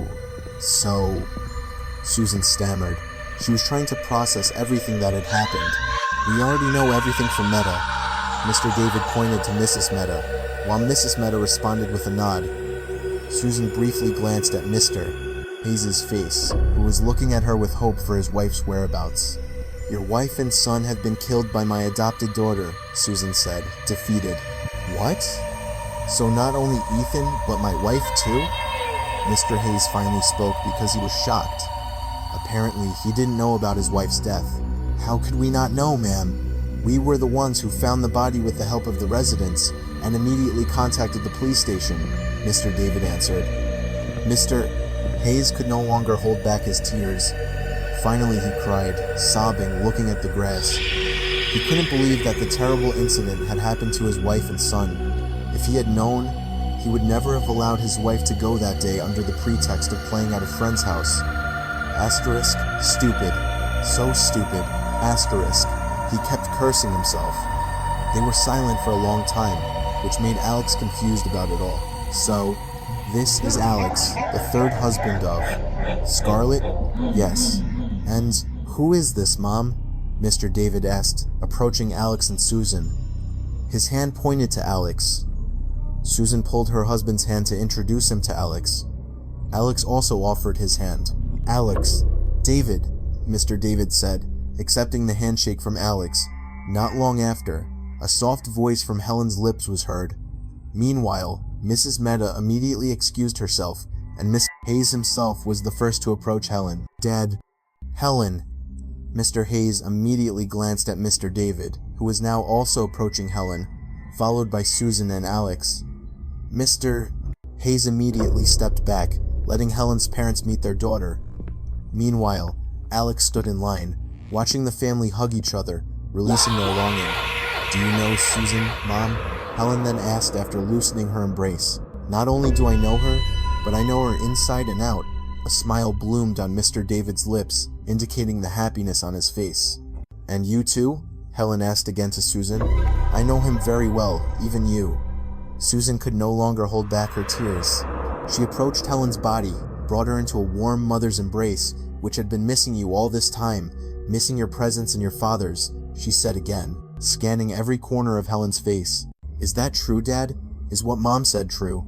Susan stammered. She was trying to process everything that had happened. We already know everything from Meta. Mr. David pointed to Mrs. Meta, while Mrs. Meta responded with a nod. Susan briefly glanced at Mr. Hayes' face, who was looking at her with hope for his wife's whereabouts. "Your wife and son have been killed by my adopted daughter," Susan said, defeated. "What? So not only Ethan, but my wife too?" Mr. Hayes finally spoke because he was shocked. Apparently, he didn't know about his wife's death. "How could we not know, ma'am? We were the ones who found the body with the help of the residents and immediately contacted the police station," Mr. David answered. Mr. Hayes could no longer hold back his tears. Finally, he cried, sobbing, looking at the grass. He couldn't believe that the terrible incident had happened to his wife and son. If he had known, he would never have allowed his wife to go that day under the pretext of playing at a friend's house. Asterisk, stupid. So stupid. Asterisk. He kept cursing himself. They were silent for a long time, which made Alex confused about it all. "So, this is Alex, the third husband of Scarlett?" "Yes." "And who is this, Mom?" Mr. David asked, approaching Alex and Susan. His hand pointed to Alex. Susan pulled her husband's hand to introduce him to Alex. Alex also offered his hand. "Alex." "David," Mr. David said, accepting the handshake from Alex. Not long after, a soft voice from Helen's lips was heard. Meanwhile, Mrs. Meta immediately excused herself, and Mr. Hayes himself was the first to approach Helen. "Dad." "Helen." Mr. Hayes immediately glanced at Mr. David, who was now also approaching Helen, followed by Susan and Alex. Mr. Hayes immediately stepped back, letting Helen's parents meet their daughter. Meanwhile, Alex stood in line, watching the family hug each other, releasing their longing. "Do you know Susan, Mom?" Helen then asked after loosening her embrace. "Not only do I know her, but I know her inside and out." A smile bloomed on Mr. David's lips, indicating the happiness on his face. "And you too?" Helen asked again to Susan. "I know him very well, even you." Susan could no longer hold back her tears. She approached Helen's body, brought her into a warm mother's embrace, which had been missing you all this time, missing your presence and your father's, she said again, scanning every corner of Helen's face. "Is that true, Dad? Is what Mom said true?"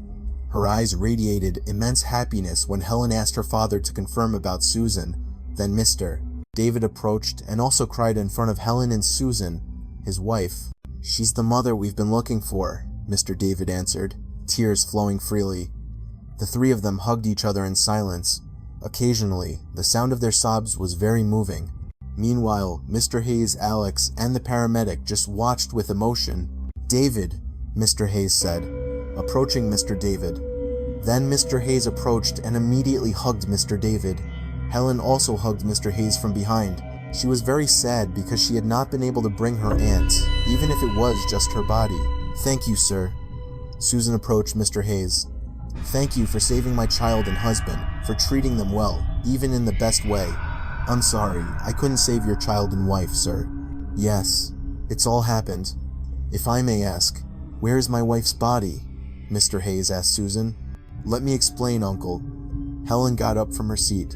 Her eyes radiated immense happiness when Helen asked her father to confirm about Susan. Then Mr. David approached and also cried in front of Helen and Susan, his wife. "She's the mother we've been looking for," Mr. David answered, tears flowing freely. The three of them hugged each other in silence. Occasionally, the sound of their sobs was very moving. Meanwhile, Mr. Hayes, Alex, and the paramedic just watched with emotion. "David," Mr. Hayes said, approaching Mr. David. Then Mr. Hayes approached and immediately hugged Mr. David. Helen also hugged Mr. Hayes from behind. She was very sad because she had not been able to bring her aunt, even if it was just her body. "Thank you, sir." Susan approached Mr. Hayes. "Thank you for saving my child and husband, for treating them well, even in the best way. I'm sorry, I couldn't save your child and wife, sir." "Yes, it's all happened. If I may ask, where is my wife's body?" Mr. Hayes asked Susan. "Let me explain, Uncle." Helen got up from her seat.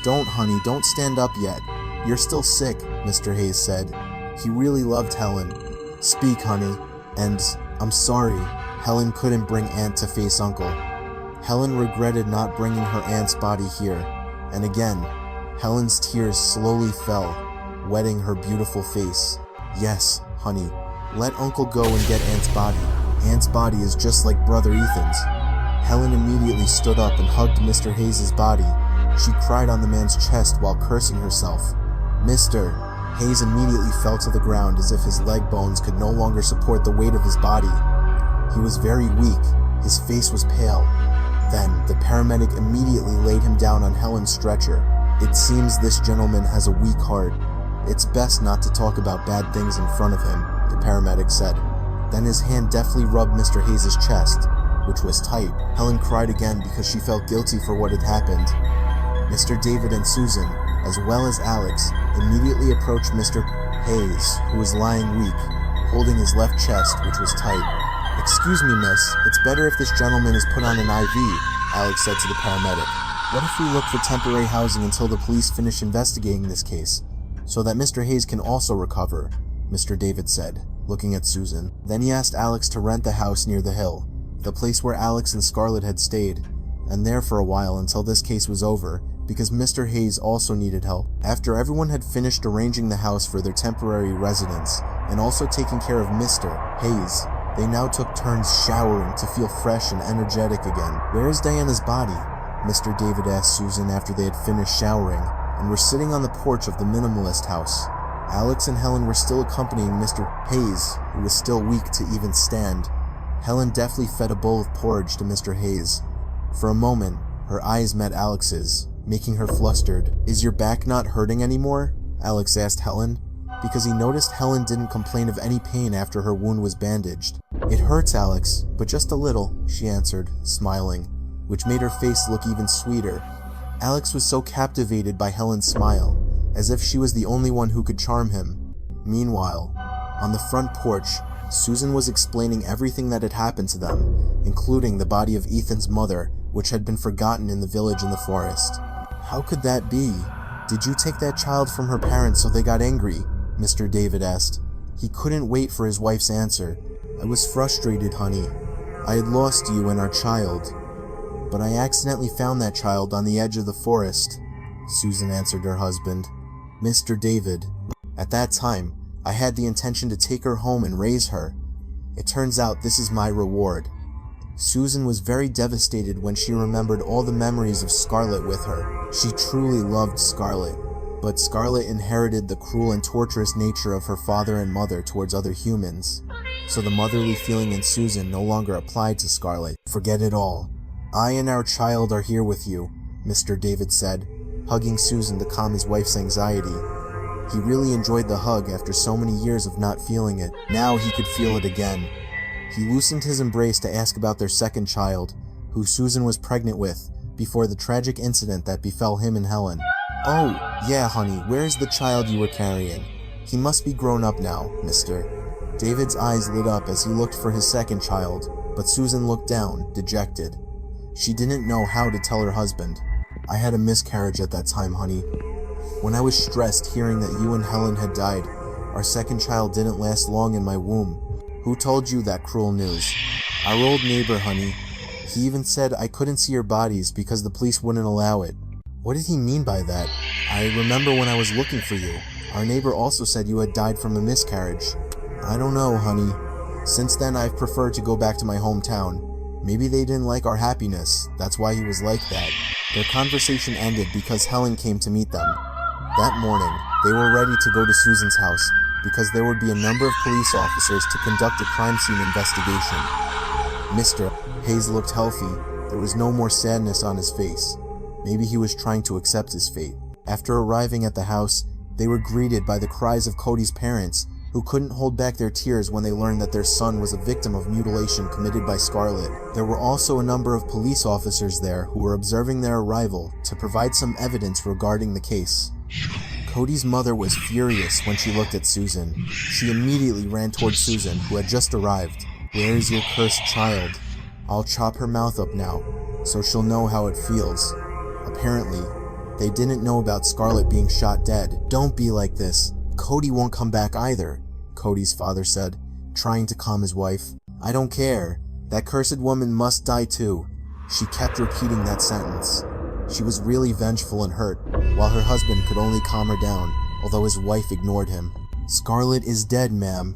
"Don't, honey, don't stand up yet. You're still sick," Mr. Hayes said. He really loved Helen. "Speak, honey." And, "I'm sorry, Helen couldn't bring Aunt to face Uncle." Helen regretted not bringing her aunt's body here, and again, Helen's tears slowly fell, wetting her beautiful face. "Yes, honey, let Uncle go and get Aunt's body. Aunt's body is just like Brother Ethan's." Helen immediately stood up and hugged Mr. Hayes' body. She cried on the man's chest while cursing herself. Mr. Hayes immediately fell to the ground as if his leg bones could no longer support the weight of his body. He was very weak, his face was pale. Then, the paramedic immediately laid him down on Helen's stretcher. "It seems this gentleman has a weak heart. It's best not to talk about bad things in front of him," the paramedic said. Then his hand deftly rubbed Mr. Hayes' chest, which was tight. Helen cried again because she felt guilty for what had happened. Mr. David and Susan, as well as Alex, immediately approached Mr. Hayes, who was lying weak, holding his left chest, which was tight. "Excuse me, miss, it's better if this gentleman is put on an IV, Alex said to the paramedic. "What if we look for temporary housing until the police finish investigating this case, so that Mr. Hayes can also recover?" Mr. David said, looking at Susan. Then he asked Alex to rent the house near the hill, the place where Alex and Scarlett had stayed, and there for a while until this case was over, because Mr. Hayes also needed help. After everyone had finished arranging the house for their temporary residence, and also taking care of Mr. Hayes, they now took turns showering to feel fresh and energetic again. "Where is Diana's body?" Mr. David asked Susan after they had finished showering, and were sitting on the porch of the minimalist house. Alex and Helen were still accompanying Mr. Hayes, who was still weak to even stand. Helen deftly fed a bowl of porridge to Mr. Hayes. For a moment, her eyes met Alex's, making her flustered. "Is your back not hurting anymore?" Alex asked Helen, because he noticed Helen didn't complain of any pain after her wound was bandaged. "It hurts, Alex, but just a little," she answered, smiling, which made her face look even sweeter. Alex was so captivated by Helen's smile, as if she was the only one who could charm him. Meanwhile, on the front porch, Susan was explaining everything that had happened to them, including the body of Ethan's mother, which had been forgotten in the village in the forest. "How could that be? Did you take that child from her parents so they got angry?" Mr. David asked. He couldn't wait for his wife's answer. "I was frustrated, honey. I had lost you and our child. But I accidentally found that child on the edge of the forest," Susan answered her husband. "Mr. David, at that time, I had the intention to take her home and raise her. It turns out this is my reward." Susan was very devastated when she remembered all the memories of Scarlett with her. She truly loved Scarlett, but Scarlett inherited the cruel and torturous nature of her father and mother towards other humans, so the motherly feeling in Susan no longer applied to Scarlett. "Forget it all. I and our child are here with you," Mr. David said, hugging Susan to calm his wife's anxiety. He really enjoyed the hug after so many years of not feeling it. Now he could feel it again. He loosened his embrace to ask about their second child, who Susan was pregnant with, before the tragic incident that befell him and Helen. "Oh, yeah, honey, where's the child you were carrying? He must be grown up now, mister." David's eyes lit up as he looked for his second child, but Susan looked down, dejected. She didn't know how to tell her husband. "I had a miscarriage at that time, honey. When I was stressed hearing that you and Helen had died, our second child didn't last long in my womb. Who told you that cruel news?" "Our old neighbor, honey. He even said I couldn't see your bodies because the police wouldn't allow it." "What did he mean by that?" "I remember when I was looking for you. Our neighbor also said you had died from a miscarriage." "I don't know, honey. Since then I've preferred to go back to my hometown. Maybe they didn't like our happiness. That's why he was like that." Their conversation ended because Helen came to meet them. That morning, they were ready to go to Susan's house because there would be a number of police officers to conduct a crime scene investigation. Mr. Hayes looked healthy. There was no more sadness on his face. Maybe he was trying to accept his fate. After arriving at the house, they were greeted by the cries of Cody's parents, who couldn't hold back their tears when they learned that their son was a victim of mutilation committed by Scarlett. There were also a number of police officers there who were observing their arrival to provide some evidence regarding the case. Cody's mother was furious when she looked at Susan. She immediately ran towards Susan, who had just arrived. "Where is your cursed child? I'll chop her mouth up now, so she'll know how it feels." Apparently, they didn't know about Scarlett being shot dead. "Don't be like this. Cody won't come back either," Cody's father said, trying to calm his wife. "I don't care. That cursed woman must die too." She kept repeating that sentence. She was really vengeful and hurt, while her husband could only calm her down, although his wife ignored him. "Scarlett is dead, ma'am."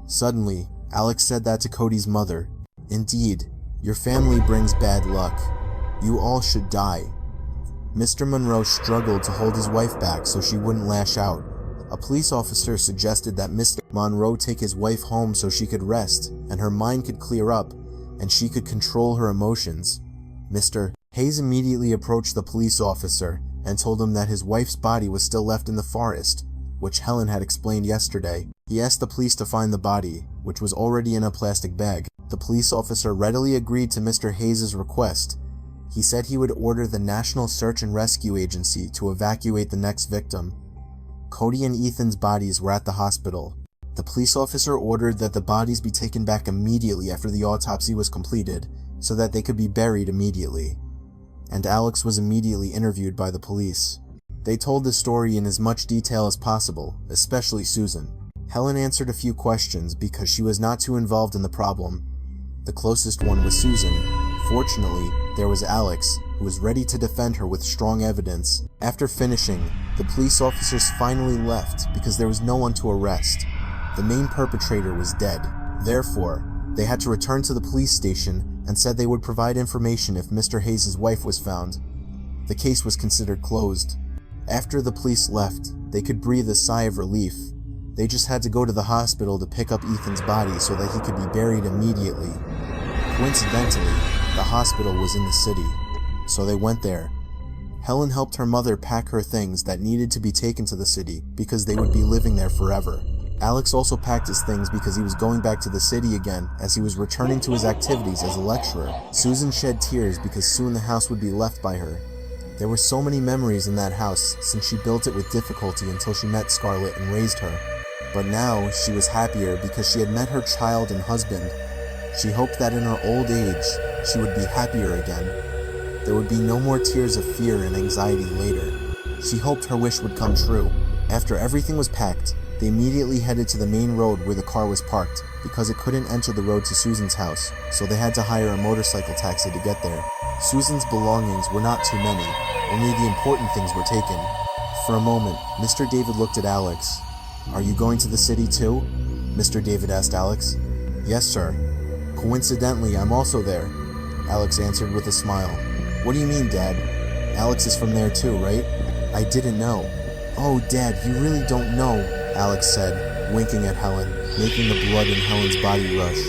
Suddenly, Alex said that to Cody's mother. "Indeed, your family brings bad luck. You all should die." Mr. Monroe struggled to hold his wife back so she wouldn't lash out. A police officer suggested that Mr. Monroe take his wife home so she could rest, and her mind could clear up, and she could control her emotions. Mr. Hayes immediately approached the police officer and told him that his wife's body was still left in the forest, which Helen had explained yesterday. He asked the police to find the body, which was already in a plastic bag. The police officer readily agreed to Mr. Hayes' request. He said he would order the National Search and Rescue Agency to evacuate the next victim. Cody and Ethan's bodies were at the hospital. The police officer ordered that the bodies be taken back immediately after the autopsy was completed, so that they could be buried immediately. And Alex was immediately interviewed by the police. They told the story in as much detail as possible, especially Susan. Helen answered a few questions because she was not too involved in the problem. The closest one was Susan. Fortunately, there was Alex, who was ready to defend her with strong evidence. After finishing, the police officers finally left because there was no one to arrest. The main perpetrator was dead. Therefore, they had to return to the police station and said they would provide information if Mr. Hayes' wife was found. The case was considered closed. After the police left, they could breathe a sigh of relief. They just had to go to the hospital to pick up Ethan's body so that he could be buried immediately. Coincidentally, the hospital was in the city, so they went there. Helen helped her mother pack her things that needed to be taken to the city because they would be living there forever. Alex also packed his things because he was going back to the city again as he was returning to his activities as a lecturer. Susan shed tears because soon the house would be left by her. There were so many memories in that house since she built it with difficulty until she met Scarlett and raised her. But now she was happier because she had met her child and husband. She hoped that in her old age, she would be happier again. There would be no more tears of fear and anxiety later. She hoped her wish would come true. After everything was packed, they immediately headed to the main road where the car was parked because it couldn't enter the road to Susan's house, so they had to hire a motorcycle taxi to get there. Susan's belongings were not too many, only the important things were taken. For a moment, Mr. David looked at Alex. "Are you going to the city too?" Mr. David asked Alex. "Yes, sir. Coincidentally, I'm also there," Alex answered with a smile. "What do you mean, Dad? Alex is from there too, right?" "I didn't know." "Oh, Dad, you really don't know," Alex said, winking at Helen, making the blood in Helen's body rush.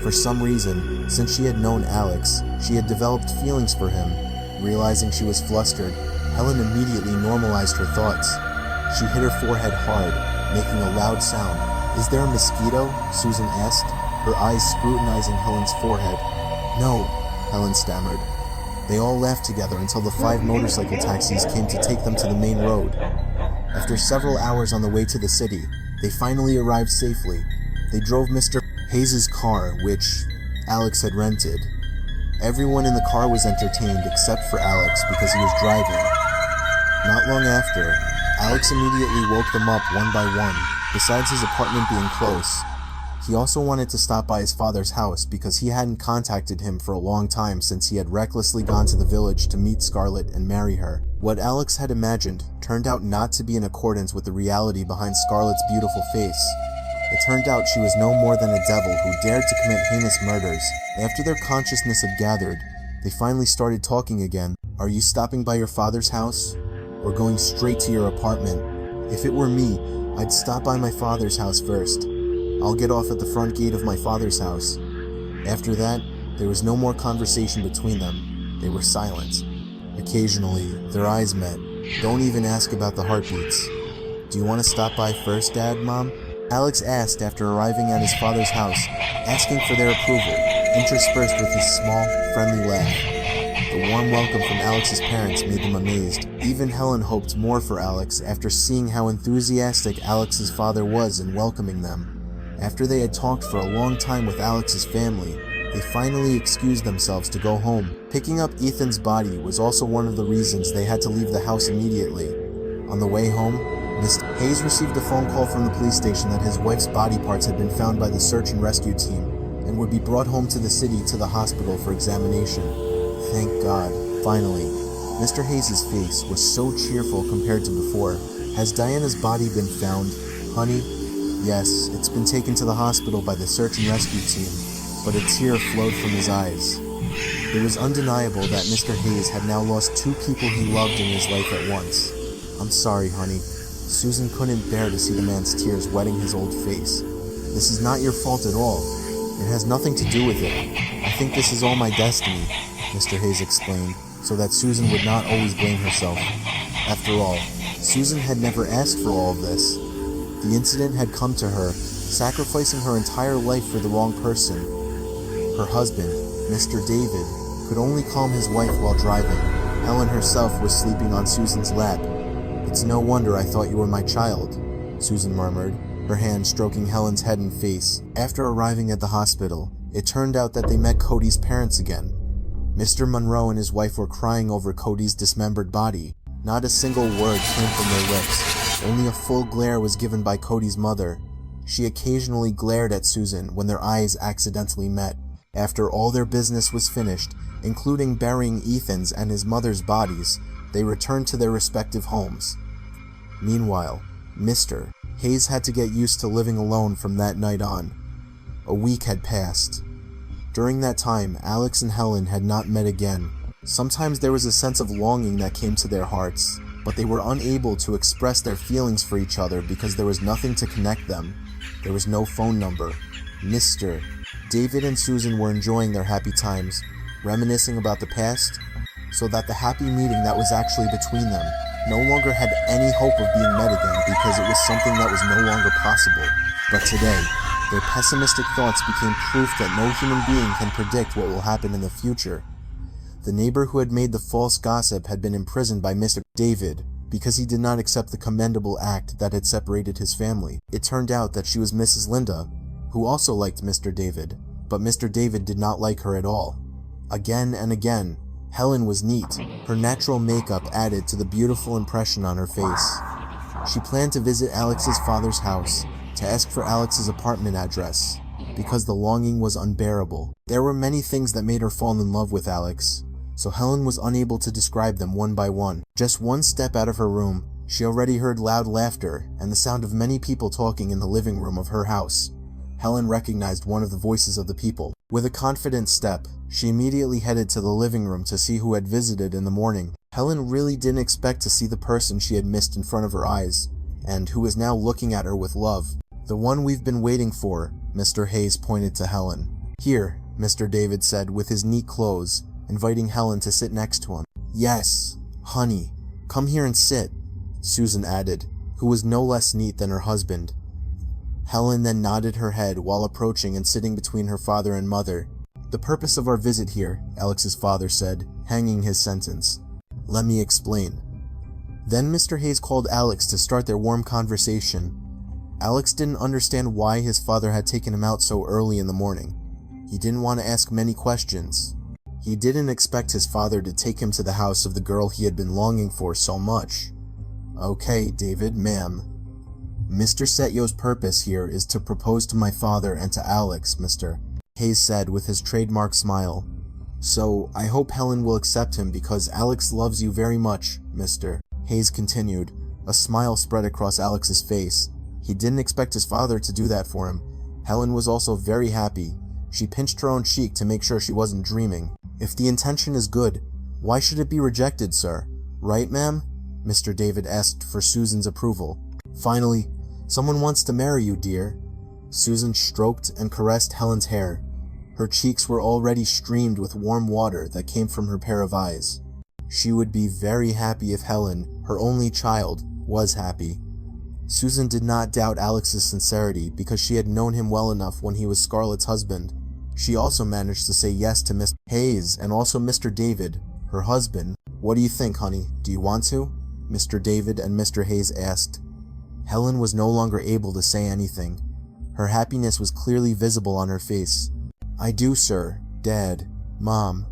For some reason, since she had known Alex, she had developed feelings for him. Realizing she was flustered, Helen immediately normalized her thoughts. She hit her forehead hard, making a loud sound. "Is there a mosquito?" Susan asked, her eyes scrutinizing Helen's forehead. "No," Helen stammered. They all laughed together until the 5 motorcycle taxis came to take them to the main road. After several hours on the way to the city, they finally arrived safely. They drove Mr. Hayes' car, which Alex had rented. Everyone in the car was entertained except for Alex because he was driving. Not long after, Alex immediately woke them up one by one. Besides his apartment being close, he also wanted to stop by his father's house because he hadn't contacted him for a long time since he had recklessly gone to the village to meet Scarlett and marry her. What Alex had imagined turned out not to be in accordance with the reality behind Scarlett's beautiful face. It turned out she was no more than a devil who dared to commit heinous murders. After their consciousness had gathered, they finally started talking again. "Are you stopping by your father's house? Or going straight to your apartment?" "If it were me, I'd stop by my father's house first. I'll get off at the front gate of my father's house." After that, there was no more conversation between them. They were silent. Occasionally, their eyes met. "Don't even ask about the heartbeats." "Do you want to stop by first, Dad, Mom?" Alex asked after arriving at his father's house, asking for their approval, interspersed with his small, friendly laugh. The warm welcome from Alex's parents made them amazed. Even Helen hoped more for Alex after seeing how enthusiastic Alex's father was in welcoming them. After they had talked for a long time with Alex's family, they finally excused themselves to go home. Picking up Ethan's body was also one of the reasons they had to leave the house immediately. On the way home, Mr. Hayes received a phone call from the police station that his wife's body parts had been found by the search and rescue team and would be brought home to the city to the hospital for examination. Thank God. Finally, Mr. Hayes' face was so cheerful compared to before. "Has Diana's body been found, honey?" "Yes, it's been taken to the hospital by the search and rescue team," but a tear flowed from his eyes. It was undeniable that Mr. Hayes had now lost 2 people he loved in his life at once. "I'm sorry, honey." Susan couldn't bear to see the man's tears wetting his old face. "This is not your fault at all. It has nothing to do with it. I think this is all my destiny," Mr. Hayes explained, so that Susan would not always blame herself. After all, Susan had never asked for all of this. The incident had come to her, sacrificing her entire life for the wrong person. Her husband, Mr. David, could only calm his wife while driving. Helen herself was sleeping on Susan's lap. "It's no wonder I thought you were my child," Susan murmured, her hand stroking Helen's head and face. After arriving at the hospital, it turned out that they met Cody's parents again. Mr. Monroe and his wife were crying over Cody's dismembered body. Not a single word came from their lips. Only a full glare was given by Cody's mother. She occasionally glared at Susan when their eyes accidentally met. After all their business was finished, including burying Ethan's and his mother's bodies, they returned to their respective homes. Meanwhile, Mr. Hayes had to get used to living alone from that night on. A week had passed. During that time, Alex and Helen had not met again. Sometimes there was a sense of longing that came to their hearts, but they were unable to express their feelings for each other because there was nothing to connect them. There was no phone number. Mr. David and Susan were enjoying their happy times, reminiscing about the past, so that the happy meeting that was actually between them no longer had any hope of being met again because it was something that was no longer possible. But today, their pessimistic thoughts became proof that no human being can predict what will happen in the future. The neighbor who had made the false gossip had been imprisoned by Mr. David because he did not accept the commendable act that had separated his family. It turned out that she was Mrs. Linda, who also liked Mr. David, but Mr. David did not like her at all. Again and again, Helen was neat. Her natural makeup added to the beautiful impression on her face. She planned to visit Alex's father's house to ask for Alex's apartment address because the longing was unbearable. There were many things that made her fall in love with Alex, so Helen was unable to describe them one by one. Just one step out of her room, she already heard loud laughter and the sound of many people talking in the living room of her house. Helen recognized one of the voices of the people. With a confident step, she immediately headed to the living room to see who had visited in the morning. Helen really didn't expect to see the person she had missed in front of her eyes, and who was now looking at her with love. "The one we've been waiting for," Mr. Hayes pointed to Helen. "Here," Mr. David said with his neat clothes, inviting Helen to sit next to him. "Yes, honey." "Come here and sit," Susan added, who was no less neat than her husband. Helen then nodded her head while approaching and sitting between her father and mother. "The purpose of our visit here," Alex's father said, hanging his sentence. "Let me explain." Then Mr. Hayes called Alex to start their warm conversation. Alex didn't understand why his father had taken him out so early in the morning. He didn't want to ask many questions. He didn't expect his father to take him to the house of the girl he had been longing for so much. "Okay, David, ma'am. Mr. Setyo's purpose here is to propose to my father and to Alex, Mr. Hayes said with his trademark smile. "So, I hope Helen will accept him because Alex loves you very much, Mr. Hayes continued. A smile spread across Alex's face. He didn't expect his father to do that for him. Helen was also very happy. She pinched her own cheek to make sure she wasn't dreaming. "If the intention is good, why should it be rejected, sir? Right, ma'am?" Mr. David asked for Susan's approval. "Finally, someone wants to marry you, dear." Susan stroked and caressed Helen's hair. Her cheeks were already streamed with warm water that came from her pair of eyes. She would be very happy if Helen, her only child, was happy. Susan did not doubt Alex's sincerity because she had known him well enough when he was Scarlett's husband. She also managed to say yes to Mr. Hayes and also Mr. David, her husband. "What do you think, honey? Do you want to?" Mr. David and Mr. Hayes asked. Helen was no longer able to say anything. Her happiness was clearly visible on her face. "I do, sir. Dad. Mom."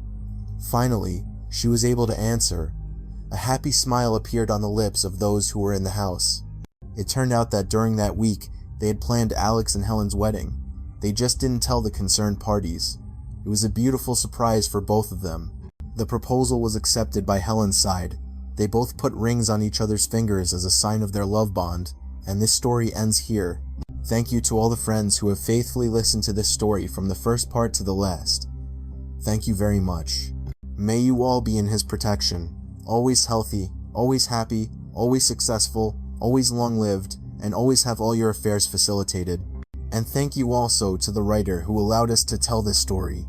Finally, she was able to answer. A happy smile appeared on the lips of those who were in the house. It turned out that during that week, they had planned Alex and Helen's wedding. They just didn't tell the concerned parties. It was a beautiful surprise for both of them. The proposal was accepted by Helen's side. They both put rings on each other's fingers as a sign of their love bond, and this story ends here. Thank you to all the friends who have faithfully listened to this story from the first part to the last. Thank you very much. May you all be in his protection, always healthy, always happy, always successful, always long-lived, and always have all your affairs facilitated. And thank you also to the writer who allowed us to tell this story.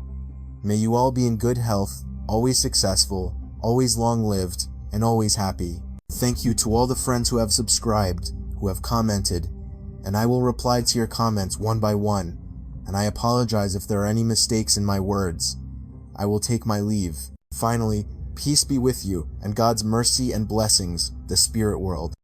May you all be in good health, always successful, always long-lived, and always happy. Thank you to all the friends who have subscribed, who have commented, and I will reply to your comments one by one, and I apologize if there are any mistakes in my words. I will take my leave. Finally, peace be with you, and God's mercy and blessings, the spirit world.